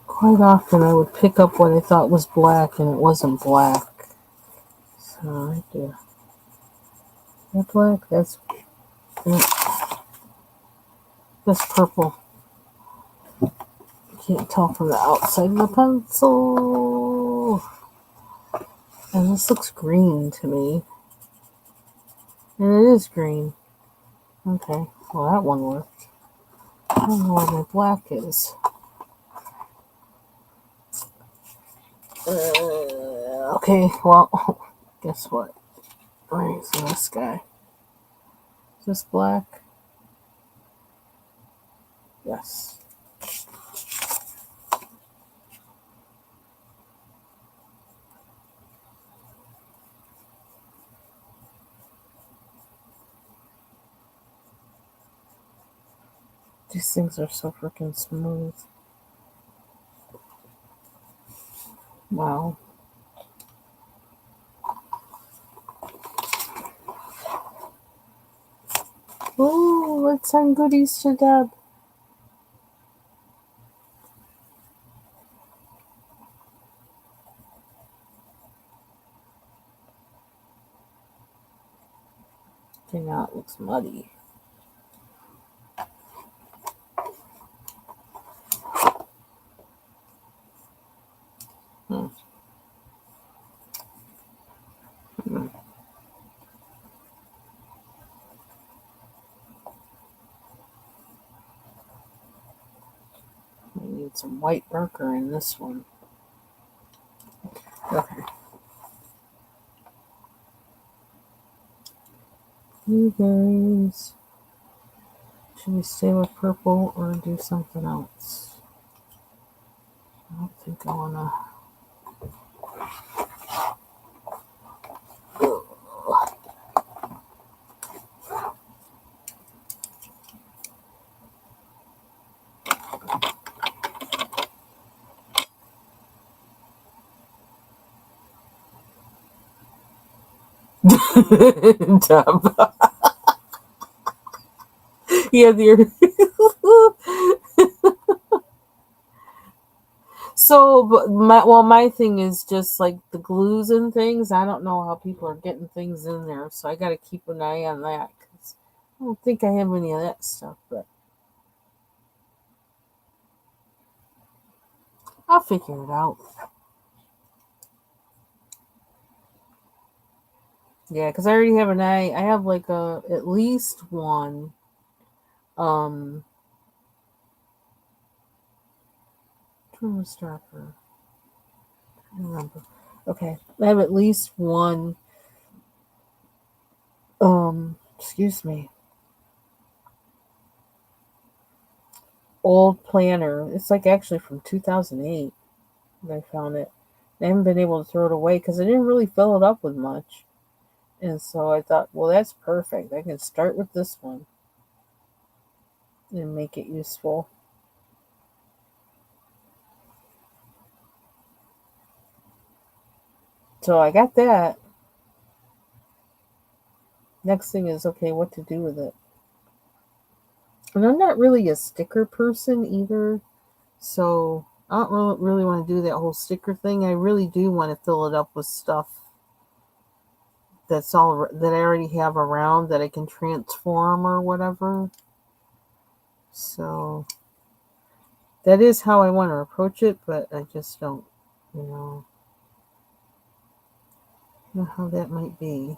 quite often I would pick up what I thought was black and it wasn't black. So right there. That black, that's purple. You can't tell from the outside of the pencil. And this looks green to me. And it is green. Okay, well that one worked. I don't know where my black is. Okay, well, guess what? Where is this guy? Is this black? Yes. These things are so freaking smooth. Wow. Ooh, let's send goodies to Deb. Okay, now it looks muddy. I need some white marker in this one. Okay. Blueberries. Should we stay with purple or do something else? I don't think I wanna. Deb. Yeah, the So, but my thing is just like the glues and things. I don't know how people are getting things in there, so I got to keep an eye on that because I don't think I have any of that stuff. But I'll figure it out. Yeah, because I already have an eye. I have like at least one. Um, Starper. I don't remember. Okay, I have at least one. Excuse me. Old planner. It's like actually from 2008 when I found it. I haven't been able to throw it away because I didn't really fill it up with much. And so I thought, well, that's perfect. I can start with this one and make it useful. So I got that. Next thing is, okay, what to do with it. And I'm not really a sticker person either. So I don't really want to do that whole sticker thing. I really do want to fill it up with stuff that's all that I already have around that I can transform or whatever. So that is how I want to approach it, but I just don't know, I don't know how that might be,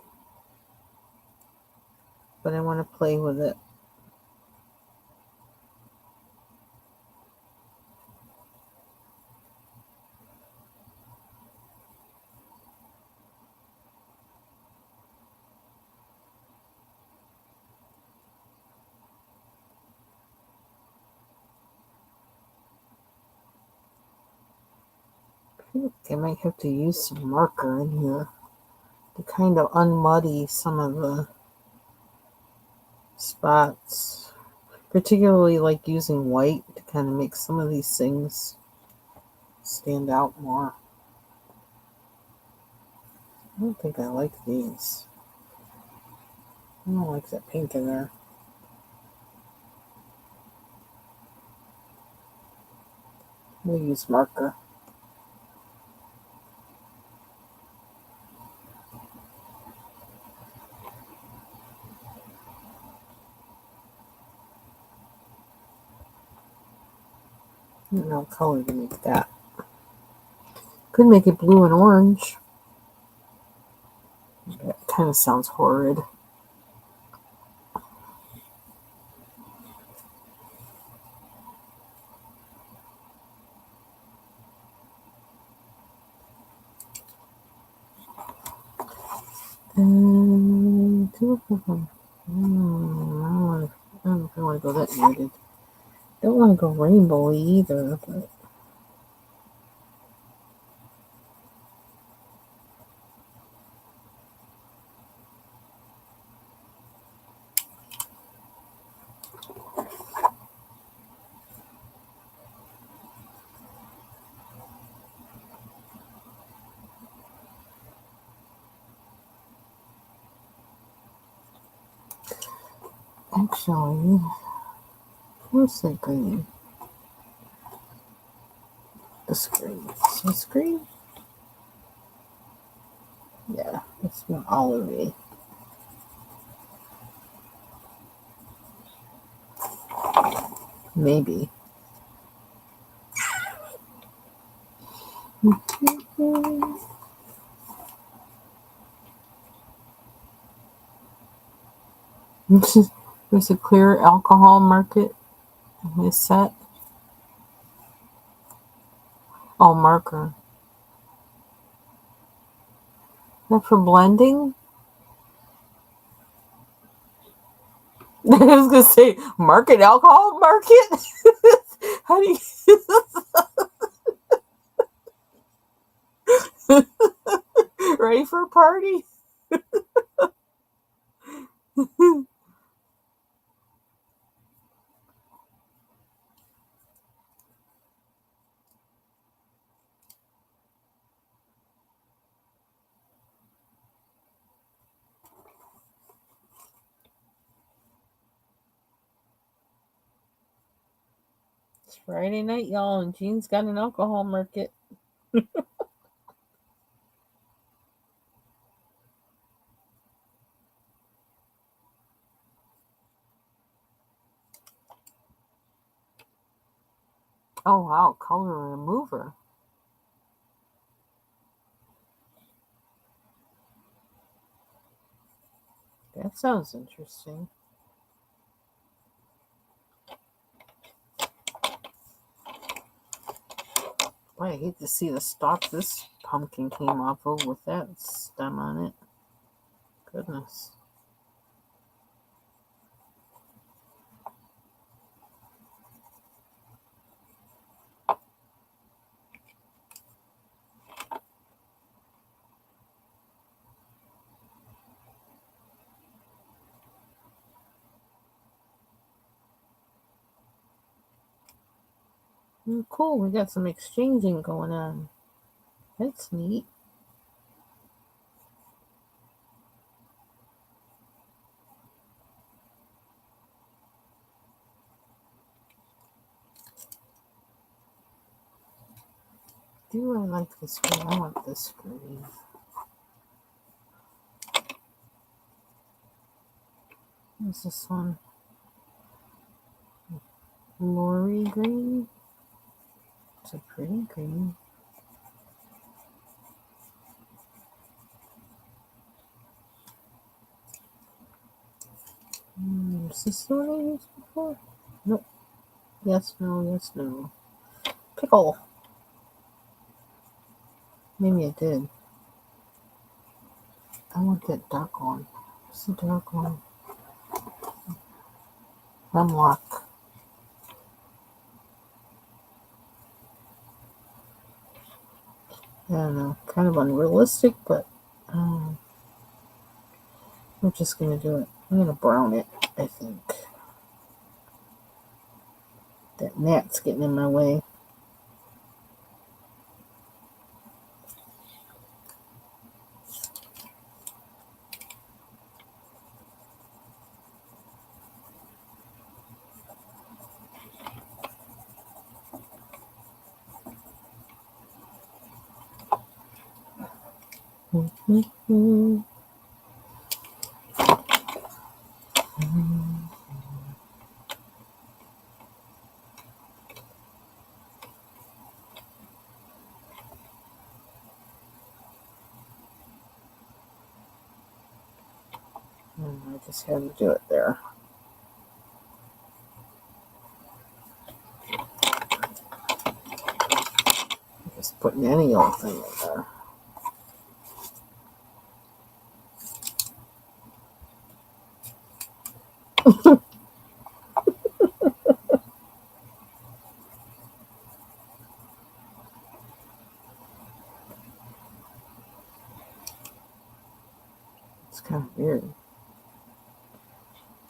but I want to play with it. I feel like I might have to use some marker in here to kind of unmuddy some of the spots, particularly like using white to kind of make some of these things stand out more. I don't think I like these. I don't like that pink in there. We'll use marker. No color to make that. Could make it blue and orange. That kind of sounds horrid. And two of them. I don't know if I want to go that muted. Don't want to go rainbowy either, but actually, where's that green? This green. This green? Yeah, it's more olivey. Maybe. There's a clear alcohol market in this set. Oh, marker. That for blending? I was gonna say market alcohol market. How do you ready for a party? It's Friday night, y'all, and Jean's got an alcohol market. Oh wow, color remover. That sounds interesting. Boy, I hate to see the stalk this pumpkin came off of with that stem on it. Goodness. Cool, we got some exchanging going on. That's neat. Do I like this green? I want this green. What's this one? Lori green. It's a pretty green. Is this the one I used before? Nope. Yes, no, yes, no. Pickle. Maybe I did. I want that dark one. What's the dark one? Hemlock. I don't know. Kind of unrealistic, but I'm just going to do it. I'm going to brown it, I think. That gnat's getting in my way. I just had to do it there. Just putting any old thing in there. It's kind of weird.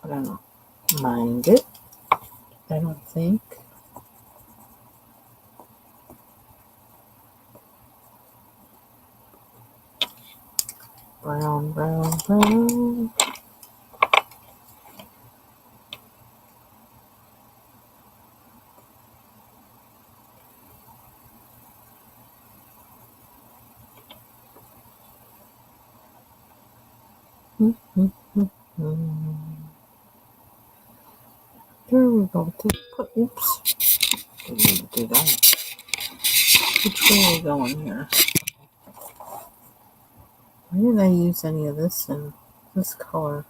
But I don't mind it. I don't think. Brown, brown, brown. There we go. Oops. Didn't mean to do that. Which way are we going here? Why did I use any of this in this color?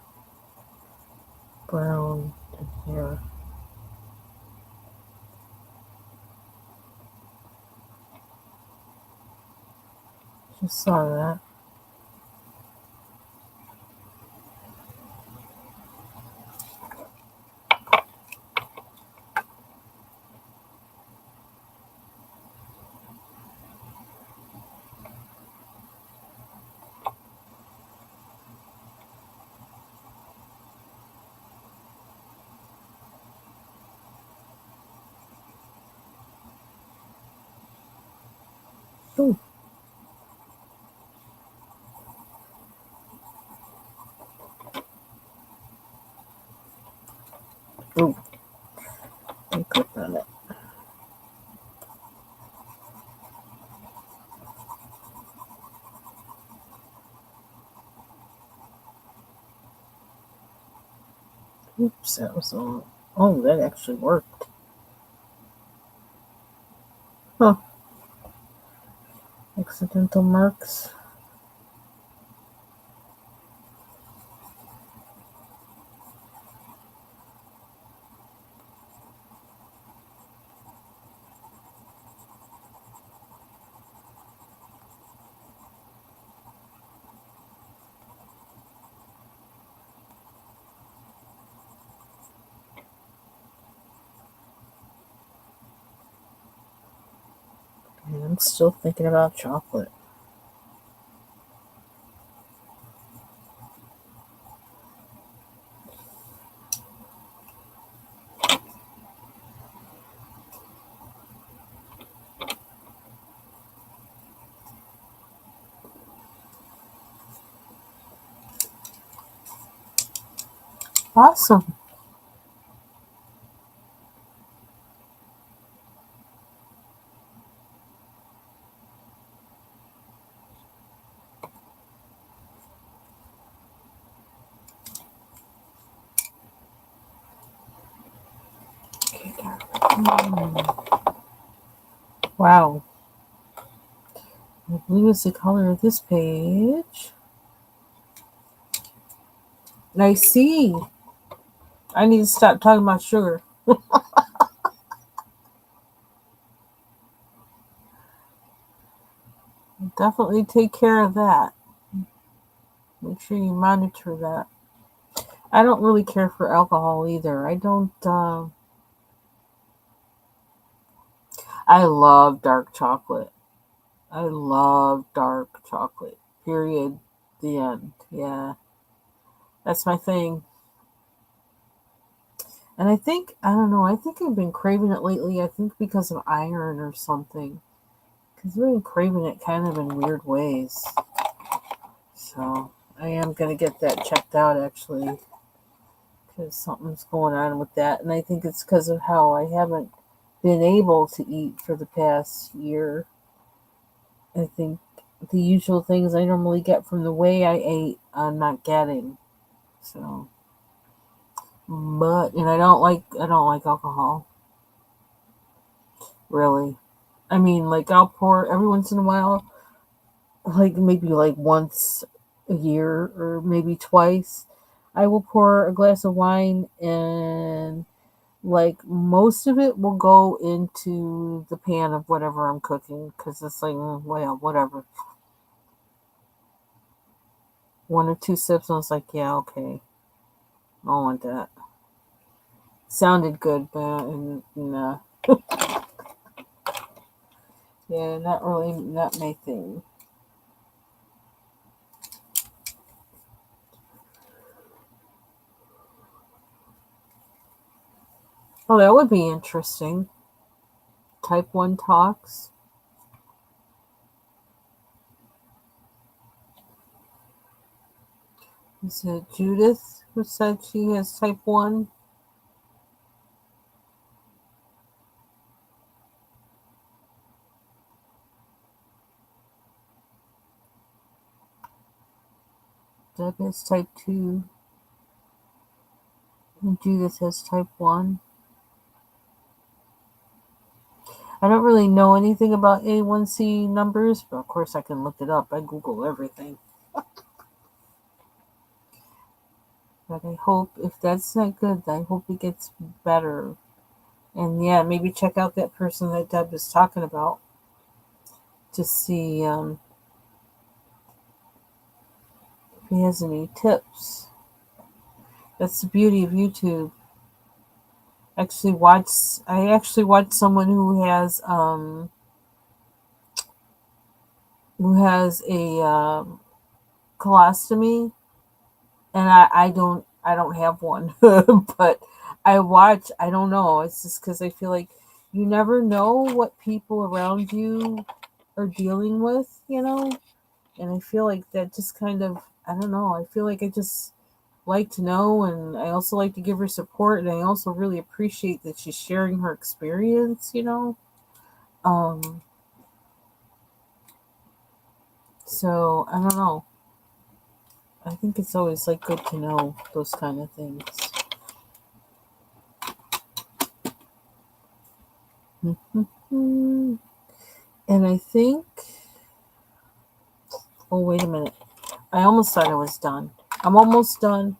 Brown in here. Just saw that. Ooh. Ooh. I clicked on it. Oops, that was all. Oh, that actually worked. Huh. Accidental marks. And I'm still thinking about chocolate. Awesome. Wow. Blue is the color of this page. I see. I need to stop talking about sugar. Definitely take care of that. Make sure you monitor that. I don't really care for alcohol either. I don't. I love dark chocolate. I love dark chocolate. Period. The end. Yeah, that's my thing. And I don't know, I think I've been craving it lately. I think because of iron or something. Because I've been craving it kind of in weird ways. So I am going to get that checked out actually. Because something's going on with that. And I think it's because of how I haven't been able to eat for the past year. I think the usual things I normally get from the way I ate, I'm not getting. So, but and I don't like alcohol really. I mean, like I'll pour every once in a while, like maybe like once a year or maybe twice. I will pour a glass of wine and like most of it will go into the pan of whatever I'm cooking because it's like, well, whatever. One or two sips, and I was like, yeah, okay, I don't want that. Sounded good, but nah, yeah, not really, not my thing. Oh, that would be interesting. Type 1 talks. Is it Judith who said she has type 1? Deb has type 2, and Judith has type 1. I don't really know anything about A1C numbers, but of course I can look it up. I Google everything. But I hope, if that's not good, I hope it gets better. And yeah, maybe check out that person that Deb is talking about to see if he has any tips. That's the beauty of YouTube. I actually watched someone who has a colostomy, and I don't have one, but I don't know. It's just because I feel like you never know what people around you are dealing with, and I feel like that just kind of, I don't know. I feel like I just like to know, and I also like to give her support, and I also really appreciate that she's sharing her experience. Um, so I don't know. I think it's always like good to know those kind of things. And I think, oh, wait a minute. I almost thought I was done. I'm almost done.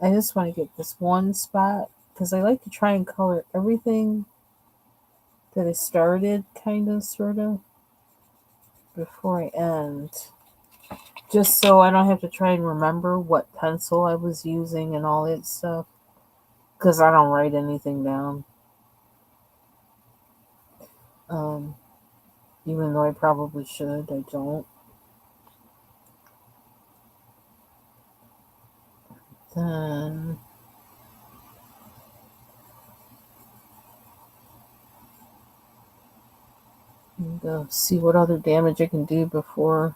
I just want to get this one spot because I like to try and color everything that I started, kind of, sort of, before I end. Just so I don't have to try and remember what pencil I was using and all that stuff because I don't write anything down. Um, Even though I probably should, I don't. Then go see what other damage I can do before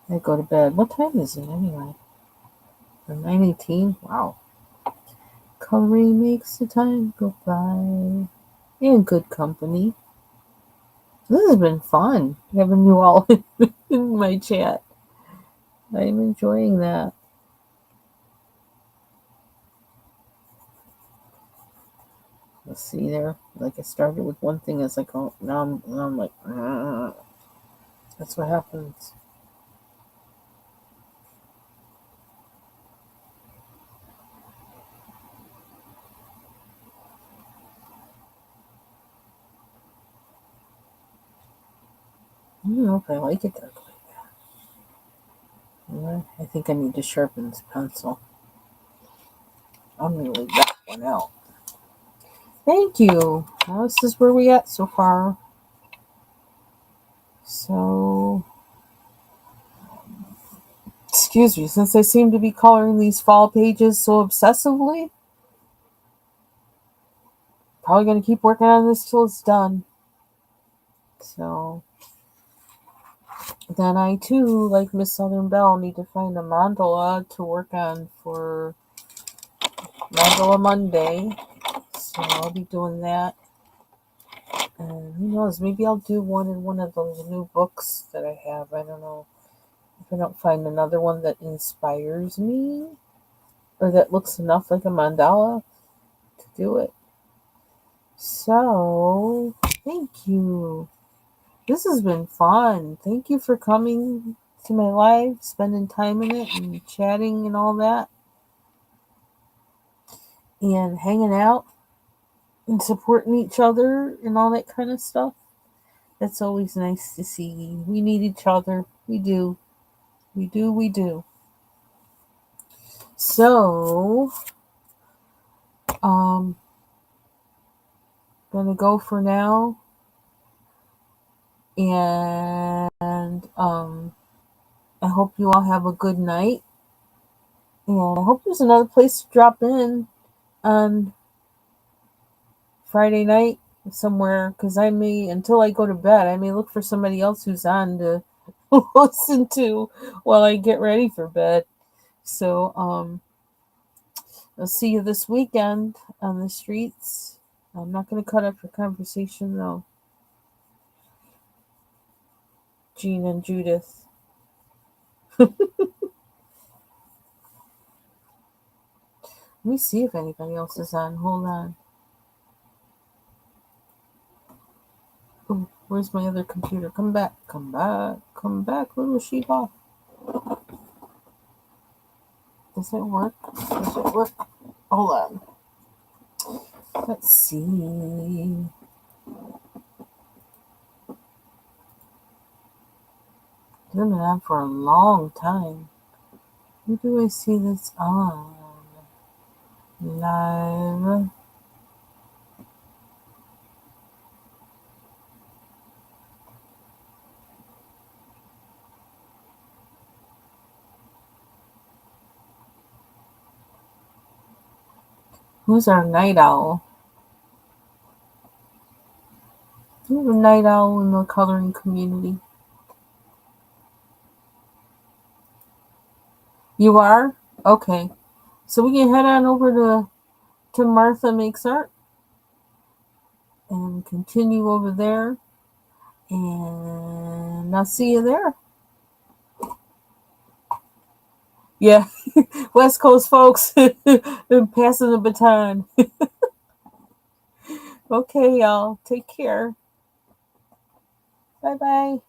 I go to bed. What time is it anyway? 9:18? Wow. Coloring makes the time go by. In good company. This has been fun having you all in my chat. I'm enjoying that. Let's see there. Like I started with one thing, it's like, oh, now I'm like, that's what happens. don't know if I like it dark like that. I think I need to sharpen this pencil. I'm going to leave that one out. Thank you. Well, this is where we at so far. So, excuse me, since I seem to be coloring these fall pages so obsessively, probably going to keep working on this till it's done. So, then I too, like Miss Southern Belle, need to find a mandala to work on for Mandala Monday. So I'll be doing that. And who knows, maybe I'll do one in one of those new books that I have. I don't know. If I don't find another one that inspires me or that looks enough like a mandala to do it. So, thank you. This has been fun. Thank you for coming to my live, spending time in it and chatting and all that. And hanging out and supporting each other and all that kind of stuff. That's always nice to see. We need each other. We do. We do. So, gonna go for now. And I hope you all have a good night. And I hope there's another place to drop in on Friday night somewhere, because I may, until I go to bed, I may look for somebody else who's on to listen to while I get ready for bed. So, I'll see you this weekend on the streets. I'm not going to cut up your conversation though, Jean and Judith. Let me see if anybody else is on. Hold on. Oh, where's my other computer? Come back, little Sheba. Does it work? Hold on. Let's see. It's been on for a long time. Who do I see this on? Live. Who's our night owl? Who's a night owl in the coloring community? You are? Okay. So we can head on over to Martha Makes Art and continue over there. And I'll see you there. Yeah, West Coast folks, passing the baton. Okay, y'all. Take care. Bye-bye.